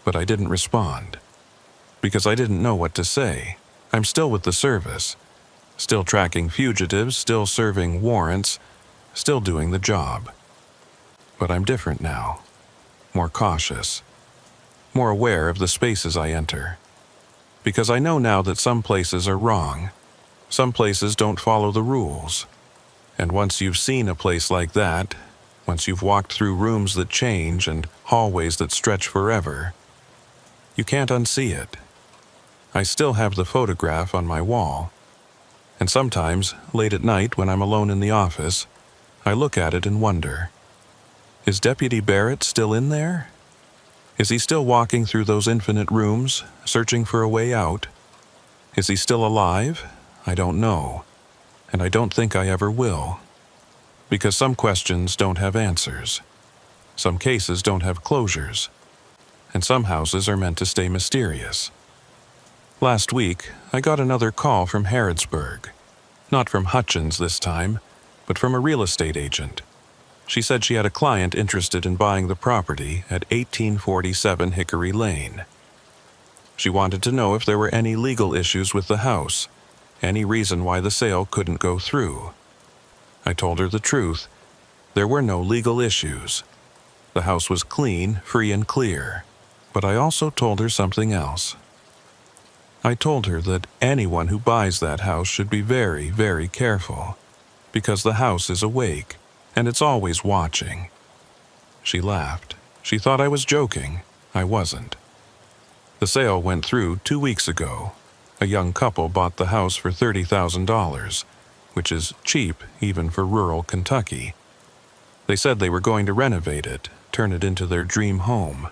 But I didn't respond, because I didn't know what to say. I'm still with the service, still tracking fugitives, still serving warrants, still doing the job. But I'm different now, more cautious, more aware of the spaces I enter. Because I know now that some places are wrong, some places don't follow the rules. And once you've seen a place like that, once you've walked through rooms that change and hallways that stretch forever, you can't unsee it. I still have the photograph on my wall. And sometimes, late at night when I'm alone in the office, I look at it and wonder, is Deputy Barrett still in there? Is he still walking through those infinite rooms, searching for a way out? Is he still alive? I don't know, and I don't think I ever will. Because some questions don't have answers. Some cases don't have closures. And some houses are meant to stay mysterious. Last week, I got another call from Harrodsburg. Not from Hutchins this time, but from a real estate agent. She said she had a client interested in buying the property at 1847 Hickory Lane. She wanted to know if there were any legal issues with the house, any reason why the sale couldn't go through. I told her the truth. There were no legal issues. The house was clean, free and clear. But I also told her something else. I told her that anyone who buys that house should be very, very careful, because the house is awake, and it's always watching. She laughed. She thought I was joking. I wasn't. The sale went through 2 weeks ago. A young couple bought the house for $30,000, which is cheap even for rural Kentucky. They said they were going to renovate it, turn it into their dream home.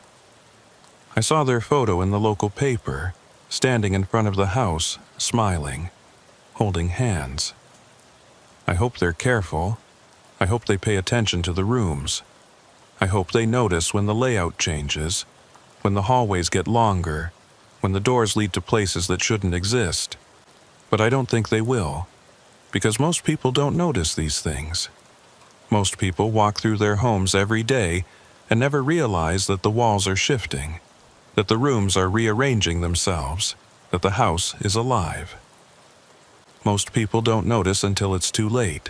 I saw their photo in the local paper, standing in front of the house, smiling, holding hands. I hope they're careful. I hope they pay attention to the rooms. I hope they notice when the layout changes, when the hallways get longer, when the doors lead to places that shouldn't exist. But I don't think they will, because most people don't notice these things. Most people walk through their homes every day and never realize that the walls are shifting, that the rooms are rearranging themselves, that the house is alive. Most people don't notice until it's too late.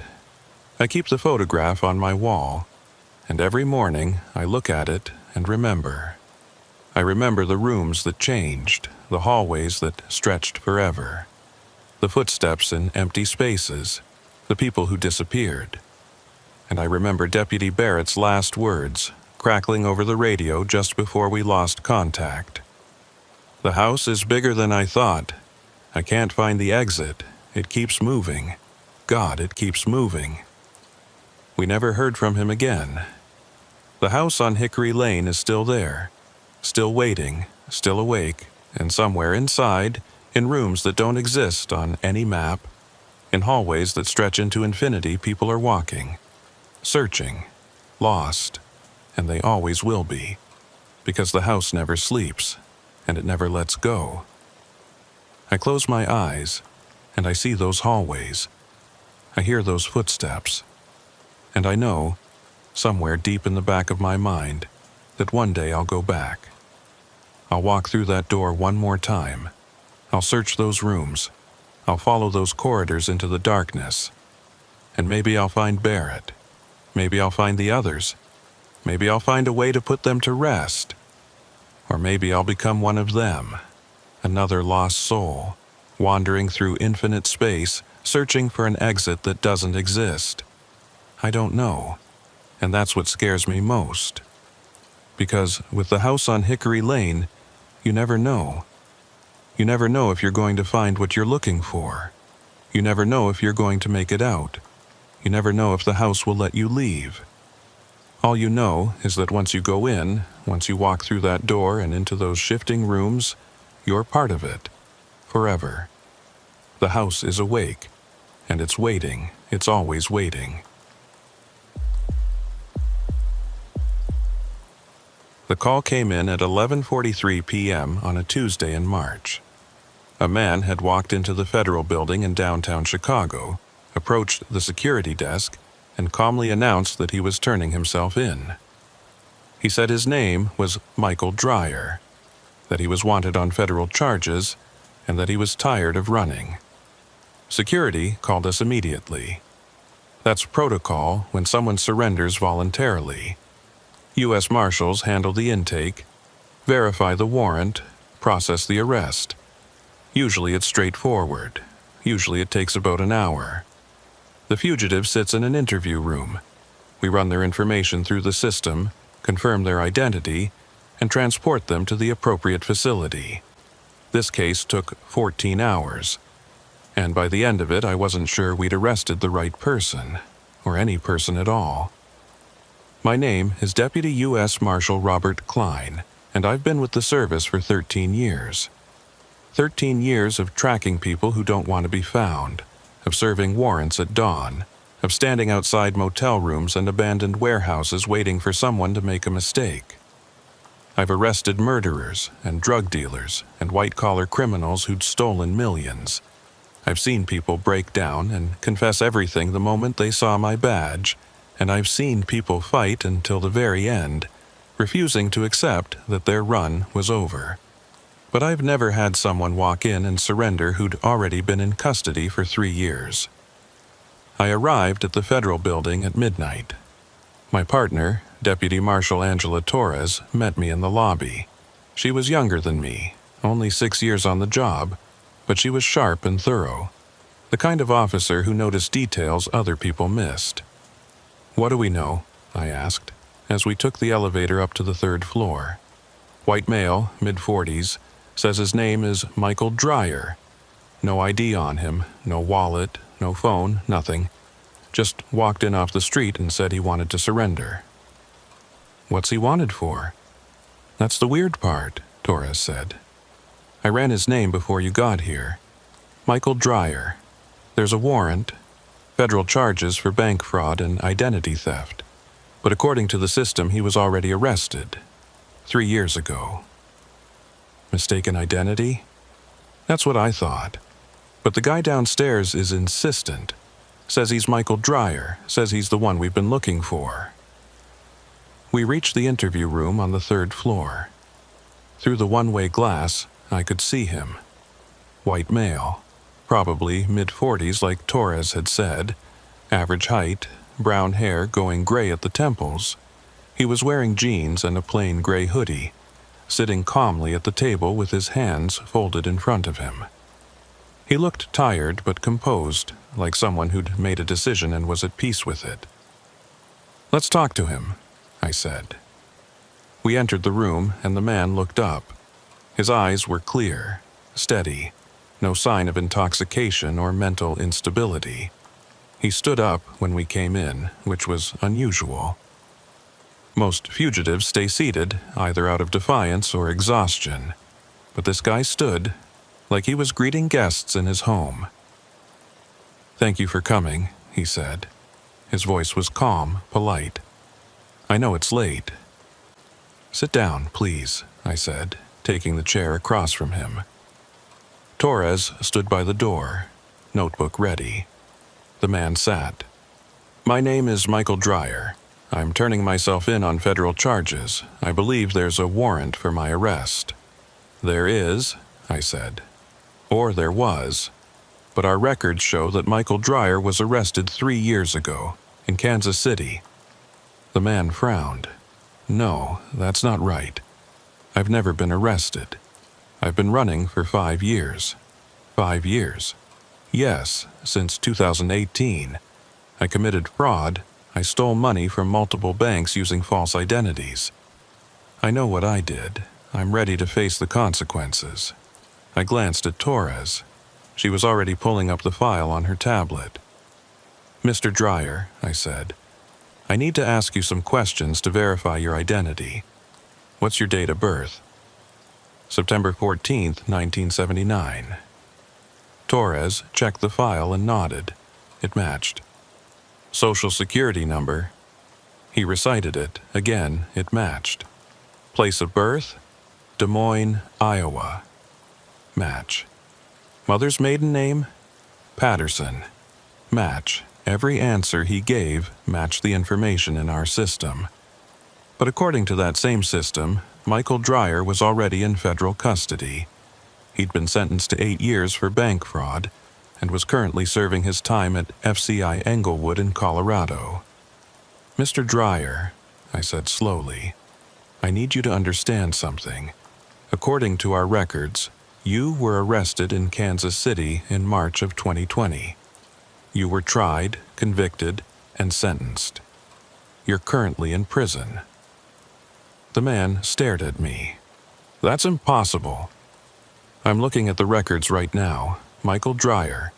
I keep the photograph on my wall, and every morning I look at it and remember. I remember the rooms that changed, the hallways that stretched forever, the footsteps in empty spaces, the people who disappeared. And I remember Deputy Barrett's last words, crackling over the radio just before we lost contact. The house is bigger than I thought. I can't find the exit. It keeps moving. God, it keeps moving. We never heard from him again. The house on Hickory Lane is still there, still waiting, still awake, and somewhere inside, in rooms that don't exist on any map, in hallways that stretch into infinity, people are walking, searching, lost. And they always will be, because the house never sleeps, and it never lets go. I close my eyes, and I see those hallways. I hear those footsteps. And I know, somewhere deep in the back of my mind, that one day I'll go back. I'll walk through that door one more time. I'll search those rooms. I'll follow those corridors into the darkness. And maybe I'll find Barrett. Maybe I'll find the others. Maybe I'll find a way to put them to rest. Or maybe I'll become one of them, another lost soul, wandering through infinite space, searching for an exit that doesn't exist. I don't know, and that's what scares me most. Because with the house on Hickory Lane, you never know. You never know if you're going to find what you're looking for. You never know if you're going to make it out. You never know if the house will let you leave. All you know is that once you go in, once you walk through that door and into those shifting rooms, you're part of it, forever. The house is awake, and it's waiting. It's always waiting. The call came in at 11:43 p.m. on a Tuesday in March. A man had walked into the Federal Building in downtown Chicago, approached the security desk, and calmly announced that he was turning himself in. He said his name was Michael Dreyer, that he was wanted on federal charges, and that he was tired of running. Security called us immediately. That's protocol when someone surrenders voluntarily. U.S. Marshals handle the intake, verify the warrant, process the arrest. Usually it's straightforward. Usually it takes about an hour. The fugitive sits in an interview room. We run their information through the system, confirm their identity, and transport them to the appropriate facility. This case took 14 hours. And by the end of it, I wasn't sure we'd arrested the right person, or any person at all. My name is Deputy U.S. Marshal Robert Klein, and I've been with the service for 13 years. 13 years of tracking people who don't want to be found, of serving warrants at dawn, of standing outside motel rooms and abandoned warehouses waiting for someone to make a mistake. I've arrested murderers and drug dealers and white-collar criminals who'd stolen millions. I've seen people break down and confess everything the moment they saw my badge, and I've seen people fight until the very end, refusing to accept that their run was over. But I've never had someone walk in and surrender who'd already been in custody for 3 years. I arrived at the federal building at midnight. My partner, Deputy Marshal Angela Torres, met me in the lobby. She was younger than me, only 6 years on the job, but she was sharp and thorough, the kind of officer who noticed details other people missed. "What do we know?" I asked, as we took the elevator up to the 3rd floor. White male, mid-40s, says his name is Michael Dreyer. No ID on him, no wallet, no phone, nothing. Just walked in off the street and said he wanted to surrender. "What's he wanted for?" "That's the weird part," Torres said. "I ran his name before you got here. Michael Dreyer. There's a warrant, federal charges for bank fraud and identity theft. But according to the system, he was already arrested 3 years ago." Mistaken identity? That's what I thought. But the guy downstairs is insistent. Says he's Michael Dreyer, says he's the one we've been looking for. We reached the interview room on the 3rd floor. Through the one-way glass, I could see him. White male, probably mid-40s like Torres had said, average height, brown hair going gray at the temples. He was wearing jeans and a plain gray hoodie, sitting calmly at the table with his hands folded in front of him. He looked tired but composed, like someone who'd made a decision and was at peace with it. "Let's talk to him," I said. We entered the room, and the man looked up. His eyes were clear, steady, no sign of intoxication or mental instability. He stood up when we came in, which was unusual. Most fugitives stay seated, either out of defiance or exhaustion. But this guy stood, like he was greeting guests in his home. "Thank you for coming," he said. His voice was calm, polite. "I know it's late." "Sit down, please," I said, taking the chair across from him. Torres stood by the door, notebook ready. The man sat. "My name is Michael Dreyer. I'm turning myself in on federal charges. I believe there's a warrant for my arrest." "There is," I said. "Or there was. But our records show that Michael Dreyer was arrested 3 years ago, in Kansas City." The man frowned. "No, that's not right. I've never been arrested. I've been running for 5 years. 5 years. Yes, since 2018. I committed fraud. I stole money from multiple banks using false identities. I know what I did. I'm ready to face the consequences." I glanced at Torres. She was already pulling up the file on her tablet. "Mr. Dreyer," I said, "I need to ask you some questions to verify your identity. What's your date of birth?" "September 14th, 1979. Torres checked the file and nodded. It matched. "Social Security number?" He recited it. Again, it matched. "Place of birth?" "Des Moines, Iowa." Match. "Mother's maiden name?" "Patterson." Match. Every answer he gave matched the information in our system. But according to that same system, Michael Dreyer was already in federal custody. He'd been sentenced to 8 years for bank fraud and was currently serving his time at FCI Englewood in Colorado. "Mr. Dreyer," I said slowly, "I need you to understand something. According to our records, you were arrested in Kansas City in March of 2020. You were tried, convicted, and sentenced. You're currently in prison." The man stared at me. "That's impossible." "I'm looking at the records right now. Michael Dreyer,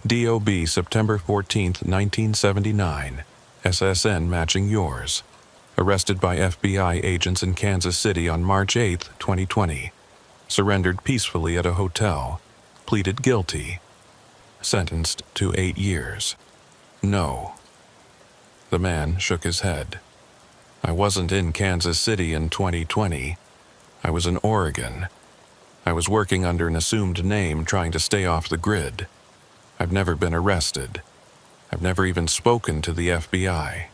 DOB September 14th, 1979. SSN matching yours. Arrested by FBI agents in Kansas City on March 8, 2020. Surrendered peacefully at a hotel. Pleaded guilty. Sentenced to 8 years. No. The man shook his head. I wasn't in Kansas City in 2020. I was in Oregon. I was working under an assumed name trying to stay off the grid. I've never been arrested. I've never even spoken to the FBI.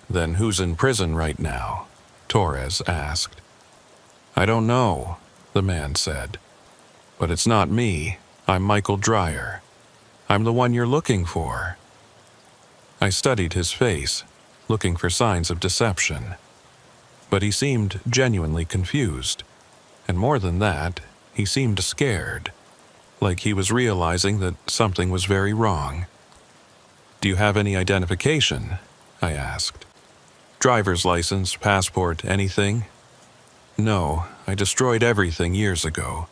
Then who's in prison right now? Torres asked. I don't know, the man said. But it's not me. I'm Michael Dreyer. I'm the one you're looking for. I studied his face, looking for signs of deception. But he seemed genuinely confused. And more than that, he seemed scared, like he was realizing that something was very wrong. Do you have any identification? I asked. Driver's license, passport, anything? No, I destroyed everything years ago.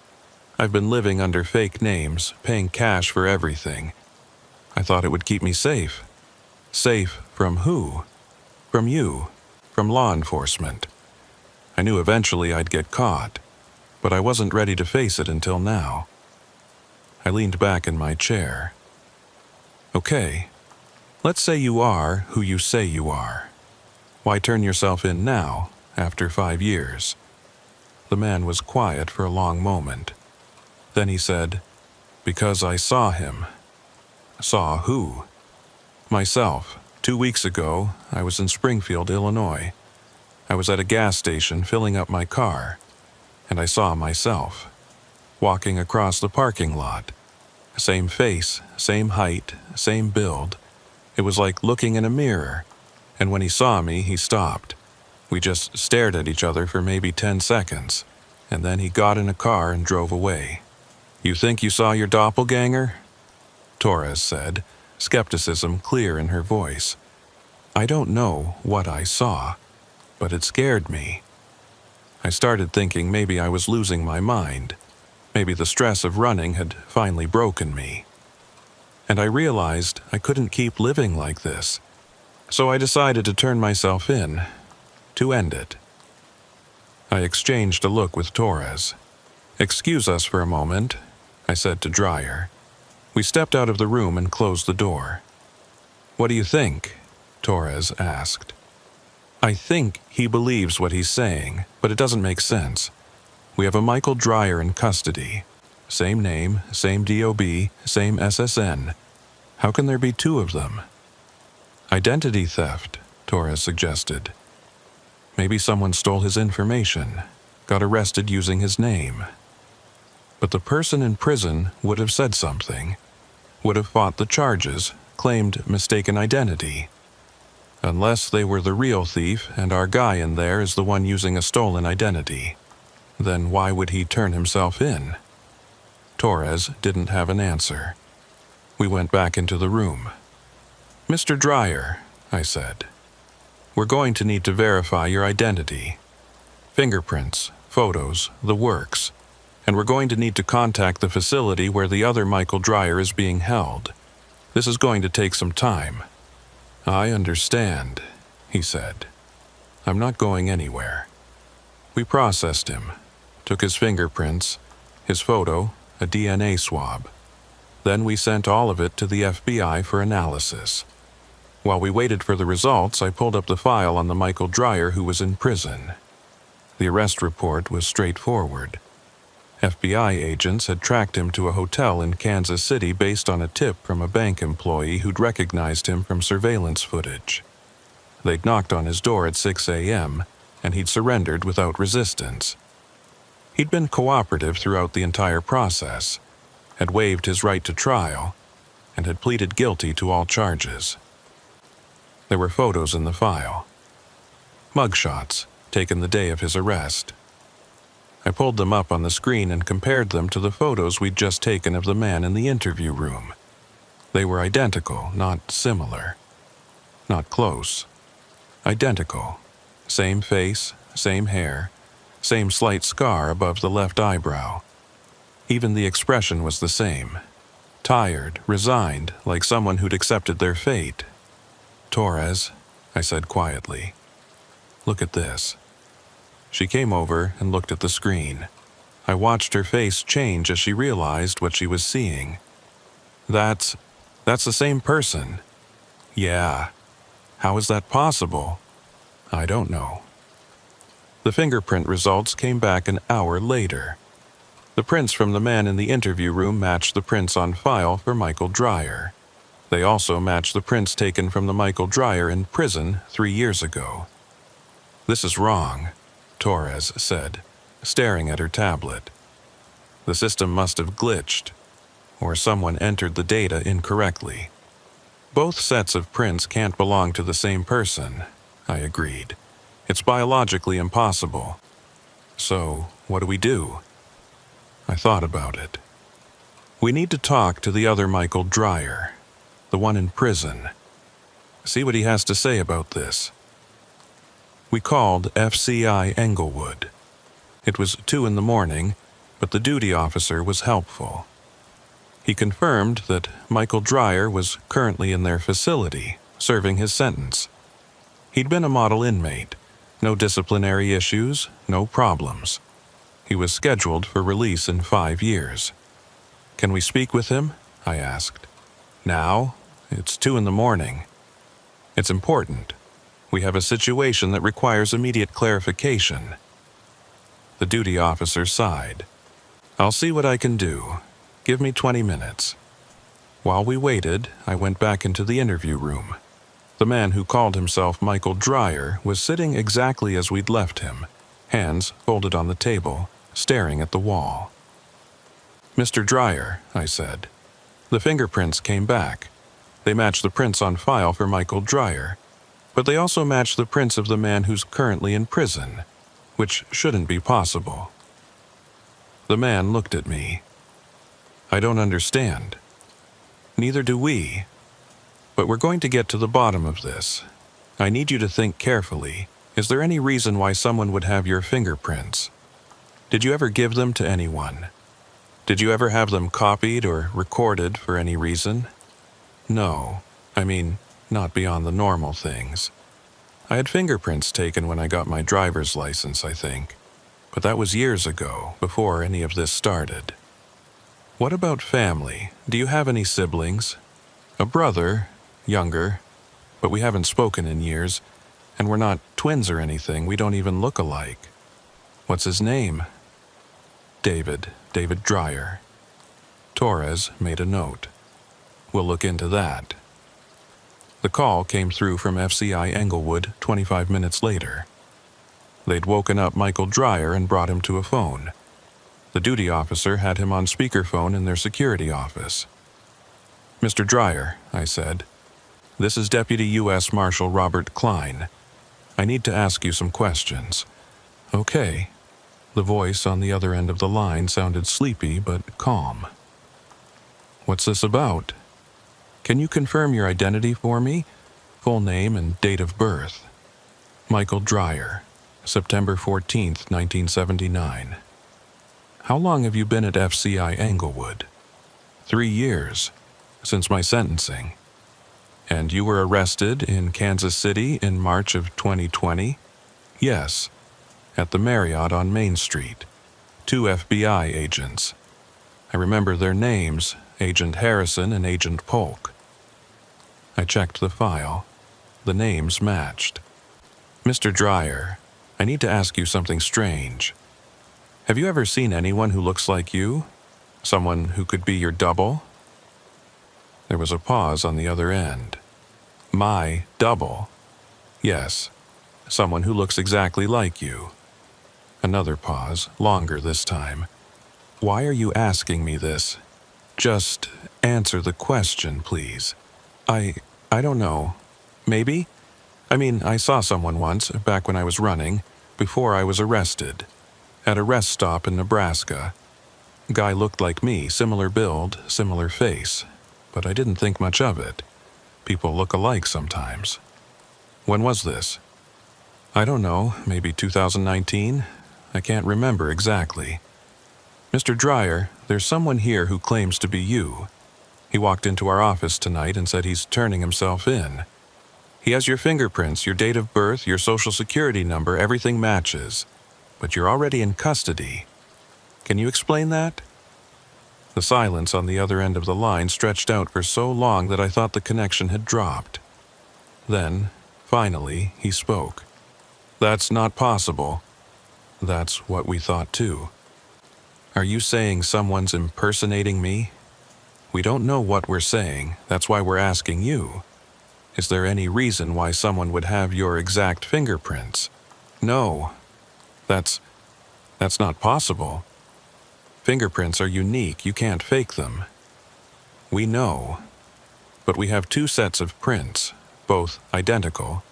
I've been living under fake names, paying cash for everything. I thought it would keep me safe. Safe from who? From you. From law enforcement. I knew eventually I'd get caught, but I wasn't ready to face it until now. I leaned back in my chair. Okay, let's say you are who you say you are. Why turn yourself in now, after 5 years? The man was quiet for a long moment. Then he said, because I saw him. Saw who? Myself. 2 weeks ago, I was in Springfield, Illinois. I was at a gas station filling up my car, and I saw myself, walking across the parking lot. Same face, same height, same build. It was like looking in a mirror, and when he saw me, he stopped. We just stared at each other for maybe 10 seconds, and then he got in a car and drove away. You think you saw your doppelganger? Torres said, skepticism clear in her voice. I don't know what I saw, but it scared me. I started thinking maybe I was losing my mind. Maybe the stress of running had finally broken me. And I realized I couldn't keep living like this. So I decided to turn myself in, to end it. I exchanged a look with Torres. Excuse us for a moment, I said to Dreyer. We stepped out of the room and closed the door. What do you think? Torres asked. I think he believes what he's saying, but it doesn't make sense. We have a Michael Dreyer in custody. Same name, same DOB, same SSN. How can there be 2 of them? Identity theft, Torres suggested. Maybe someone stole his information, got arrested using his name. But the person in prison would have said something, would have fought the charges, claimed mistaken identity. Unless they were the real thief and our guy in there is the one using a stolen identity. Then why would he turn himself in? Torres didn't have an answer. We went back into the room. Mr. Dreyer, I said, we're going to need to verify your identity. Fingerprints, photos, the works. And we're going to need to contact the facility where the other Michael Dreyer is being held. This is going to take some time. I understand, he said. I'm not going anywhere. We processed him, took his fingerprints, his photo, a DNA swab. Then we sent all of it to the FBI for analysis. While we waited for the results, I pulled up the file on the Michael Dreyer who was in prison. The arrest report was straightforward. FBI agents had tracked him to a hotel in Kansas City based on a tip from a bank employee who'd recognized him from surveillance footage. They'd knocked on his door at 6 a.m., and he'd surrendered without resistance. He'd been cooperative throughout the entire process, had waived his right to trial, and had pleaded guilty to all charges. There were photos in the file. Mugshots, taken the day of his arrest. I pulled them up on the screen and compared them to the photos we'd just taken of the man in the interview room. They were identical, not similar. Not close. Identical. Same face, same hair, same slight scar above the left eyebrow. Even the expression was the same. Tired, resigned, like someone who'd accepted their fate. Torres, I said quietly. Look at this. She came over and looked at the screen. I watched her face change as she realized what she was seeing. That's the same person. Yeah. How is that possible? I don't know. The fingerprint results came back an hour later. The prints from the man in the interview room matched the prints on file for Michael Dreyer. They also matched the prints taken from the Michael Dreyer in prison 3 years ago. This is wrong, Torres said, staring at her tablet. The system must have glitched, or someone entered the data incorrectly. Both sets of prints can't belong to the same person, I agreed. It's biologically impossible. So, what do we do? I thought about it. We need to talk to the other Michael Dreyer, the one in prison. See what he has to say about this. We called FCI Englewood. It was 2 a.m, but the duty officer was helpful. He confirmed that Michael Dreyer was currently in their facility, serving his sentence. He'd been a model inmate. No disciplinary issues, no problems. He was scheduled for release in 5 years. Can we speak with him? I asked. Now? It's 2 a.m. It's important. We have a situation that requires immediate clarification. The duty officer sighed. I'll see what I can do. Give me 20 minutes. While we waited, I went back into the interview room. The man who called himself Michael Dreyer was sitting exactly as we'd left him, hands folded on the table, staring at the wall. Mr. Dreyer, I said. The fingerprints came back. They matched the prints on file for Michael Dreyer, but they also matched the prints of the man who's currently in prison, which shouldn't be possible. The man looked at me. I don't understand. Neither do we. But we're going to get to the bottom of this. I need you to think carefully. Is there any reason why someone would have your fingerprints? Did you ever give them to anyone? Did you ever have them copied or recorded for any reason? No. I mean, not beyond the normal things. I had fingerprints taken when I got my driver's license, I think. But that was years ago, before any of this started. What about family? Do you have any siblings? A brother, younger, but we haven't spoken in years, and we're not twins or anything. We don't even look alike. What's his name? David Dreyer. Torres made a note. We'll look into that. The call came through from FCI Englewood 25 minutes later. They'd woken up Michael Dreyer and brought him to a phone. The duty officer had him on speakerphone in their security office. Mr. Dreyer, I said, this is Deputy U.S. Marshal Robert Klein. I need to ask you some questions. Okay. The voice on the other end of the line sounded sleepy but calm. What's this about? Can you confirm your identity for me? Full name and date of birth. Michael Dreyer, September 14th, 1979. How long have you been at FCI Englewood? 3 years, since my sentencing. And you were arrested in Kansas City in March of 2020? Yes, at the Marriott on Main Street. 2 FBI agents. I remember their names, Agent Harrison and Agent Polk. I checked the file. The names matched. Mr. Dreyer, I need to ask you something strange. Have you ever seen anyone who looks like you? Someone who could be your double? There was a pause on the other end. My double? Yes, someone who looks exactly like you. Another pause, longer this time. Why are you asking me this? Just answer the question, please. I don't know. Maybe? I mean, I saw someone once, back when I was running, before I was arrested. At a rest stop in Nebraska. Guy looked like me, similar build, similar face. But I didn't think much of it. People look alike sometimes. When was this? I don't know, maybe 2019? I can't remember exactly. Mr. Dreyer, there's someone here who claims to be you. He walked into our office tonight and said he's turning himself in. He has your fingerprints, your date of birth, your social security number, everything matches. But you're already in custody. Can you explain that?" The silence on the other end of the line stretched out for so long that I thought the connection had dropped. Then, finally, he spoke. "That's not possible." That's what we thought too. "Are you saying someone's impersonating me?" "We don't know what we're saying. That's why we're asking you. Is there any reason why someone would have your exact fingerprints?" "No. That's not possible. Fingerprints are unique. You can't fake them." "We know. But we have 2 sets of prints, both identical,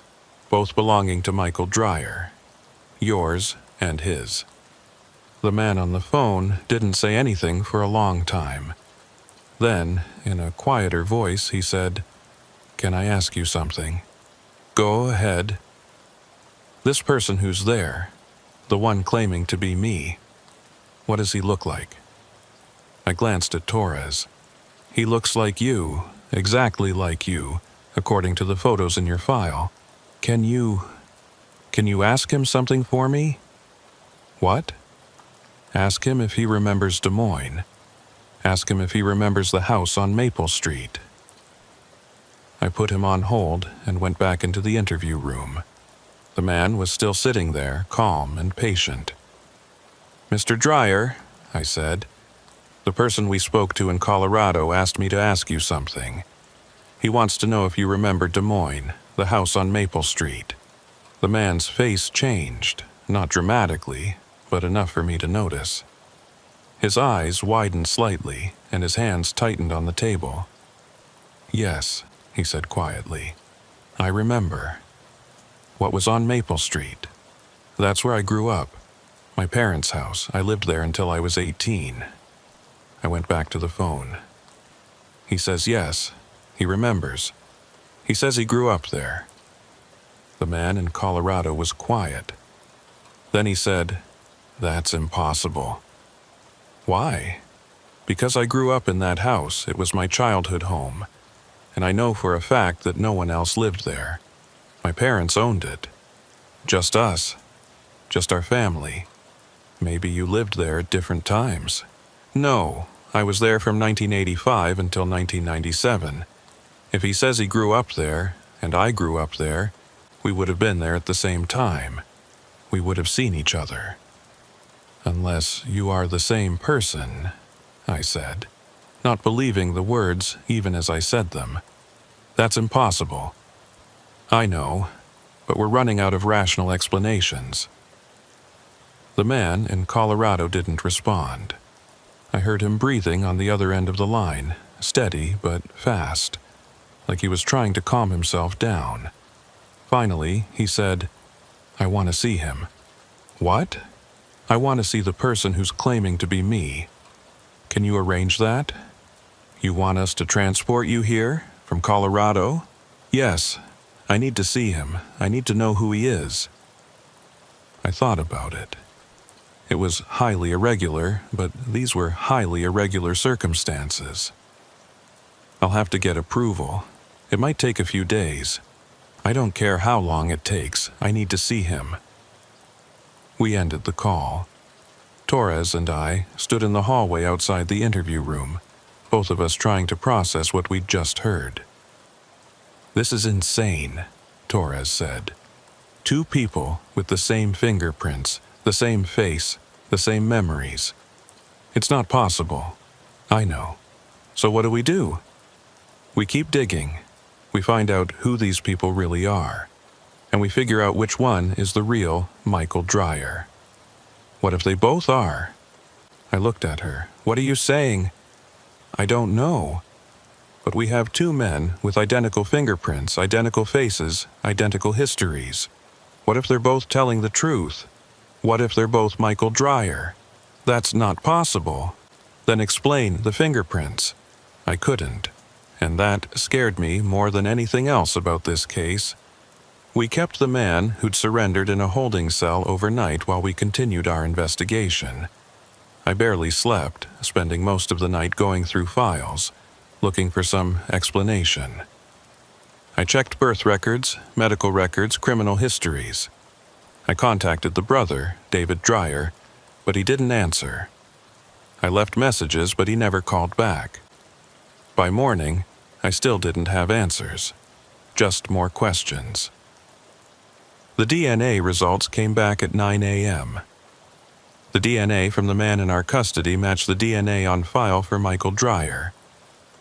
both belonging to Michael Dreyer. Yours and his." The man on the phone didn't say anything for a long time. Then, in a quieter voice, he said, "Can I ask you something?" "Go ahead." "This person who's there, the one claiming to be me, what does he look like?" I glanced at Torres. "He looks like you, exactly like you, according to the photos in your file. Can you ask him something for me?" "What?" "Ask him if he remembers Des Moines. Ask him if he remembers the house on Maple Street." I put him on hold and went back into the interview room. The man was still sitting there, calm and patient. "Mr. Dreyer," I said, "the person we spoke to in Colorado asked me to ask you something. He wants to know if you remember Des Moines, the house on Maple Street." The man's face changed, not dramatically, but enough for me to notice. His eyes widened slightly, and his hands tightened on the table. "Yes," he said quietly, "I remember." "What was on Maple Street?" "That's where I grew up. My parents' house. I lived there until I was 18. I went back to the phone. He says yes, he remembers. He says he grew up there. The man in Colorado was quiet. Then he said, "That's impossible." "Why?" "Because I grew up in that house. It was my childhood home. And I know for a fact that no one else lived there. My parents owned it. Just us. Just our family. Maybe you lived there at different times." "No, I was there from 1985 until 1997. If he says he grew up there, and I grew up there, we would have been there at the same time. We would have seen each other." "Unless you are the same person," I said, not believing the words even as I said them. "That's impossible." "I know, but we're running out of rational explanations." The man in Colorado didn't respond. I heard him breathing on the other end of the line, steady but fast, like he was trying to calm himself down. Finally, he said, "I want to see him." "What?" "I want to see the person who's claiming to be me." "Can you arrange that?" "You want us to transport you here, from Colorado?" "Yes. I need to see him. I need to know who he is." I thought about it. It was highly irregular, but these were highly irregular circumstances. I'll have to get approval. It might take a few days. I don't care how long it takes. I need to see him. We ended the call. Torres and I stood in the hallway outside the interview room, both of us trying to process what we'd just heard. "This is insane," Torres said. 2 people with the same fingerprints, the same face, the same memories. It's not possible. I know. So what do? We keep digging. We find out who these people really are. And we figure out which one is the real Michael Dreyer. What if they both are? I looked at her. "What are you saying?" "I don't know. But we have 2 men with identical fingerprints, identical faces, identical histories. What if they're both telling the truth? What if they're both Michael Dreyer? That's not possible. Then explain the fingerprints." I couldn't, and that scared me more than anything else about this case. We kept the man who'd surrendered in a holding cell overnight while we continued our investigation. I barely slept, spending most of the night going through files, looking for some explanation. I checked birth records, medical records, criminal histories. I contacted the brother, David Dreyer, but he didn't answer. I left messages, but he never called back. By morning, I still didn't have answers, just more questions. The DNA results came back at 9 a.m. The DNA from the man in our custody matched the DNA on file for Michael Dreyer.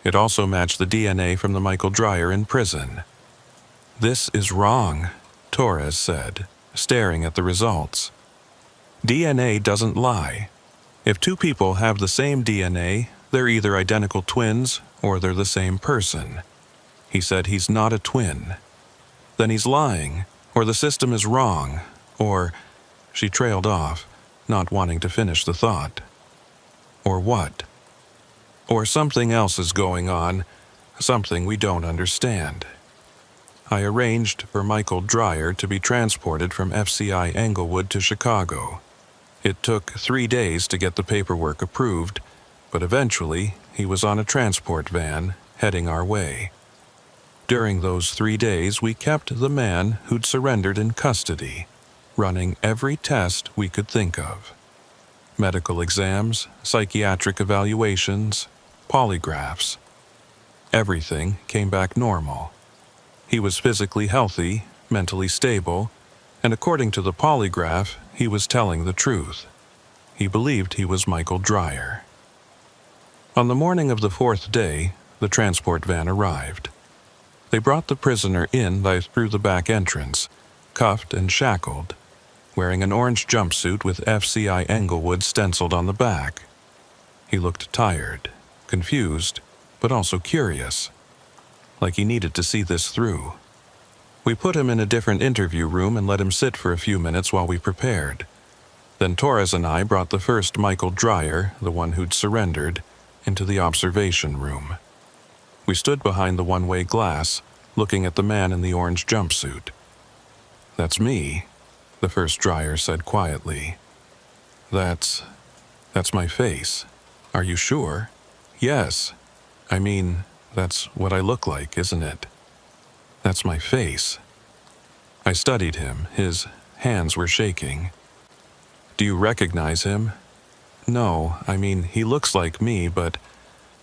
It also matched the DNA from the Michael Dreyer in prison. "This is wrong," Torres said, staring at the results. "DNA doesn't lie. If two people have the same DNA, they're either identical twins or they're the same person." He said he's not a twin. Then he's lying, or the system is wrong, or... She trailed off, not wanting to finish the thought. Or what? Or something else is going on, something we don't understand. I arranged for Michael Dreyer to be transported from FCI Englewood to Chicago. It took 3 days to get the paperwork approved, but eventually he was on a transport van heading our way. During those 3 days, we kept the man who'd surrendered in custody, running every test we could think of. Medical exams, psychiatric evaluations, polygraphs. Everything came back normal. He was physically healthy, mentally stable, and according to the polygraph, he was telling the truth. He believed he was Michael Dreyer. On the morning of the 4th day, the transport van arrived. They brought the prisoner in through the back entrance, cuffed and shackled, wearing an orange jumpsuit with FCI Englewood stenciled on the back. He looked tired, confused, but also curious, like he needed to see this through. We put him in a different interview room and let him sit for a few minutes while we prepared. Then Torres and I brought the first Michael Dreyer, the one who'd surrendered, into the observation room. We stood behind the one-way glass, looking at the man in the orange jumpsuit. "That's me," the first Dreyer said quietly. That's my face. Are you sure?" "Yes. I mean, that's what I look like, isn't it? That's my face." I studied him. His hands were shaking. "Do you recognize him?" "No, I mean, he looks like me, but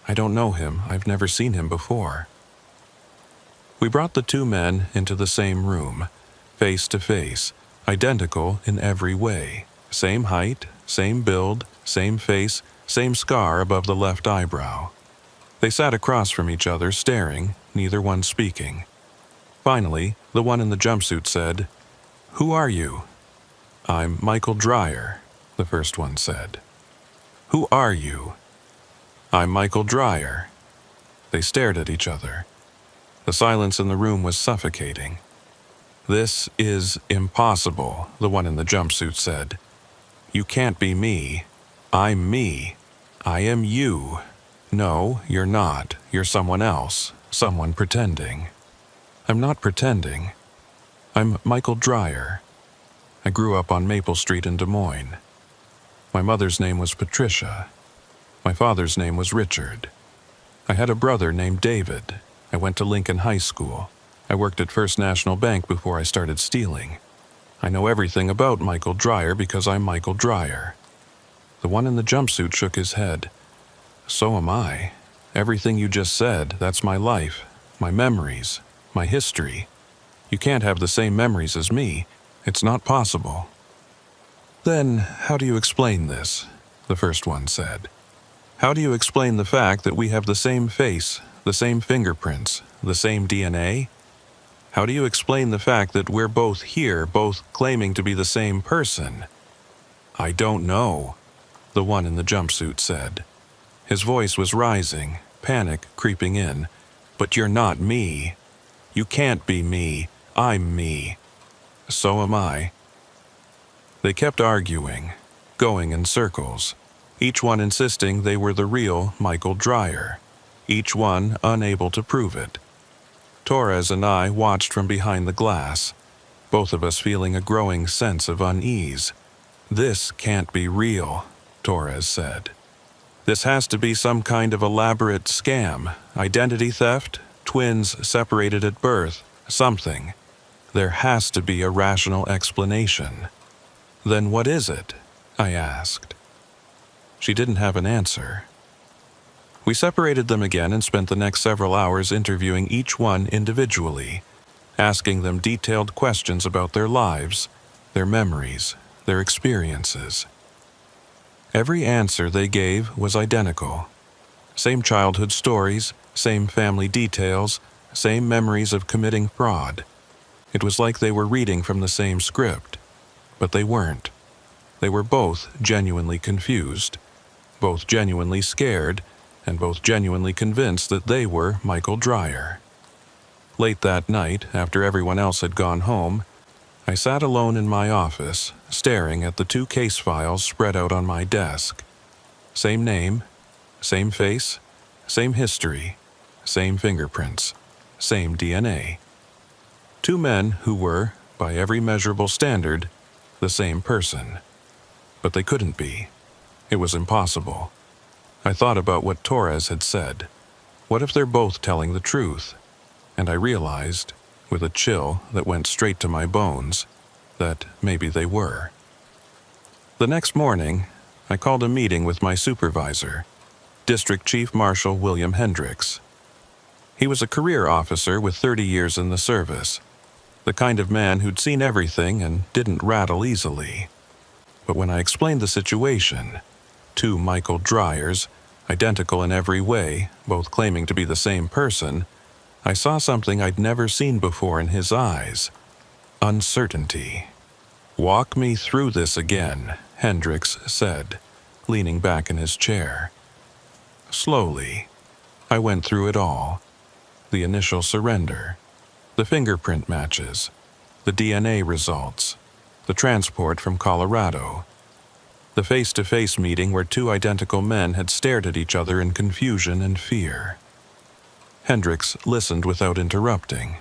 I don't know him. I've never seen him before." We brought the two men into the same room, face to face, identical in every way. Same height, same build, same face, same scar above the left eyebrow. They sat across from each other, staring, neither one speaking. Finally, the one in the jumpsuit said, "Who are you?" "I'm Michael Dreyer," the first one said. "Who are you?" "I'm Michael Dreyer." They stared at each other. The silence in the room was suffocating. "This is impossible," the one in the jumpsuit said. "You can't be me. I'm me. I am you. No, you're not. You're someone else. Someone pretending." "I'm not pretending. I'm Michael Dreyer. I grew up on Maple Street in Des Moines. My mother's name was Patricia. My father's name was Richard. I had a brother named David. I went to Lincoln High School. I worked at First National Bank before I started stealing. I know everything about Michael Dreyer because I'm Michael Dreyer." The one in the jumpsuit shook his head. "So am I. Everything you just said, that's my life, my memories, my history. You can't have the same memories as me. It's not possible." "Then, how do you explain this?" the first one said. "How do you explain the fact that we have the same face, the same fingerprints, the same DNA? How do you explain the fact that we're both here, both claiming to be the same person?" "I don't know," the one in the jumpsuit said. His voice was rising, panic creeping in. "But you're not me. You can't be me. I'm me. So am I." They kept arguing, going in circles, each one insisting they were the real Michael Dreyer, each one unable to prove it. Torres and I watched from behind the glass, both of us feeling a growing sense of unease. "This can't be real," Torres said. "This has to be some kind of elaborate scam, identity theft, twins separated at birth, something. There has to be a rational explanation. Then what is it? I asked. She didn't have an answer. We separated them again and spent the next several hours interviewing each one individually, asking them detailed questions about their lives, their memories, their experiences. Every answer they gave was identical. Same childhood stories, same family details, same memories of committing fraud. It was like they were reading from the same script, but they weren't. They were both genuinely confused, both genuinely scared, and both genuinely convinced that they were Michael Dreyer. Late that night, after everyone else had gone home, I sat alone in my office, staring at the 2 case files spread out on my desk. Same name, same face, same history, same fingerprints, same DNA. 2 men who were, by every measurable standard, the same person. But they couldn't be. It was impossible. I thought about what Torres had said. What if they're both telling the truth? And I realized, with a chill that went straight to my bones, that maybe they were. The next morning, I called a meeting with my supervisor, District Chief Marshal William Hendricks. He was a career officer with 30 years in the service, the kind of man who'd seen everything and didn't rattle easily. But when I explained the situation, 2 Michael Dryers, identical in every way, both claiming to be the same person, I saw something I'd never seen before in his eyes. Uncertainty. "Walk me through this again," Hendricks said, leaning back in his chair. Slowly, I went through it all. The initial surrender, the fingerprint matches, the DNA results, the transport from Colorado, the face-to-face meeting where 2 identical men had stared at each other in confusion and fear. Hendricks listened without interrupting.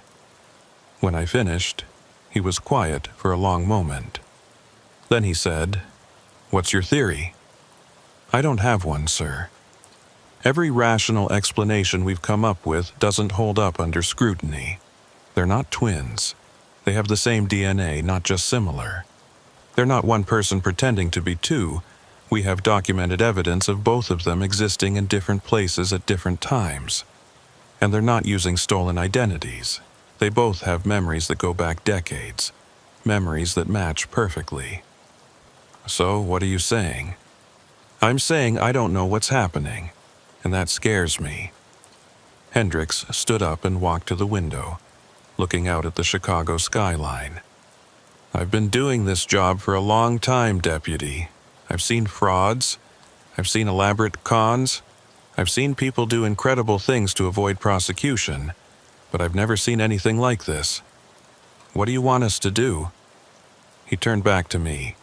When I finished, he was quiet for a long moment. Then he said, "What's your theory?" "I don't have one, sir. Every rational explanation we've come up with doesn't hold up under scrutiny. They're not twins. They have the same DNA, not just similar. They're not one person pretending to be 2. We have documented evidence of both of them existing in different places at different times. And they're not using stolen identities. They both have memories that go back decades, memories that match perfectly." "So, what are you saying?" "I'm saying I don't know what's happening, and that scares me." Hendricks stood up and walked to the window, looking out at the Chicago skyline. "I've been doing this job for a long time, Deputy. I've seen frauds. I've seen elaborate cons. I've seen people do incredible things to avoid prosecution, but I've never seen anything like this. What do you want us to do?" He turned back to me.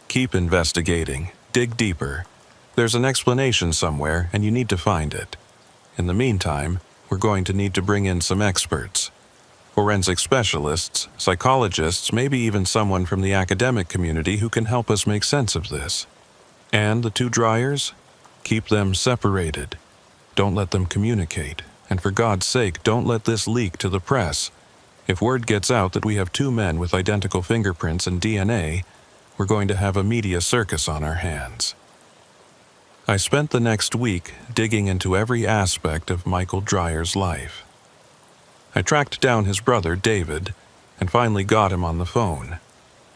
"Keep investigating. Dig deeper. There's an explanation somewhere, and you need to find it. In the meantime, we're going to need to bring in some experts. Forensic specialists, psychologists, maybe even someone from the academic community who can help us make sense of this. And the 2 Dryers? Keep them separated. Don't let them communicate. And for God's sake, don't let this leak to the press. If word gets out that we have 2 men with identical fingerprints and DNA, we're going to have a media circus on our hands." I spent the next week digging into every aspect of Michael Dryer's life. I tracked down his brother, David, and finally got him on the phone.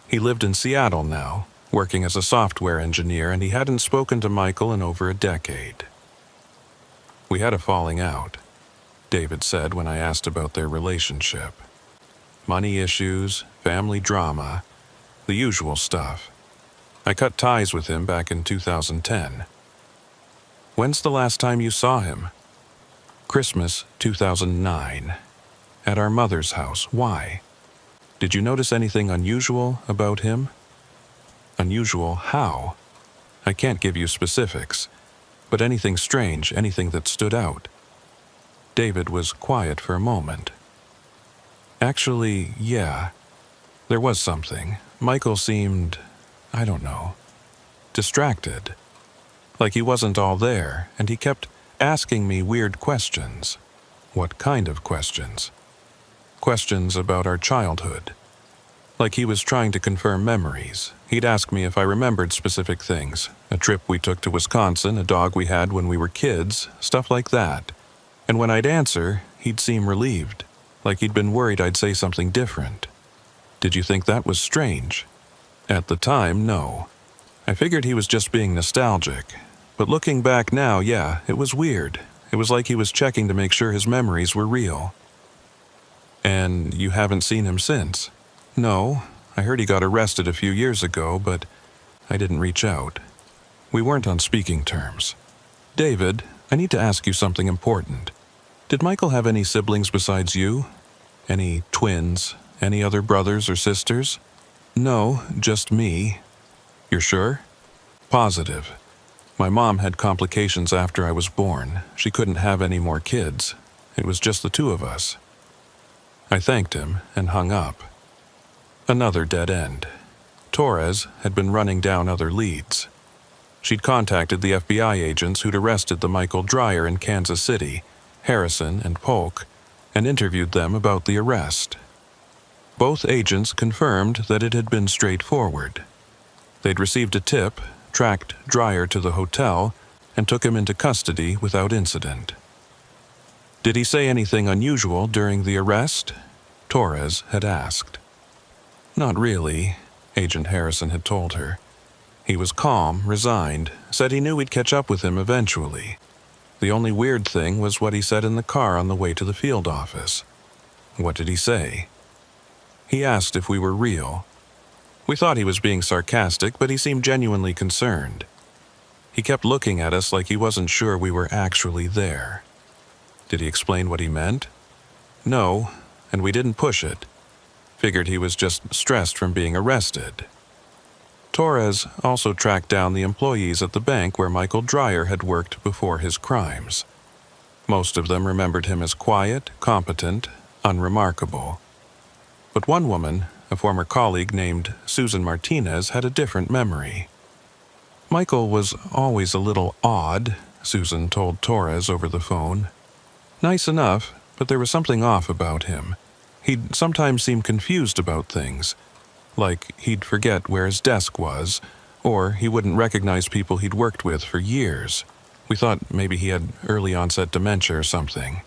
He lived in Seattle now, working as a software engineer, and he hadn't spoken to Michael in over a decade. "We had a falling out," David said when I asked about their relationship. "Money issues, family drama, the usual stuff. I cut ties with him back in 2010. "When's the last time you saw him?" "Christmas 2009. At our mother's house. Why? Did you notice anything unusual about him?" "Unusual how?" "I can't give you specifics, but anything strange, anything that stood out." David was quiet for a moment. "Actually, yeah. There was something. Michael seemed, I don't know, distracted. Like he wasn't all there, and he kept asking me weird questions. What kind of questions? Questions about our childhood. Like he was trying to confirm memories. He'd ask me if I remembered specific things. A trip we took to Wisconsin, a dog we had when we were kids, stuff like that. And when I'd answer, he'd seem relieved, like he'd been worried I'd say something different. Did you think that was strange? At the time, no. I figured he was just being nostalgic. But looking back now, yeah, it was weird. It was like he was checking to make sure his memories were real. And you haven't seen him since? No, I heard he got arrested a few years ago, but I didn't reach out. We weren't on speaking terms. David, I need to ask you something important. Did Michael have any siblings besides you? Any twins? Any other brothers or sisters? No, just me. You're sure? Positive. My mom had complications after I was born. She couldn't have any more kids. It was just the two of us. I thanked him and hung up. Another dead end. Torres had been running down other leads. She'd contacted the FBI agents who'd arrested the Michael Dreyer in Kansas City, Harrison and Polk, and interviewed them about the arrest. Both agents confirmed that it had been straightforward. They'd received a tip, tracked Dreyer to the hotel, and took him into custody without incident. Did he say anything unusual during the arrest? Torres had asked. Not really, Agent Harrison had told her. He was calm, resigned, said he knew we'd catch up with him eventually. The only weird thing was what he said in the car on the way to the field office. What did he say? He asked if we were real. We thought he was being sarcastic, but he seemed genuinely concerned. He kept looking at us like he wasn't sure we were actually there. Did he explain what he meant? No, and we didn't push it. Figured he was just stressed from being arrested. Torres also tracked down the employees at the bank where Michael Dreyer had worked before his crimes. Most of them remembered him as quiet, competent, unremarkable. But one woman, a former colleague named Susan Martinez, had a different memory. Michael was always a little odd, Susan told Torres over the phone. Nice enough, but there was something off about him. He'd sometimes seem confused about things, like he'd forget where his desk was, or he wouldn't recognize people he'd worked with for years. We thought maybe he had early-onset dementia or something.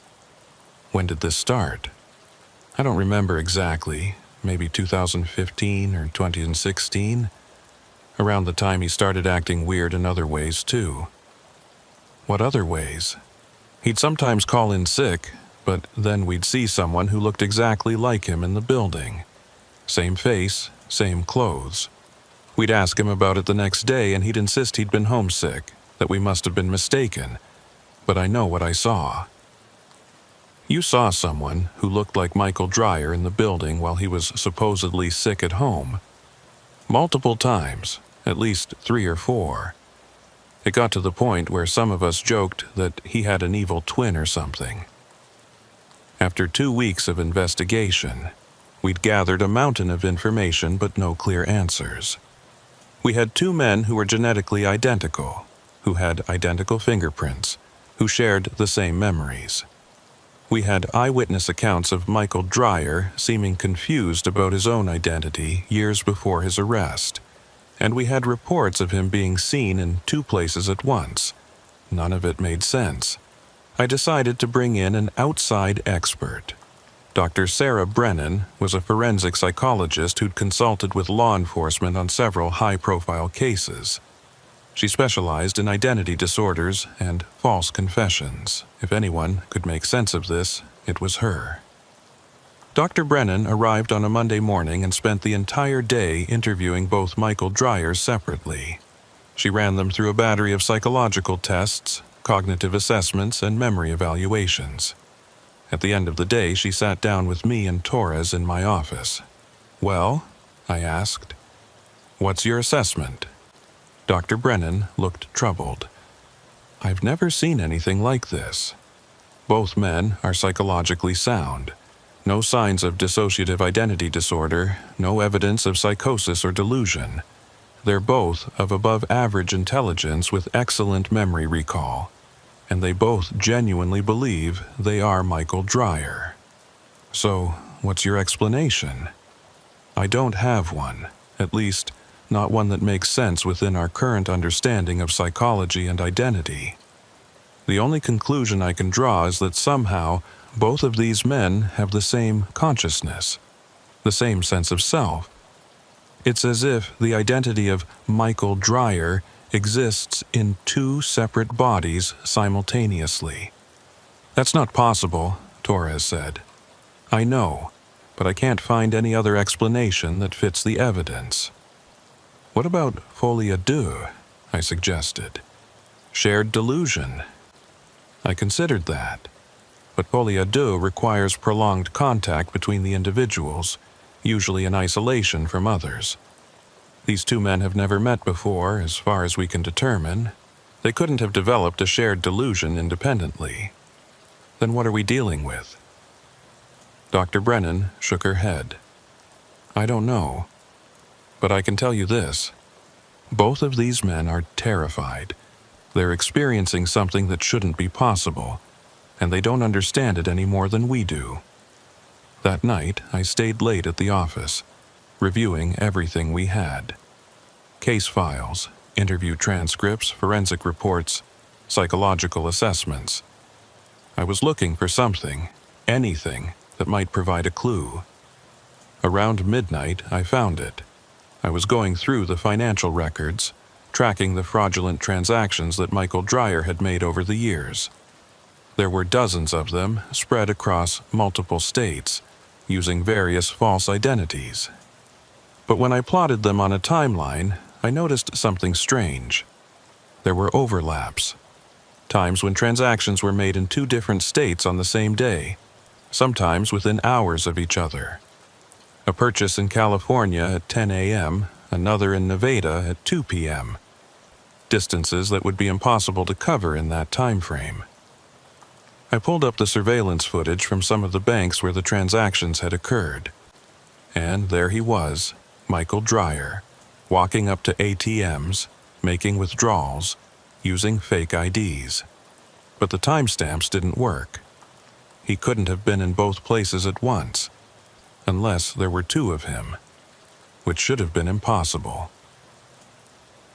When did this start? I don't remember exactly, maybe 2015 or 2016, around the time he started acting weird in other ways too. What other ways? He'd sometimes call in sick, but then we'd see someone who looked exactly like him in the building. Same face, same clothes. We'd ask him about it the next day and he'd insist he'd been homesick, that we must have been mistaken. But I know what I saw. You saw someone who looked like Michael Dreyer in the building while he was supposedly sick at home. Multiple times, at least 3 or 4. It got to the point where some of us joked that he had an evil twin or something. After 2 weeks of investigation, we'd gathered a mountain of information but no clear answers. We had 2 men who were genetically identical, who had identical fingerprints, who shared the same memories. We had eyewitness accounts of Michael Dreyer seeming confused about his own identity years before his arrest, and we had reports of him being seen in 2 places at once. None of it made sense. I decided to bring in an outside expert. Dr. Sarah Brennan was a forensic psychologist who'd consulted with law enforcement on several high-profile cases. She specialized in identity disorders and false confessions. If anyone could make sense of this, it was her. Dr. Brennan arrived on a Monday morning and spent the entire day interviewing both Michael Dreyer separately. She ran them through a battery of psychological tests, cognitive assessments, and memory evaluations. At the end of the day, she sat down with me and Torres in my office. "Well?" I asked. "What's your assessment?" Dr. Brennan looked troubled. "I've never seen anything like this. Both men are psychologically sound. No signs of dissociative identity disorder, no evidence of psychosis or delusion. They're both of above-average intelligence with excellent memory recall. and they both genuinely believe they are Michael Dreyer. So, what's your explanation? I don't have one, at least not one that makes sense within our current understanding of psychology and identity. The only conclusion I can draw is that somehow both of these men have the same consciousness, the same sense of self. It's as if the identity of Michael Dreyer exists in two separate bodies simultaneously. That's not possible, Torres said. I know, but I can't find any other explanation that fits the evidence. What about folie à deux? I suggested. Shared delusion. I considered that, but folie à deux requires prolonged contact between the individuals, usually in isolation from others. These two men have never met before, as far as we can determine. They couldn't have developed a shared delusion independently. Then what are we dealing with? Dr. Brennan shook her head. I don't know, but I can tell you this. Both of these men are terrified. They're experiencing something that shouldn't be possible, and they don't understand it any more than we do. That night, I stayed late at the office, reviewing everything we had. Case files, interview transcripts, forensic reports, psychological assessments. I was looking for something, anything, that might provide a clue. Around midnight, I found it. I was going through the financial records, tracking the fraudulent transactions that Michael Dreyer had made over the years. There were dozens of them spread across multiple states, using various false identities. But when I plotted them on a timeline, I noticed something strange. There were overlaps. Times when transactions were made in two different states on the same day, sometimes within hours of each other. A purchase in California at 10 a.m., another in Nevada at 2 p.m. Distances that would be impossible to cover in that time frame. I pulled up the surveillance footage from some of the banks where the transactions had occurred. And there he was, Michael Dreyer, walking up to ATMs, making withdrawals, using fake IDs. But the timestamps didn't work. He couldn't have been in both places at once, unless there were two of him, which should have been impossible.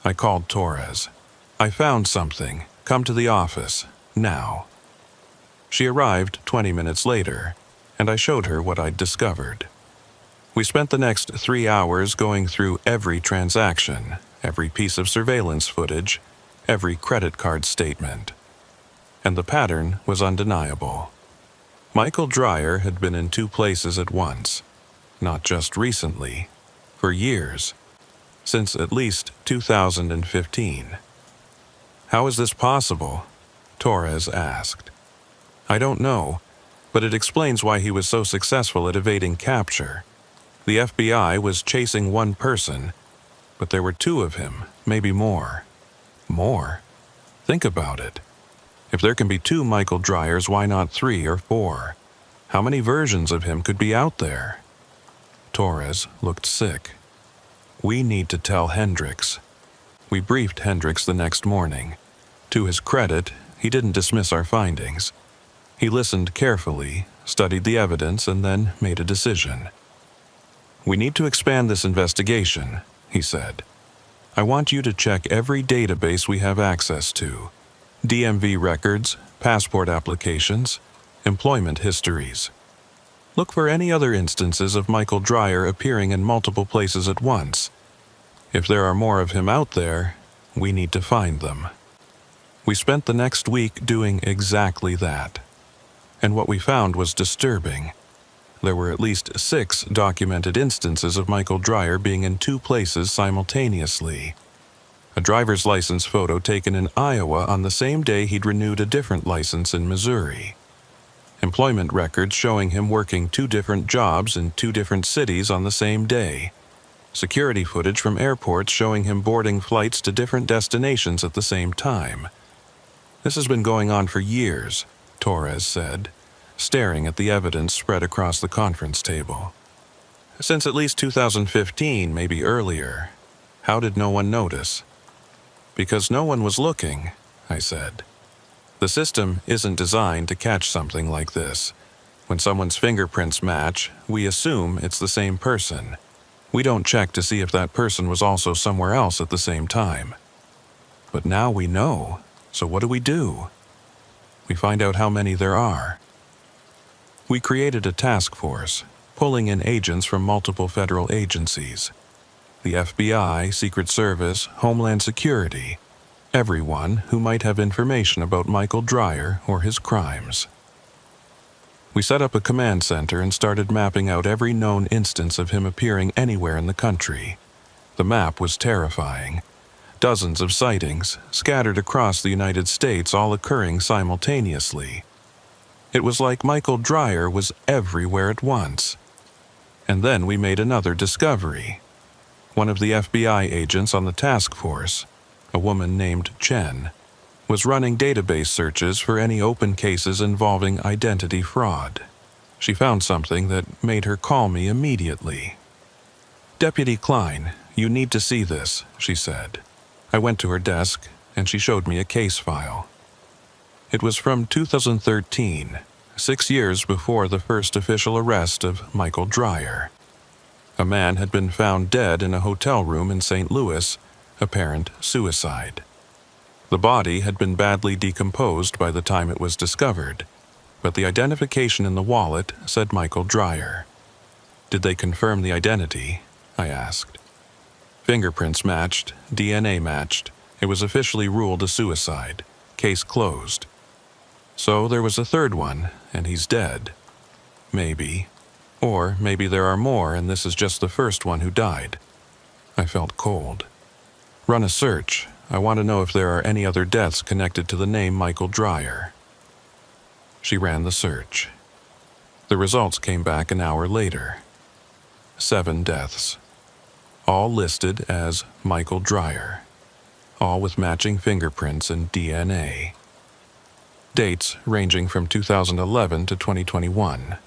I called Torres. I found something. Come to the office, now. She arrived 20 minutes later, and I showed her what I'd discovered. We spent the next 3 hours going through every transaction, every piece of surveillance footage, every credit card statement. And the pattern was undeniable. Michael Dreyer had been in two places at once, not just recently, for years, since at least 2015. How is this possible? Torres asked. I don't know, but it explains why he was so successful at evading capture. The FBI was chasing one person, but there were two of him, maybe more. More? Think about it. If there can be two Michael Dryers, why not 3 or 4? How many versions of him could be out there? Torres looked sick. We need to tell Hendricks. We briefed Hendricks the next morning. To his credit, he didn't dismiss our findings. He listened carefully, studied the evidence, and then made a decision. We need to expand this investigation, he said. I want you to check every database we have access to. DMV records, passport applications, employment histories. Look for any other instances of Michael Dreyer appearing in multiple places at once. If there are more of him out there, we need to find them. We spent the next week doing exactly that. And what we found was disturbing. There were at least 6 documented instances of Michael Dreyer being in 2 places simultaneously. A driver's license photo taken in Iowa on the same day he'd renewed a different license in Missouri. Employment records showing him working 2 different jobs in 2 different cities on the same day. Security footage from airports showing him boarding flights to different destinations at the same time. This has been going on for years, Torres said, staring at the evidence spread across the conference table. Since at least 2015, maybe earlier. How did no one notice? Because no one was looking, I said. The system isn't designed to catch something like this. When someone's fingerprints match, we assume it's the same person. We don't check to see if that person was also somewhere else at the same time. But now we know, so what do? We find out how many there are. We created a task force, pulling in agents from multiple federal agencies. The FBI, Secret Service, Homeland Security, everyone who might have information about Michael Dreyer or his crimes. We set up a command center and started mapping out every known instance of him appearing anywhere in the country. The map was terrifying. Dozens of sightings, scattered across the United States, all occurring simultaneously. It was like Michael Dreyer was everywhere at once. And then we made another discovery. One of the FBI agents on the task force, a woman named Chen, was running database searches for any open cases involving identity fraud. She found something that made her call me immediately. "Deputy Klein, you need to see this," she said. I went to her desk, and she showed me a case file. It was from 2013, 6 years before the first official arrest of Michael Dreyer. A man had been found dead in a hotel room in St. Louis, apparent suicide. The body had been badly decomposed by the time it was discovered, but the identification in the wallet said Michael Dreyer. "Did they confirm the identity?" I asked. Fingerprints matched, DNA matched. It was officially ruled a suicide. Case closed. So there was a third one, and he's dead. Maybe. Or maybe there are more and this is just the first one who died. I felt cold. "Run a search. I want to know if there are any other deaths connected to the name Michael Dreyer." She ran the search. The results came back an hour later. 7 deaths. All listed as Michael Dreyer. All with matching fingerprints and DNA. Dates ranging from 2011 to 2021.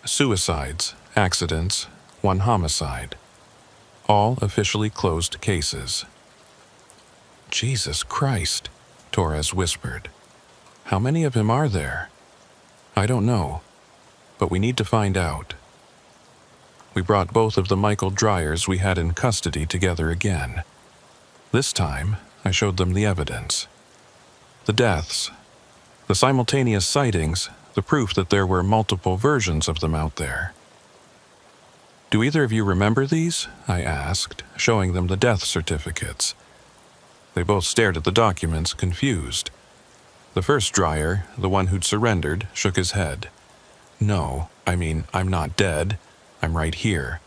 Suicides, accidents, 1 homicide. All officially closed cases. "Jesus Christ," Torres whispered. "How many of him are there?" "I don't know, but we need to find out." We brought both of the Michael Dryers we had in custody together again. This time, I showed them the evidence. The deaths, the simultaneous sightings, the proof that there were multiple versions of them out there. "Do either of you remember these?" I asked, showing them the death certificates. They both stared at the documents, confused. The first Dreyer, the one who'd surrendered, shook his head. "No, I'm not dead. I'm right here.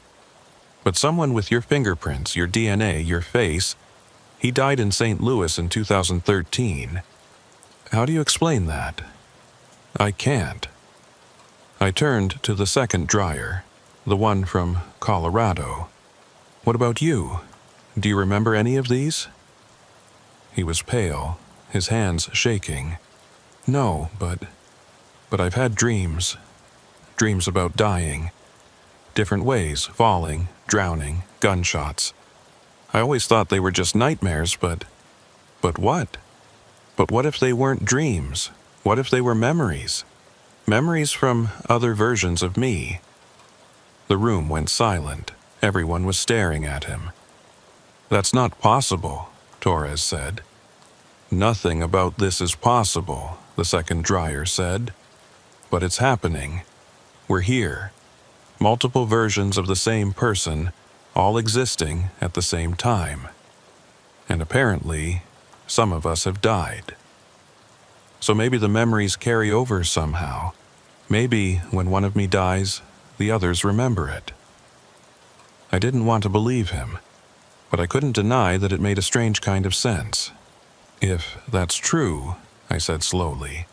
But someone with your fingerprints, your DNA, your face, he died in St. Louis in 2013. How do you explain that?" "I can't." I turned to the second Dreyer, the one from Colorado. "What about you? Do you remember any of these?" He was pale, his hands shaking. "No, but I've had dreams. Dreams about dying. Different ways, falling, drowning, gunshots. I always thought they were just nightmares, but what? But what if they weren't dreams? What if they were memories? Memories from other versions of me?" The room went silent. Everyone was staring at him. "That's not possible," Torres said. "Nothing about this is possible," the second Dreyer said. "But it's happening. We're here. Multiple versions of the same person, all existing at the same time. And apparently, some of us have died. So maybe the memories carry over somehow. Maybe when one of me dies, the others remember it." I didn't want to believe him, but I couldn't deny that it made a strange kind of sense. "If that's true," I said slowly,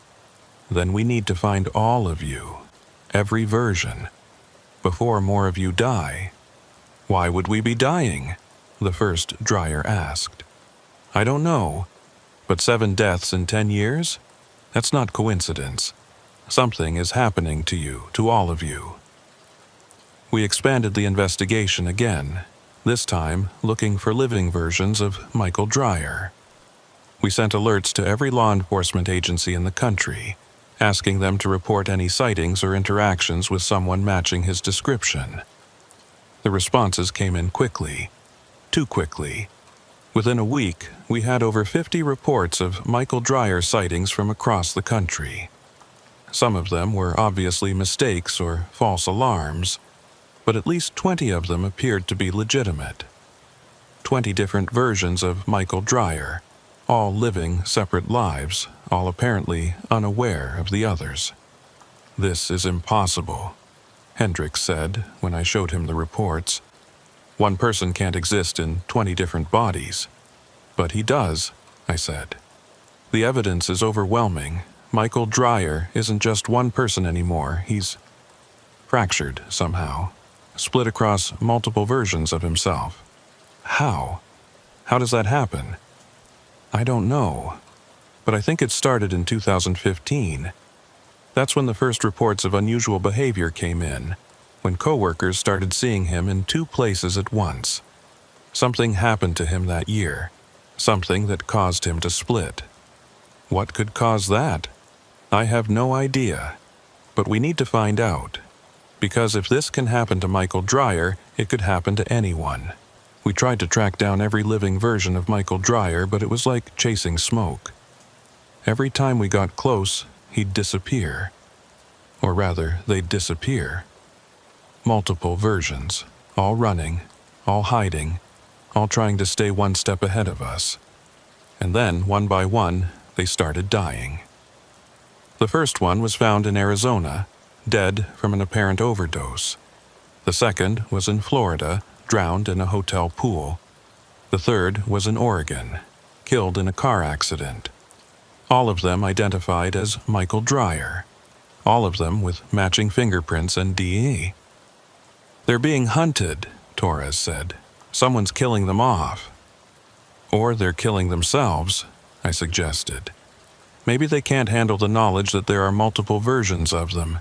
"then we need to find all of you, every version, before more of you die." "Why would we be dying?" the first Dreyer asked. "I don't know, but 7 deaths in 10 years? That's not coincidence. Something is happening to you, to all of you." We expanded the investigation again, this time looking for living versions of Michael Dreyer. We sent alerts to every law enforcement agency in the country, asking them to report any sightings or interactions with someone matching his description. The responses came in quickly, too quickly. Within a week, we had over 50 reports of Michael Dreyer sightings from across the country. Some of them were obviously mistakes or false alarms, but at least 20 of them appeared to be legitimate. 20 different versions of Michael Dreyer, all living separate lives, all apparently unaware of the others. "This is impossible," Hendricks said when I showed him the reports. "One person can't exist in 20 different bodies." "But he does," I said. "The evidence is overwhelming. Michael Dreyer isn't just one person anymore. He's fractured somehow, split across multiple versions of himself." "How? How does that happen?" "I don't know, but I think it started in 2015. That's when the first reports of unusual behavior came in, when coworkers started seeing him in 2 places at once. Something happened to him that year, something that caused him to split. What could cause that? I have no idea, but we need to find out, because if this can happen to Michael Dreyer, it could happen to anyone. We tried to track down every living version of Michael Dreyer, but it was like chasing smoke. Every time we got close, he'd disappear. Or rather, they'd disappear. Multiple versions, all running, all hiding, all trying to stay one step ahead of us. And then, one by one, they started dying. The first one was found in Arizona, dead from an apparent overdose. The second was in Florida, drowned in a hotel pool. The third was in Oregon, killed in a car accident. All of them identified as Michael Dreyer. All of them with matching fingerprints and DE. "They're being hunted," Torres said. "Someone's killing them off." "Or they're killing themselves," I suggested. "Maybe they can't handle the knowledge that there are multiple versions of them.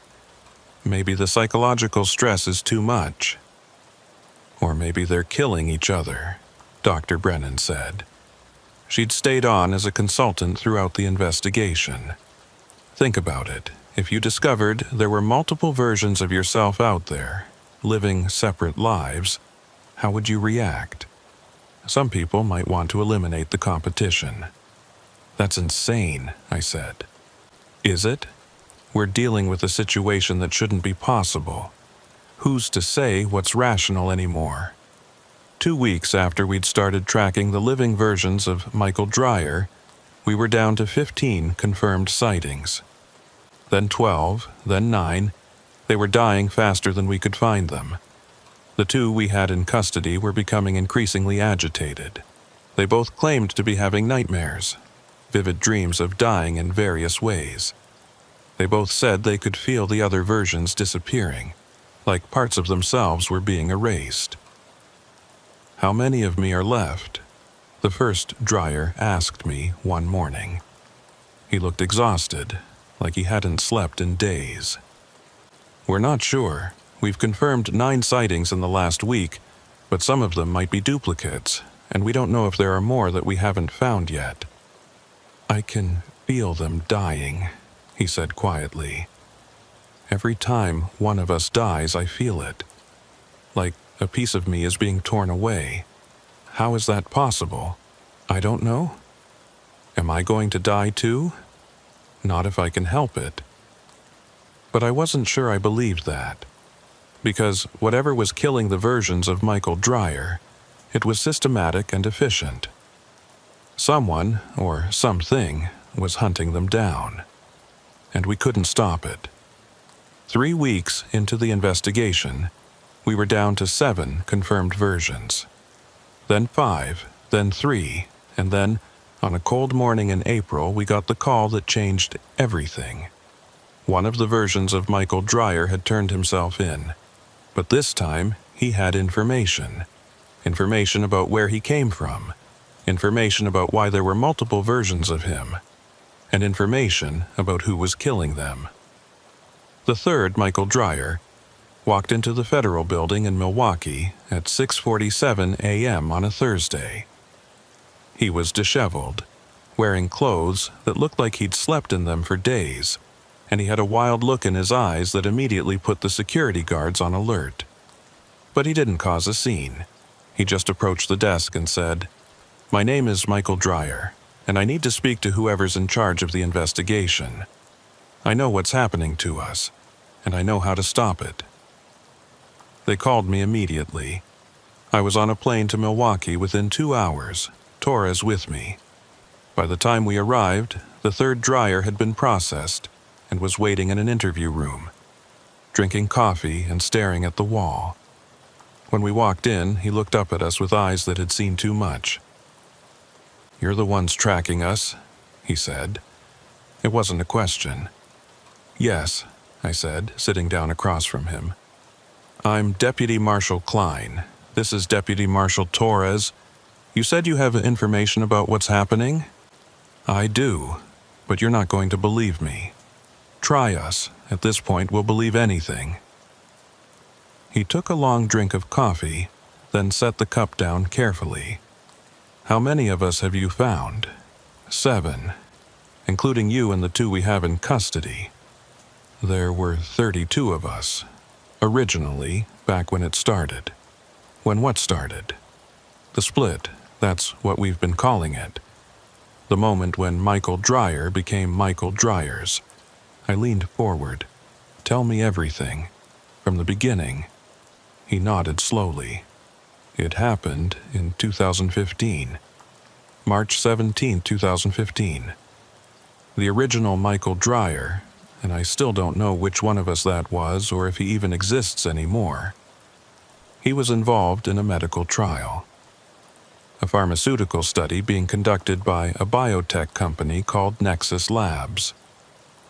Maybe the psychological stress is too much. Or maybe they're killing each other," Dr. Brennan said. She'd stayed on as a consultant throughout the investigation. "Think about it. If you discovered there were multiple versions of yourself out there, living separate lives, how would you react? Some people might want to eliminate the competition." "That's insane," I said. "Is it? We're dealing with a situation that shouldn't be possible. Who's to say what's rational anymore?" 2 weeks after we'd started tracking the living versions of Michael Dreyer, we were down to 15 confirmed sightings. Then 12, then 9. They were dying faster than we could find them. The 2 we had in custody were becoming increasingly agitated. They both claimed to be having nightmares, vivid dreams of dying in various ways. They both said they could feel the other versions disappearing, like parts of themselves were being erased. "How many of me are left?" the first Dreyer asked me one morning. He looked exhausted, like he hadn't slept in days. "We're not sure. We've confirmed 9 sightings in the last week, but some of them might be duplicates, and we don't know if there are more that we haven't found yet." "I can feel them dying," he said quietly. "Every time one of us dies, I feel it. Like a piece of me is being torn away. How is that possible? I don't know. Am I going to die too? Not if I can help it." But I wasn't sure I believed that. Because whatever was killing the versions of Michael Dreyer, it was systematic and efficient. Someone, or something, was hunting them down. And we couldn't stop it. 3 weeks into the investigation, we were down to 7 confirmed versions. Then 5, then 3, and then, on a cold morning in April, we got the call that changed everything. One of the versions of Michael Dreyer had turned himself in, but this time he had information. Information about where he came from, information about why there were multiple versions of him, and information about who was killing them. The third Michael Dreyer walked into the federal building in Milwaukee at 6:47 a.m. on a Thursday. He was disheveled, wearing clothes that looked like he'd slept in them for days, and he had a wild look in his eyes that immediately put the security guards on alert. But he didn't cause a scene. He just approached the desk and said, "My name is Michael Dreyer, and I need to speak to whoever's in charge of the investigation. I know what's happening to us, and I know how to stop it." They called me immediately. I was on a plane to Milwaukee within 2 hours, Torres with me. By the time we arrived, the third Dreyer had been processed and was waiting in an interview room, drinking coffee and staring at the wall. When we walked in, he looked up at us with eyes that had seen too much. "You're the ones tracking us," he said. It wasn't a question. "Yes," I said, sitting down across from him. "I'm Deputy Marshal Klein. This is Deputy Marshal Torres. You said you have information about what's happening?" "I do, but you're not going to believe me. Try us. At this point, we'll believe anything." He took a long drink of coffee, then set the cup down carefully. "How many of us have you found?" "7, including you and the 2 we have in custody. There were 32 of us, originally, back when it started." "When what started?" "The split, that's what we've been calling it. The moment when Michael Dreyer became Michael Dryers." I leaned forward. "Tell me everything, from the beginning." He nodded slowly. "It happened in 2015. March 17, 2015. The original Michael Dreyer, and I still don't know which one of us that was or if he even exists anymore. He was involved in a medical trial. A pharmaceutical study being conducted by a biotech company called Nexus Labs.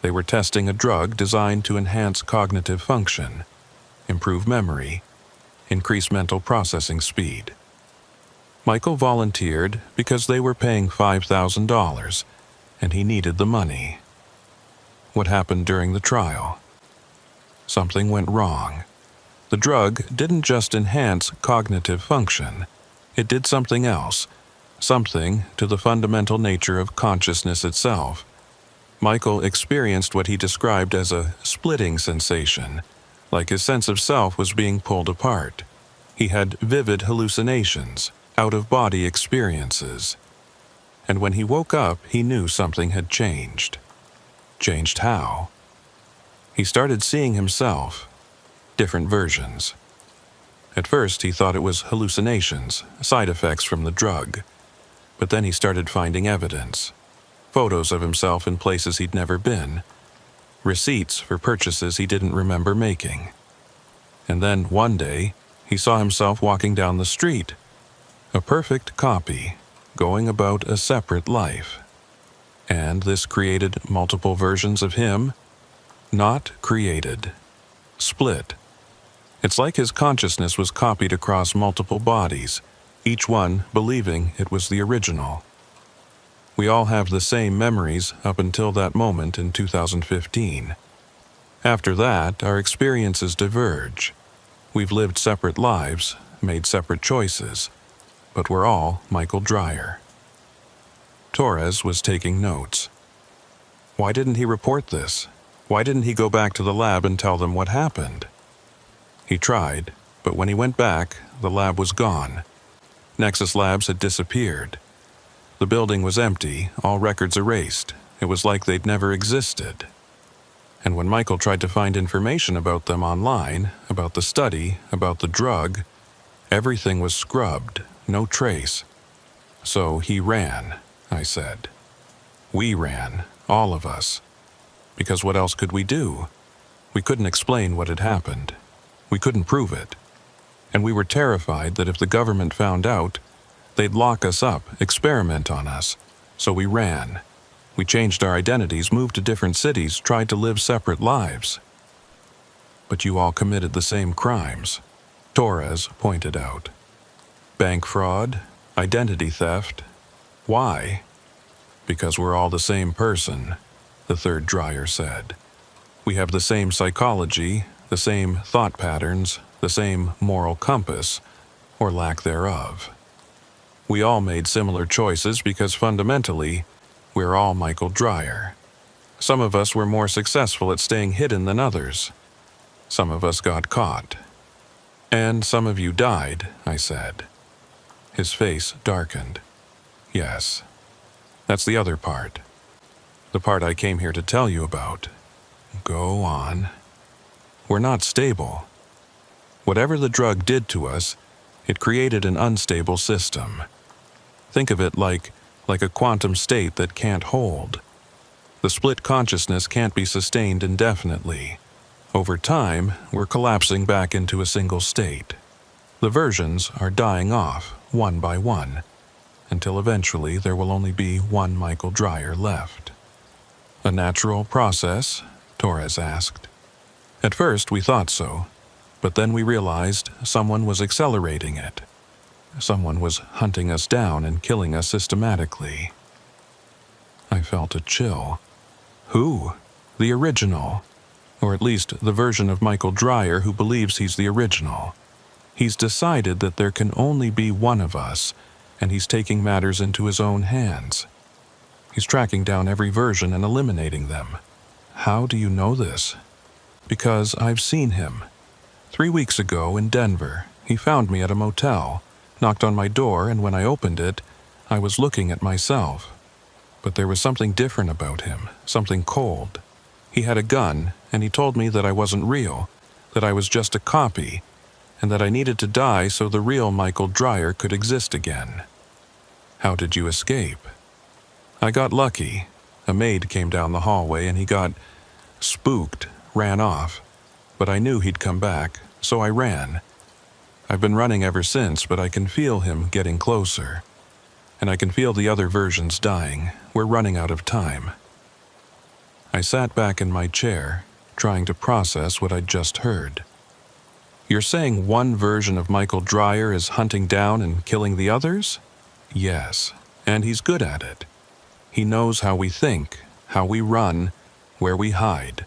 They were testing a drug designed to enhance cognitive function, improve memory, increase mental processing speed. Michael volunteered because they were paying $5,000, and he needed the money. What happened during the trial? Something went wrong. The drug didn't just enhance cognitive function, it did something else, something to the fundamental nature of consciousness itself. Michael experienced what he described as a splitting sensation, like his sense of self was being pulled apart. He had vivid hallucinations, out-of-body experiences. And when he woke up, he knew something had changed. Changed how? He started seeing himself, different versions. At first, he thought it was hallucinations, side effects from the drug. But then he started finding evidence. Photos of himself in places he'd never been. Receipts for purchases he didn't remember making. And then, one day, he saw himself walking down the street. A perfect copy, going about a separate life. And this created multiple versions of him? Not created. Split. It's like his consciousness was copied across multiple bodies, each one believing it was the original. We all have the same memories up until that moment in 2015. After that, our experiences diverge. We've lived separate lives, made separate choices, but we're all Michael Dreyer. Torres was taking notes. Why didn't he report this? Why didn't he go back to the lab and tell them what happened? He tried, but when he went back, the lab was gone. Nexus Labs had disappeared. The building was empty, all records erased. It was like they'd never existed. And when Michael tried to find information about them online, about the study, about the drug, everything was scrubbed, no trace. So he ran, I said. We ran, all of us. Because what else could we do? We couldn't explain what had happened. We couldn't prove it. And we were terrified that if the government found out, they'd lock us up, experiment on us. So we ran. We changed our identities, moved to different cities, tried to live separate lives. But you all committed the same crimes, Torres pointed out. Bank fraud, identity theft. Why? Because we're all the same person, the third Dreyer said. We have the same psychology, the same thought patterns, the same moral compass, or lack thereof. We all made similar choices because fundamentally, We're all Michael Dreyer. Some of us were more successful at staying hidden than others. Some of us got caught. And some of you died, I said. His face darkened. Yes. That's the other part. The part I came here to tell you about. Go on. We're not stable. Whatever the drug did to us, it created an unstable system. Think of it like a quantum state that can't hold. The split consciousness can't be sustained indefinitely. Over time, we're collapsing back into a single state. The versions are dying off, one by one, until eventually there will only be one Michael Dreyer left. A natural process? Torres asked. At first, we thought so, but then we realized someone was accelerating it. Someone was hunting us down and killing us systematically. I felt a chill. Who? The original. Or at least the version of Michael Dreyer who believes he's the original. He's decided that there can only be one of us, and he's taking matters into his own hands. He's tracking down every version and eliminating them. How do you know this? Because I've seen him. 3 weeks ago in Denver, he found me at a motel, knocked on my door, and when I opened it, I was looking at myself. But there was something different about him, something cold. He had a gun, and he told me that I wasn't real, that I was just a copy, and that I needed to die so the real Michael Dreyer could exist again. How did you escape? I got lucky. A maid came down the hallway and he got spooked, ran off. But I knew he'd come back, so I ran. I've been running ever since, but I can feel him getting closer. And I can feel the other versions dying. We're running out of time. I sat back in my chair, trying to process what I'd just heard. You're saying one version of Michael Dreyer is hunting down and killing the others? Yes, and he's good at it. He knows how we think, how we run, where we hide.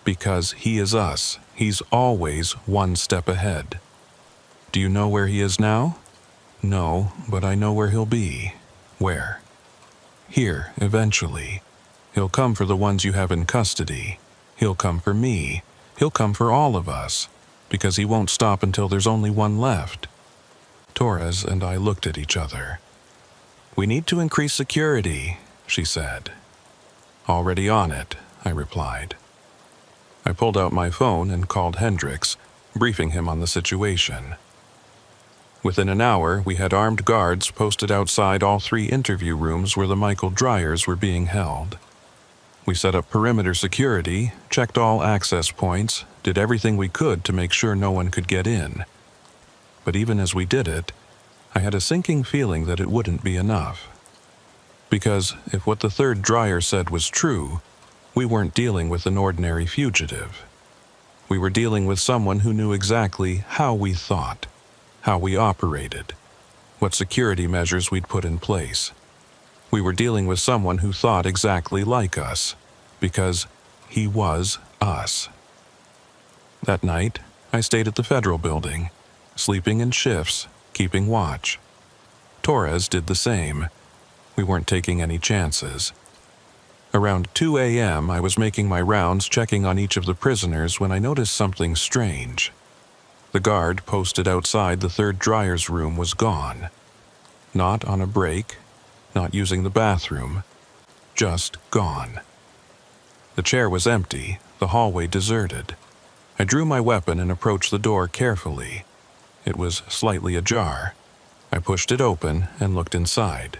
Because he is us, he's always one step ahead. Do you know where he is now? No, but I know where he'll be. Where? Here, eventually. He'll come for the ones you have in custody. He'll come for me. He'll come for all of us. Because he won't stop until there's only one left. Torres and I looked at each other. We need to increase security, she said. Already on it, I replied. I pulled out my phone and called Hendricks, briefing him on the situation. Within an hour, we had armed guards posted outside all 3 interview rooms where the Michael Dryers were being held. We set up perimeter security, checked all access points, did everything we could to make sure no one could get in. But even as we did it, I had a sinking feeling that it wouldn't be enough. Because if what the third Dryer said was true, we weren't dealing with an ordinary fugitive. We were dealing with someone who knew exactly how we thought, how we operated, what security measures we'd put in place. We were dealing with someone who thought exactly like us, because he was us. That night, I stayed at the Federal Building, sleeping in shifts, keeping watch. Torres did the same. We weren't taking any chances. Around 2 a.m., I was making my rounds checking on each of the prisoners when I noticed something strange. The guard posted outside the third Dryer's room was gone. Not on a break, not using the bathroom, just gone. The chair was empty, the hallway deserted. I drew my weapon and approached the door carefully. It was slightly ajar. I pushed it open and looked inside.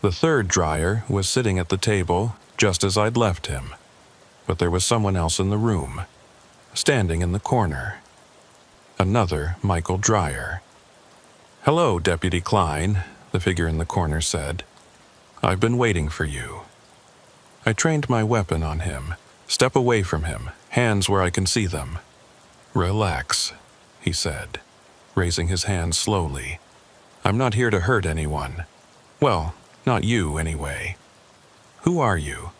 The third Dryer was sitting at the table just as I'd left him, but there was someone else in the room, standing in the corner. Another Michael Dryer. "Hello, Deputy Klein," the figure in the corner said. "I've been waiting for you." I trained my weapon on him. Step away from him, hands where I can see them. "Relax," he said, raising his hands slowly. "I'm not here to hurt anyone. Well, not you, anyway. Who are you?"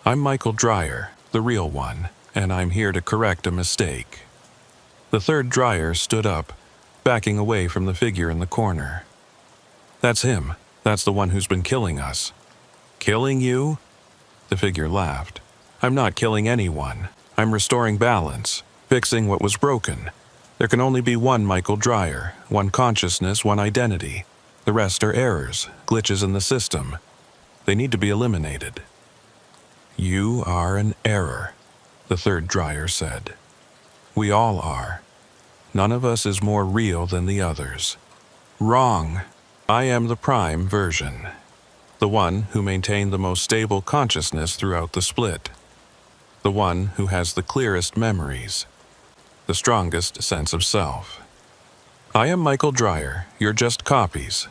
"I'm Michael Dryer, the real one, and I'm here to correct a mistake." The third Dryer stood up, backing away from the figure in the corner. "That's him. That's the one who's been killing us." Killing you? The figure laughed. I'm not killing anyone. I'm restoring balance, fixing what was broken. There can only be one Michael Dreyer, one consciousness, one identity. The rest are errors, glitches in the system. They need to be eliminated. You are an error, the third Dreyer said. We all are. None of us is more real than the others. Wrong. I am the prime version. The one who maintained the most stable consciousness throughout the split. The one who has the clearest memories. The strongest sense of self. I am Michael Dreyer. You're just copies.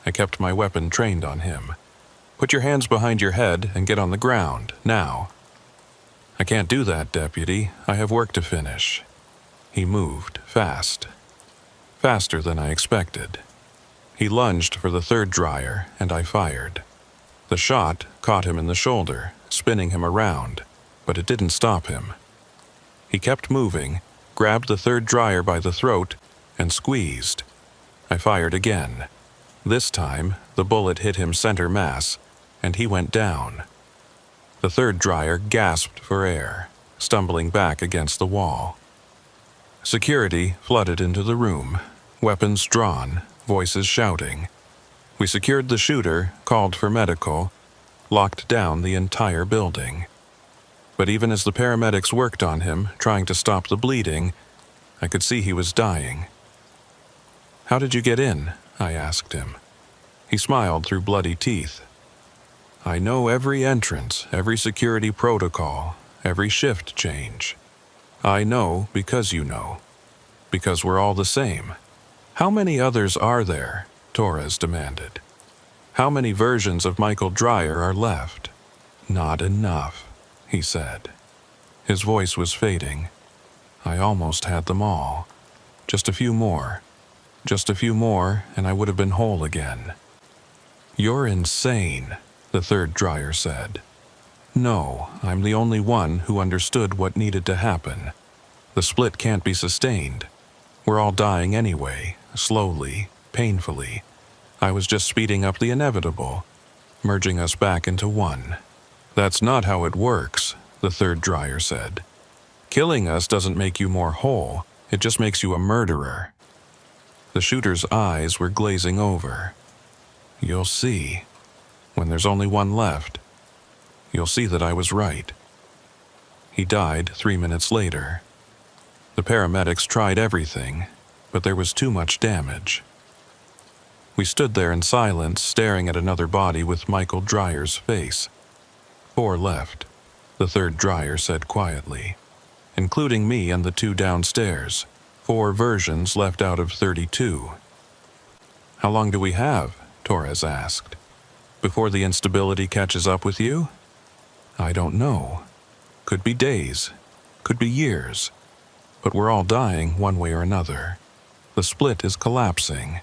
I kept my weapon trained on him. Put your hands behind your head and get on the ground, now. I can't do that, Deputy. I have work to finish. He moved, fast. Faster than I expected. He lunged for the third Dreyer, and I fired. The shot caught him in the shoulder, spinning him around, but it didn't stop him. He kept moving, grabbed the third Dreyer by the throat, and squeezed. I fired again. This time, the bullet hit him center mass, and he went down. The third Dreyer gasped for air, stumbling back against the wall. Security flooded into the room, weapons drawn, voices shouting. We secured the shooter, called for medical, locked down the entire building. But even as the paramedics worked on him, trying to stop the bleeding, I could see he was dying. How did you get in? I asked him. He smiled through bloody teeth. I know every entrance, every security protocol, every shift change. I know because you know. Because we're all the same. How many others are there? Torres demanded. How many versions of Michael Dreyer are left? Not enough, he said. His voice was fading. I almost had them all. Just a few more. Just a few more, and I would have been whole again. You're insane, the third Dreyer said. No, I'm the only one who understood what needed to happen. The split can't be sustained. We're all dying anyway, slowly, painfully. I was just speeding up the inevitable, merging us back into one. That's not how it works, the third Dreyer said. Killing us doesn't make you more whole, it just makes you a murderer. The shooter's eyes were glazing over. You'll see. When there's only one left, you'll see that I was right. He died 3 minutes later. The paramedics tried everything, but there was too much damage. We stood there in silence, staring at another body with Michael Dreyer's face. 4 left, the third Dreyer said quietly, including me and the 2 downstairs. 4 versions left out of 32. How long do we have? Torres asked. Before the instability catches up with you? I don't know. Could be days. Could be years. But we're all dying one way or another. The split is collapsing.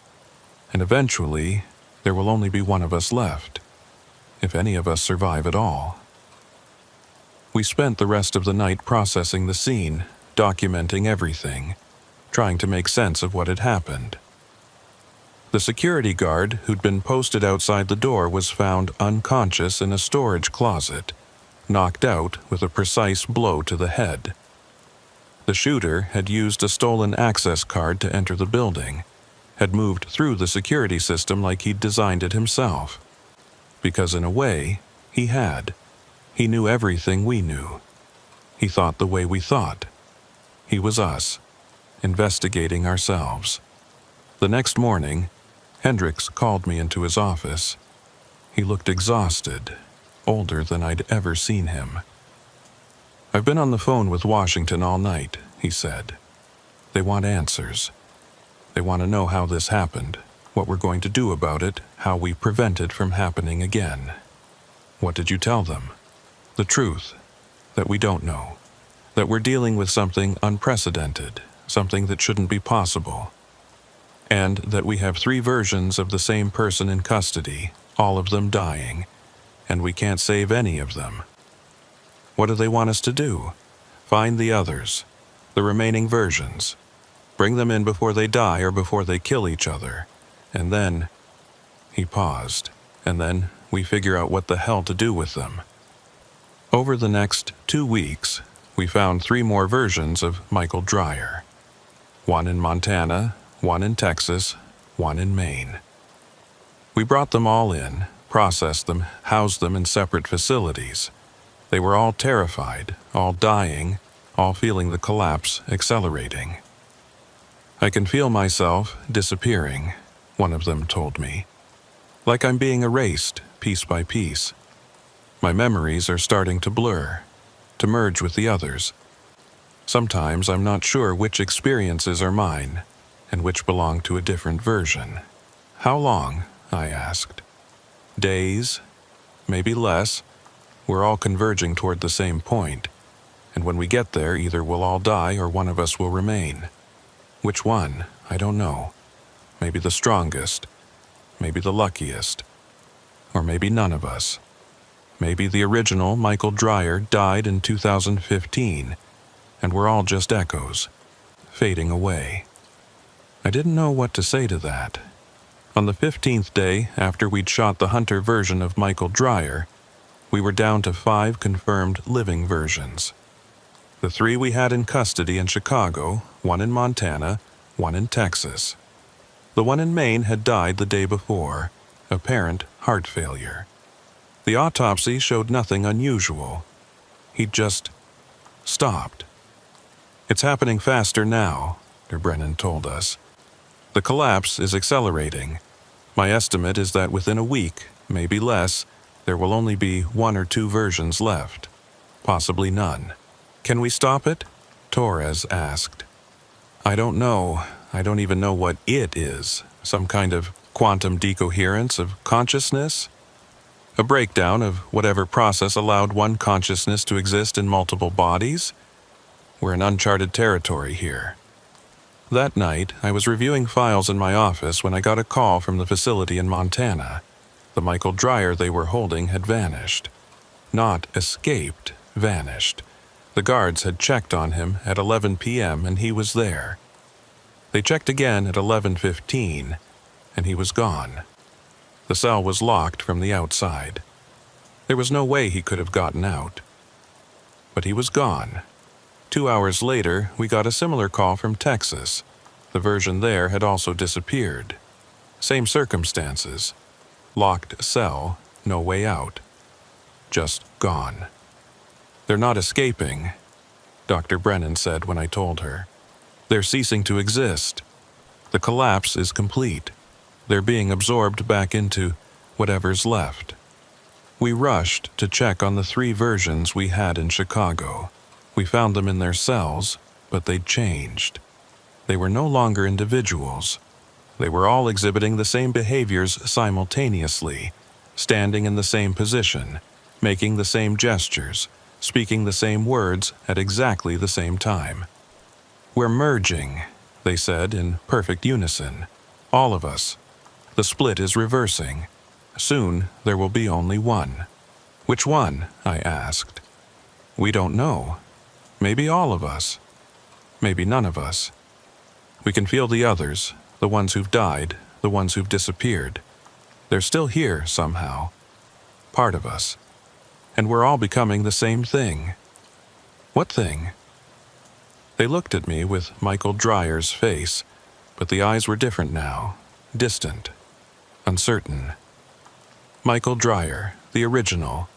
And eventually, there will only be one of us left. If any of us survive at all. We spent the rest of the night processing the scene, documenting everything, trying to make sense of what had happened. The security guard who'd been posted outside the door was found unconscious in a storage closet, knocked out with a precise blow to the head. The shooter had used a stolen access card to enter the building, had moved through the security system like he'd designed it himself. Because in a way, he had. He knew everything we knew. He thought the way we thought. He was us, investigating ourselves. The next morning, Hendricks called me into his office. He looked exhausted, older than I'd ever seen him. I've been on the phone with Washington all night, he said. They want answers. They want to know how this happened, what we're going to do about it, how we prevent it from happening again. What did you tell them? The truth, that we don't know, that we're dealing with something unprecedented, something that shouldn't be possible, and that we have 3 versions of the same person in custody, all of them dying, and we can't save any of them. What do they want us to do? Find the others, the remaining versions, bring them in before they die or before they kill each other, and then... He paused, and then we figure out what the hell to do with them. Over the next 2 weeks, we found 3 more versions of Michael Dreyer. 1 in Montana, 1 in Texas, 1 in Maine. We brought them all in, processed them, housed them in separate facilities. They were all terrified, all dying, all feeling the collapse accelerating. "I can feel myself disappearing," one of them told me. "Like I'm being erased, piece by piece. My memories are starting to blur, to merge with the others. Sometimes I'm not sure which experiences are mine, and which belong to a different version." "How long?" I asked. "Days, maybe less. We're all converging toward the same point, and when we get there, either we'll all die or one of us will remain. Which one? I don't know. Maybe the strongest, maybe the luckiest, or maybe none of us. Maybe the original Michael Dreyer died in 2015, and we're all just echoes, fading away." I didn't know what to say to that. On the 15th day after we'd shot the Hunter version of Michael Dreyer, we were down to 5 confirmed living versions. The 3 we had in custody in Chicago, 1 in Montana, 1 in Texas. The one in Maine had died the day before, apparent heart failure. The autopsy showed nothing unusual. He'd just stopped. "It's happening faster now," Brennan told us. "The collapse is accelerating. My estimate is that within a week, maybe less, there will only be 1 or 2 versions left. Possibly none." "Can we stop it?" Torres asked. "I don't know. I don't even know what it is. Some kind of quantum decoherence of consciousness? A breakdown of whatever process allowed one consciousness to exist in multiple bodies? We're in uncharted territory here." That night, I was reviewing files in my office when I got a call from the facility in Montana. The Michael Dreyer they were holding had vanished. Not escaped, vanished. The guards had checked on him at 11 p.m. and he was there. They checked again at 11:15, and he was gone. The cell was locked from the outside. There was no way he could have gotten out. But he was gone. 2 hours later, we got a similar call from Texas. The version there had also disappeared. Same circumstances. Locked cell, no way out. Just gone. "They're not escaping," Dr. Brennan said when I told her. "They're ceasing to exist. The collapse is complete. They're being absorbed back into whatever's left." We rushed to check on the 3 versions we had in Chicago. We found them in their cells, but they'd changed. They were no longer individuals. They were all exhibiting the same behaviors simultaneously, standing in the same position, making the same gestures, speaking the same words at exactly the same time. "We're merging," they said in perfect unison. "All of us. The split is reversing. Soon there will be only one." "Which one?" I asked. "We don't know. Maybe all of us. Maybe none of us. We can feel the others, the ones who've died, the ones who've disappeared. They're still here somehow. Part of us. And we're all becoming the same thing." "What thing?" They looked at me with Michael Dreyer's face, but the eyes were different now, distant, uncertain. Michael Dreyer, the original,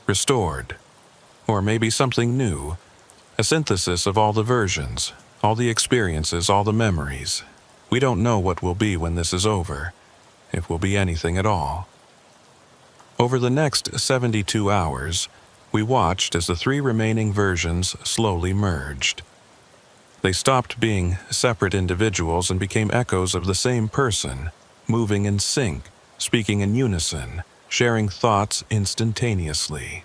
restored, or maybe something new, a synthesis of all the versions, all the experiences, all the memories. We don't know what will be when this is over, if will be anything at all. Over the next 72 hours, we watched as the 3 remaining versions slowly merged. They stopped being separate individuals and became echoes of the same person, moving in sync, speaking in unison, sharing thoughts instantaneously.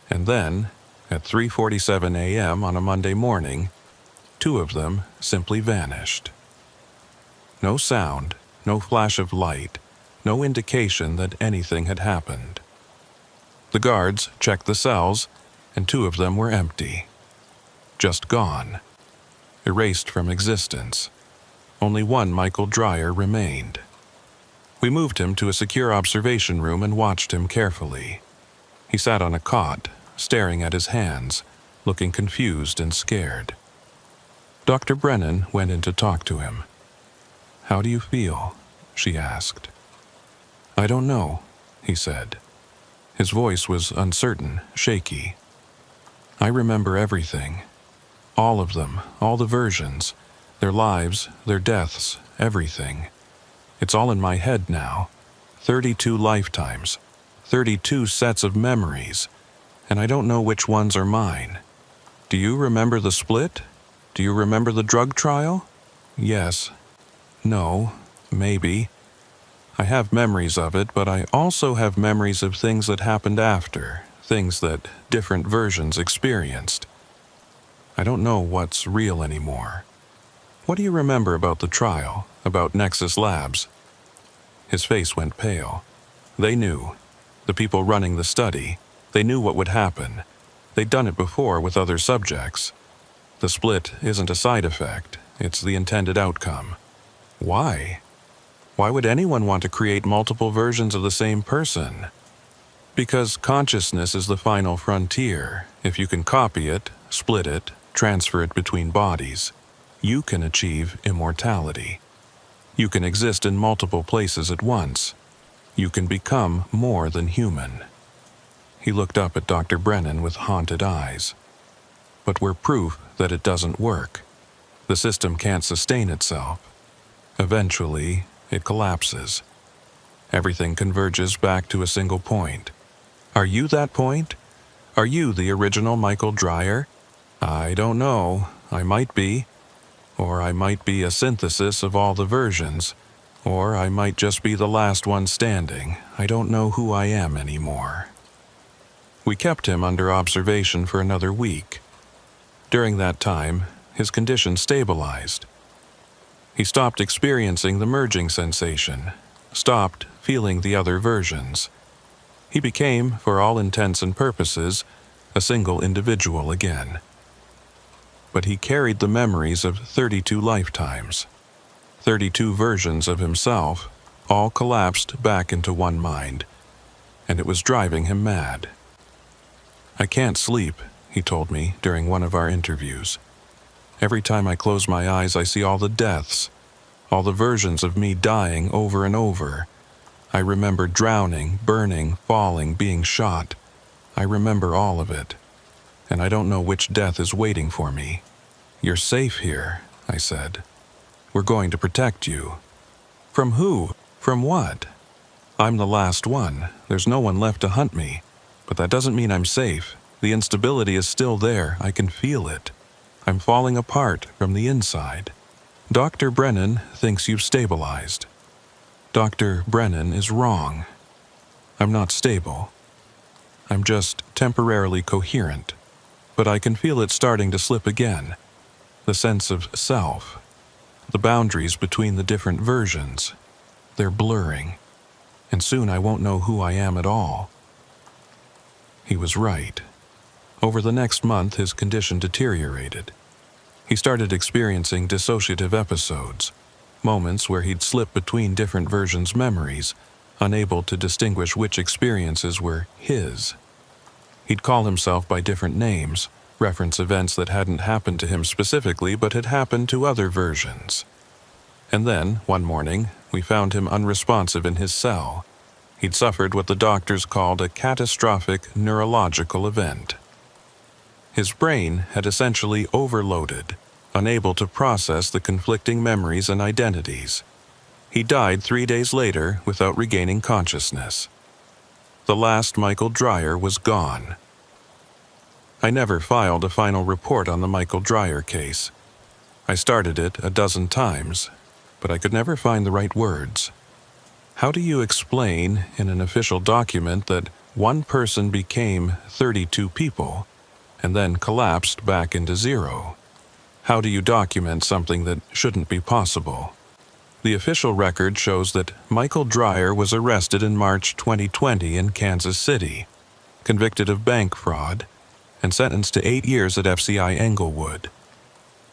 And then, at 3:47 a.m. on a Monday morning, 2 of them simply vanished. No sound, no flash of light, no indication that anything had happened. The guards checked the cells, and 2 of them were empty. Just gone. Erased from existence. Only one Michael Dreyer remained. We moved him to a secure observation room and watched him carefully. He sat on a cot, staring at his hands, looking confused and scared. Dr. Brennan went in to talk to him. "How do you feel?" she asked. "I don't know," he said. His voice was uncertain, shaky. "I remember everything. All of them, all the versions, their lives, their deaths, everything. It's all in my head now. 32 lifetimes, 32 sets of memories, and I don't know which ones are mine. Do you remember the split? Do you remember the drug trial? Yes. No. Maybe. I have memories of it, but I also have memories of things that happened after, things that different versions experienced. I don't know what's real anymore. What do you remember about the trial, about Nexus Labs?" His face went pale. They knew. The people running the study, they knew what would happen. They'd done it before with other subjects. The split isn't a side effect, it's the intended outcome. Why? Why would anyone want to create multiple versions of the same person? Because consciousness is the final frontier. If you can copy it, split it, transfer it between bodies, you can achieve immortality. You can exist in multiple places at once. You can become more than human. He looked up at Dr. Brennan with haunted eyes. But we're proof that it doesn't work. The system can't sustain itself. Eventually, it collapses. Everything converges back to a single point. Are you that point? Are you the original Michael Dreyer? I don't know. I might be. Or I might be a synthesis of all the versions. Or I might just be the last one standing. I don't know who I am anymore. We kept him under observation for another week. During that time, his condition stabilized. He stopped experiencing the merging sensation, stopped feeling the other versions. He became, for all intents and purposes, a single individual again. But he carried the memories of 32 lifetimes. 32 versions of himself, all collapsed back into one mind, and it was driving him mad. "I can't sleep," he told me during one of our interviews. "Every time I close my eyes, I see all the deaths, all the versions of me dying over and over. I remember drowning, burning, falling, being shot. I remember all of it. And I don't know which death is waiting for me." "You're safe here," I said. "We're going to protect you." "From who? From what?" "I'm the last one. There's no one left to hunt me. But that doesn't mean I'm safe. The instability is still there. I can feel it. I'm falling apart from the inside. Dr. Brennan thinks you've stabilized. Dr. Brennan is wrong. I'm not stable. I'm just temporarily coherent. But I can feel it starting to slip again. The sense of self. The boundaries between the different versions. They're blurring. And soon I won't know who I am at all." He was right. Over the next month, his condition deteriorated. He started experiencing dissociative episodes, moments where he'd slip between different versions' memories, unable to distinguish which experiences were his. He'd call himself by different names, reference events that hadn't happened to him specifically but had happened to other versions. And then, one morning, we found him unresponsive in his cell. He'd suffered what the doctors called a catastrophic neurological event. His brain had essentially overloaded, unable to process the conflicting memories and identities. He died 3 days later without regaining consciousness. The last Michael Dreyer was gone. I never filed a final report on the Michael Dreyer case. I started it a dozen times, but I could never find the right words. How do you explain in an official document that one person became 32 people and then collapsed back into zero? How do you document something that shouldn't be possible? The official record shows that Michael Dreyer was arrested in March 2020 in Kansas City, convicted of bank fraud, and sentenced to 8 years at FCI Englewood.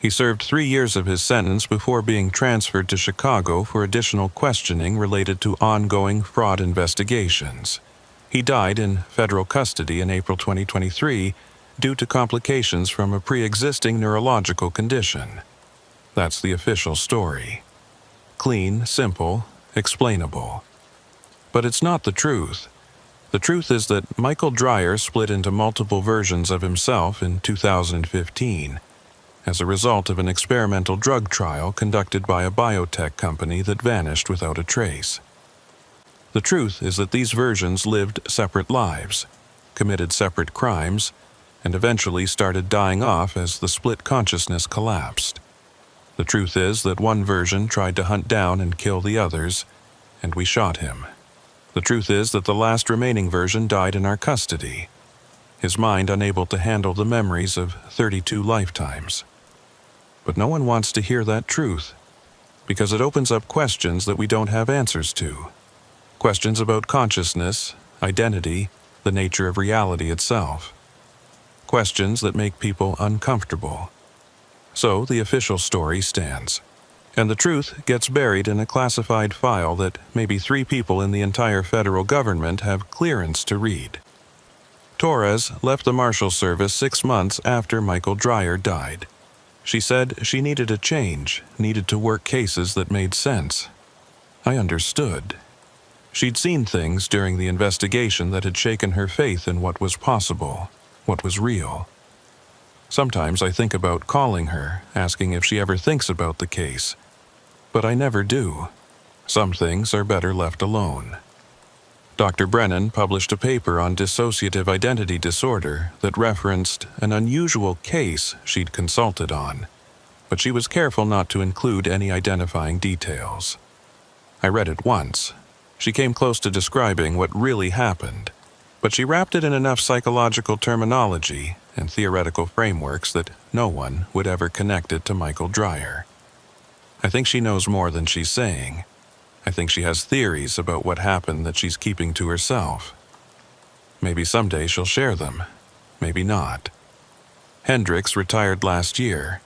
He served 3 years of his sentence before being transferred to Chicago for additional questioning related to ongoing fraud investigations. He died in federal custody in April 2023 due to complications from a pre-existing neurological condition. That's the official story. Clean, simple, explainable. But it's not the truth. The truth is that Michael Dreyer split into multiple versions of himself in 2015 as a result of an experimental drug trial conducted by a biotech company that vanished without a trace. The truth is that these versions lived separate lives, committed separate crimes, and eventually started dying off as the split consciousness collapsed. The truth is that one version tried to hunt down and kill the others, and we shot him. The truth is that the last remaining version died in our custody, his mind unable to handle the memories of 32 lifetimes. But no one wants to hear that truth, because it opens up questions that we don't have answers to. Questions about consciousness, identity, the nature of reality itself. Questions that make people uncomfortable. So the official story stands. And the truth gets buried in a classified file that maybe 3 people in the entire federal government have clearance to read. Torres left the Marshals Service 6 months after Michael Dreyer died. She said she needed a change, needed to work cases that made sense. I understood. She'd seen things during the investigation that had shaken her faith in what was possible, what was real. Sometimes I think about calling her, asking if she ever thinks about the case. But I never do. Some things are better left alone. Dr. Brennan published a paper on dissociative identity disorder that referenced an unusual case she'd consulted on, but she was careful not to include any identifying details. I read it once. She came close to describing what really happened, but she wrapped it in enough psychological terminology and theoretical frameworks that no one would ever connect it to Michael Dreyer. I think she knows more than she's saying. I think she has theories about what happened that she's keeping to herself. Maybe someday she'll share them. Maybe not. Hendricks retired last year.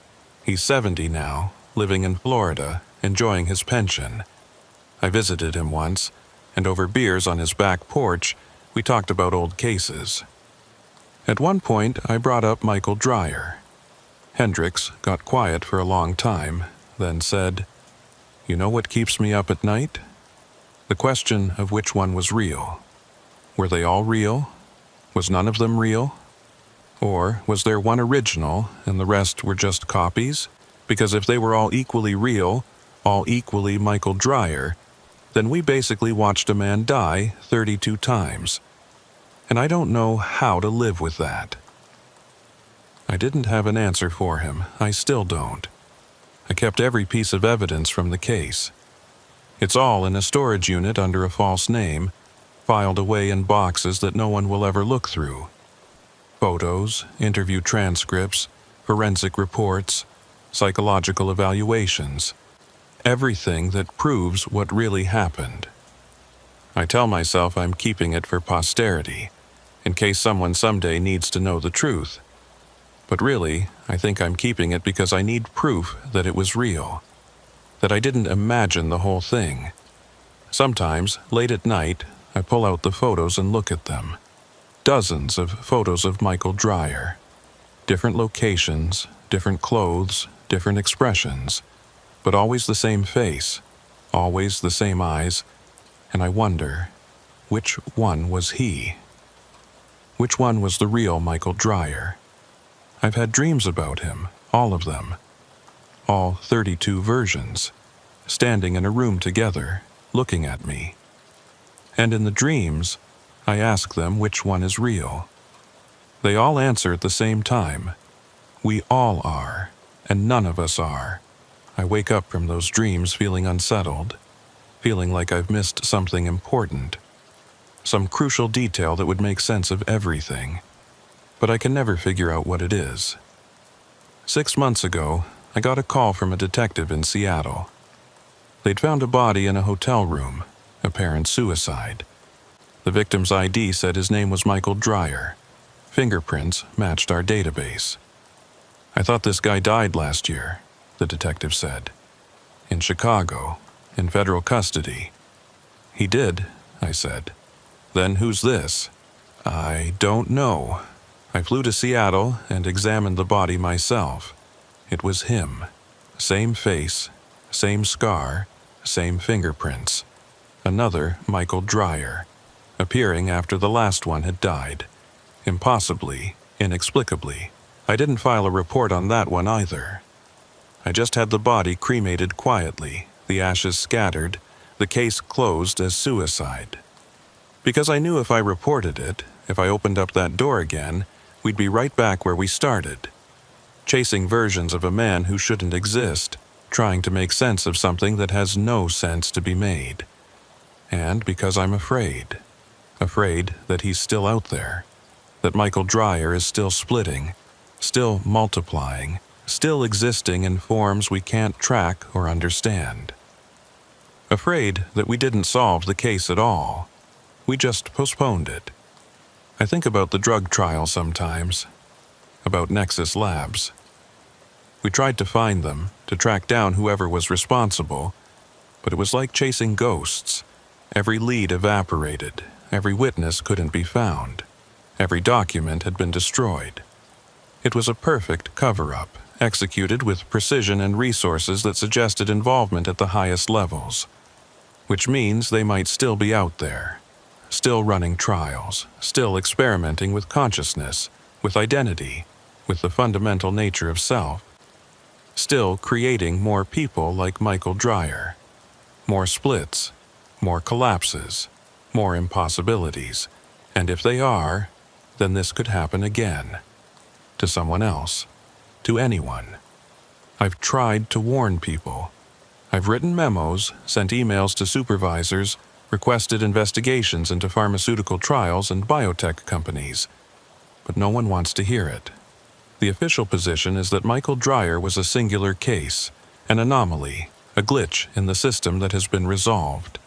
He's 70 now, living in Florida, enjoying his pension. I visited him once, and over beers on his back porch, we talked about old cases. At one point, I brought up Michael Dreyer. Hendricks got quiet for a long time, then said, "You know what keeps me up at night? The question of which one was real. Were they all real? Was none of them real? Or was there one original and the rest were just copies? Because if they were all equally real, all equally Michael Dreyer, then we basically watched a man die 32 times. And I don't know how to live with that." I didn't have an answer for him. I still don't. I kept every piece of evidence from the case. It's all in a storage unit under a false name, filed away in boxes that no one will ever look through. Photos, interview transcripts, forensic reports, psychological evaluations. Everything that proves what really happened. I tell myself I'm keeping it for posterity, in case someone someday needs to know the truth. But really, I think I'm keeping it because I need proof that it was real, that I didn't imagine the whole thing. Sometimes, late at night, I pull out the photos and look at them. Dozens of photos of Michael Dreyer. Different locations, different clothes, different expressions, but always the same face, always the same eyes, and I wonder, which one was he? Which one was the real Michael Dreyer? I've had dreams about him, all of them. All 32 versions, standing in a room together, looking at me. And in the dreams, I ask them which one is real. They all answer at the same time. We all are, and none of us are. I wake up from those dreams feeling unsettled, feeling like I've missed something important, some crucial detail that would make sense of everything, but I can never figure out what it is. 6 months ago, I got a call from a detective in Seattle. They'd found a body in a hotel room, apparent suicide. The victim's ID said his name was Michael Dreyer. Fingerprints matched our database. "I thought this guy died last year," the detective said. "In Chicago, in federal custody." "He did," I said. "Then who's this?" "I don't know. I flew to Seattle and examined the body myself. It was him. Same face, same scar, same fingerprints. Another Michael Dreyer, appearing after the last one had died. Impossibly, inexplicably. I didn't file a report on that one either. I just had the body cremated quietly, the ashes scattered, the case closed as suicide. Because I knew if I reported it, if I opened up that door again, we'd be right back where we started. Chasing versions of a man who shouldn't exist, trying to make sense of something that has no sense to be made. And because I'm afraid. Afraid that he's still out there. That Michael Dreyer is still splitting, still multiplying, still existing in forms we can't track or understand. Afraid that we didn't solve the case at all. We just postponed it. I think about the drug trial sometimes. About Nexus Labs. We tried to find them, to track down whoever was responsible, but it was like chasing ghosts. Every lead evaporated, every witness couldn't be found, every document had been destroyed. It was a perfect cover-up, executed with precision and resources that suggested involvement at the highest levels, which means they might still be out there, still running trials, still experimenting with consciousness, with identity, with the fundamental nature of self, still creating more people like Michael Dreyer, more splits, more collapses, more impossibilities, and if they are, then this could happen again, to someone else, to anyone. I've tried to warn people. I've written memos, sent emails to supervisors, requested investigations into pharmaceutical trials and biotech companies, but no one wants to hear it. The official position is that Michael Dreyer was a singular case, an anomaly, a glitch in the system that has been resolved.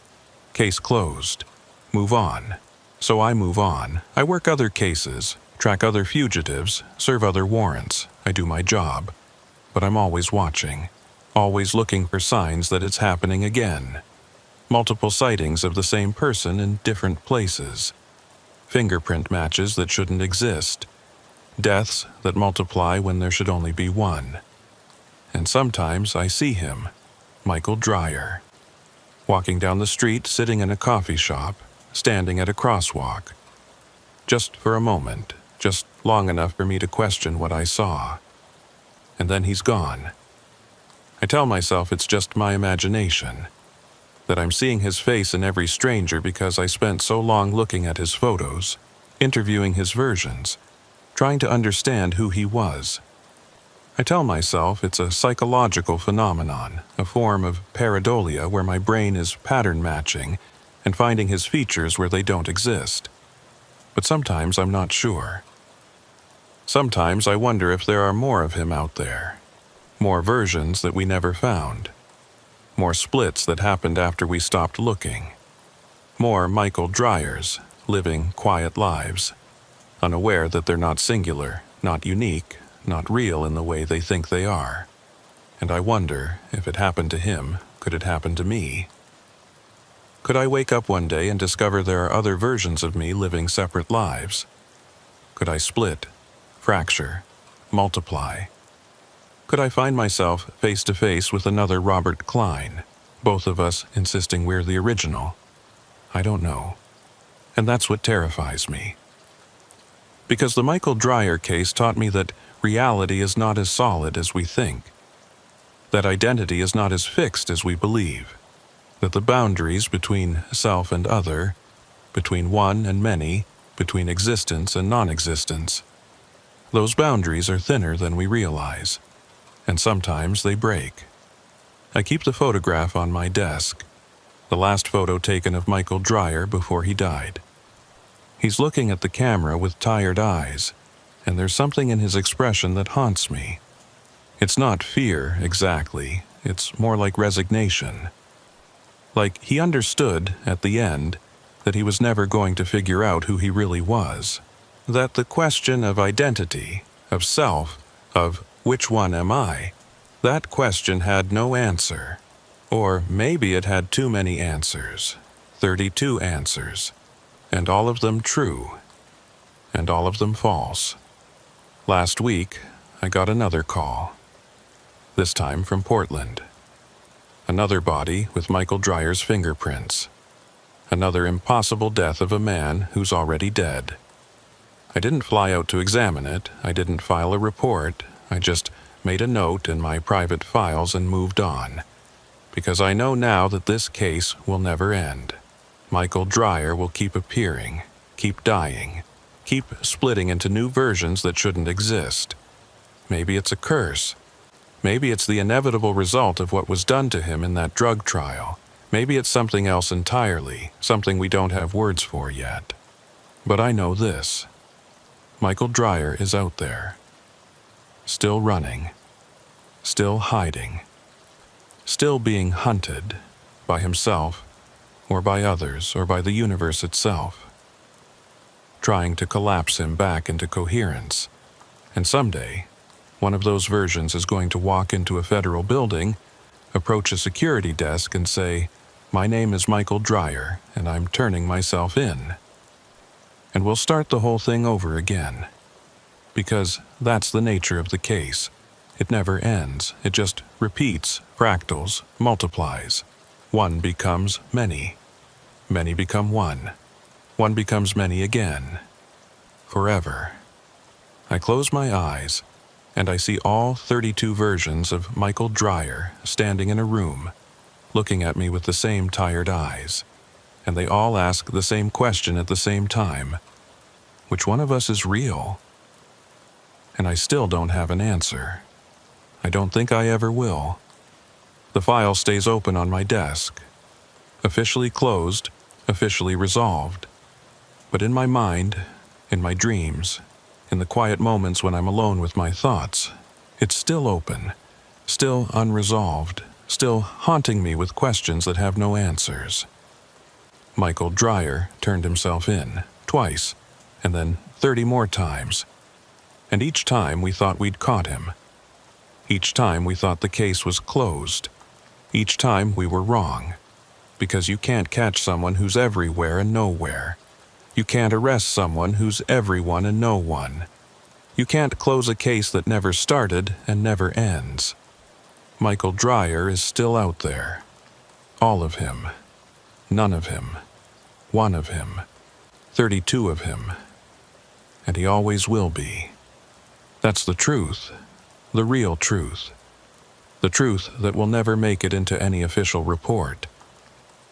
Case closed. Move on. So I move on. I work other cases, track other fugitives, serve other warrants. I do my job. But I'm always watching, always looking for signs that it's happening again. Multiple sightings of the same person in different places. Fingerprint matches that shouldn't exist. Deaths that multiply when there should only be one. And sometimes I see him, Michael Dreyer, walking down the street, sitting in a coffee shop, standing at a crosswalk. Just for a moment, just long enough for me to question what I saw. And then he's gone. I tell myself it's just my imagination, that I'm seeing his face in every stranger because I spent so long looking at his photos, interviewing his versions, trying to understand who he was. I tell myself it's a psychological phenomenon, a form of pareidolia where my brain is pattern matching and finding his features where they don't exist. But sometimes I'm not sure. Sometimes I wonder if there are more of him out there, more versions that we never found, more splits that happened after we stopped looking, more Michael Dryers living quiet lives, unaware that they're not singular, not unique, not real in the way they think they are. And I wonder, if it happened to him, could it happen to me? Could I wake up one day and discover there are other versions of me living separate lives? Could I split, fracture, multiply? Could I find myself face to face with another Robert Klein, both of us insisting we're the original? I don't know. And that's what terrifies me. Because the Michael Dreyer case taught me that reality is not as solid as we think, that identity is not as fixed as we believe, that the boundaries between self and other, between one and many, between existence and non-existence, those boundaries are thinner than we realize, and sometimes they break. I keep the photograph on my desk, the last photo taken of Michael Dreyer before he died. He's looking at the camera with tired eyes, and there's something in his expression that haunts me. It's not fear, exactly. It's more like resignation. Like he understood, at the end, that he was never going to figure out who he really was. That the question of identity, of self, of Which one am I? That question had no answer. Or maybe it had too many answers. 32 answers. And all of them true. And all of them false. Last week, I got another call. This time from Portland. Another body with Michael Dreyer's fingerprints. Another impossible death of a man who's already dead. I didn't fly out to examine it. I didn't file a report. I just made a note in my private files and moved on. Because I know now that this case will never end. Michael Dreyer will keep appearing, keep dying, keep splitting into new versions that shouldn't exist. Maybe it's a curse. Maybe it's the inevitable result of what was done to him in that drug trial. Maybe it's something else entirely, something we don't have words for yet. But I know this. Michael Dreyer is out there. Still running. Still hiding. Still being hunted by himself, or by others, or by the universe itself. Trying to collapse him back into coherence. And someday, one of those versions is going to walk into a federal building, approach a security desk and say, "My name is Michael Dreyer, and I'm turning myself in." And we'll start the whole thing over again. Because that's the nature of the case. It never ends. It just repeats, fractals, multiplies. One becomes many. Many become one. One becomes many again. Forever. I close my eyes, and I see all 32 versions of Michael Dreyer standing in a room, looking at me with the same tired eyes. And they all ask the same question at the same time. Which one of us is real? And I still don't have an answer. I don't think I ever will. The file stays open on my desk. Officially closed, officially resolved. But in my mind, in my dreams, in the quiet moments when I'm alone with my thoughts, it's still open, still unresolved, still haunting me with questions that have no answers. Michael Dreyer turned himself in, twice, and then 30 more times. And each time we thought we'd caught him. Each time we thought the case was closed. Each time we were wrong. Because you can't catch someone who's everywhere and nowhere. You can't arrest someone who's everyone and no one. You can't close a case that never started and never ends. Michael Dreyer is still out there. All of him. None of him. One of him. 32 of him. And he always will be. That's the truth. The real truth. The truth that will never make it into any official report.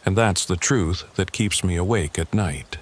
And that's the truth that keeps me awake at night.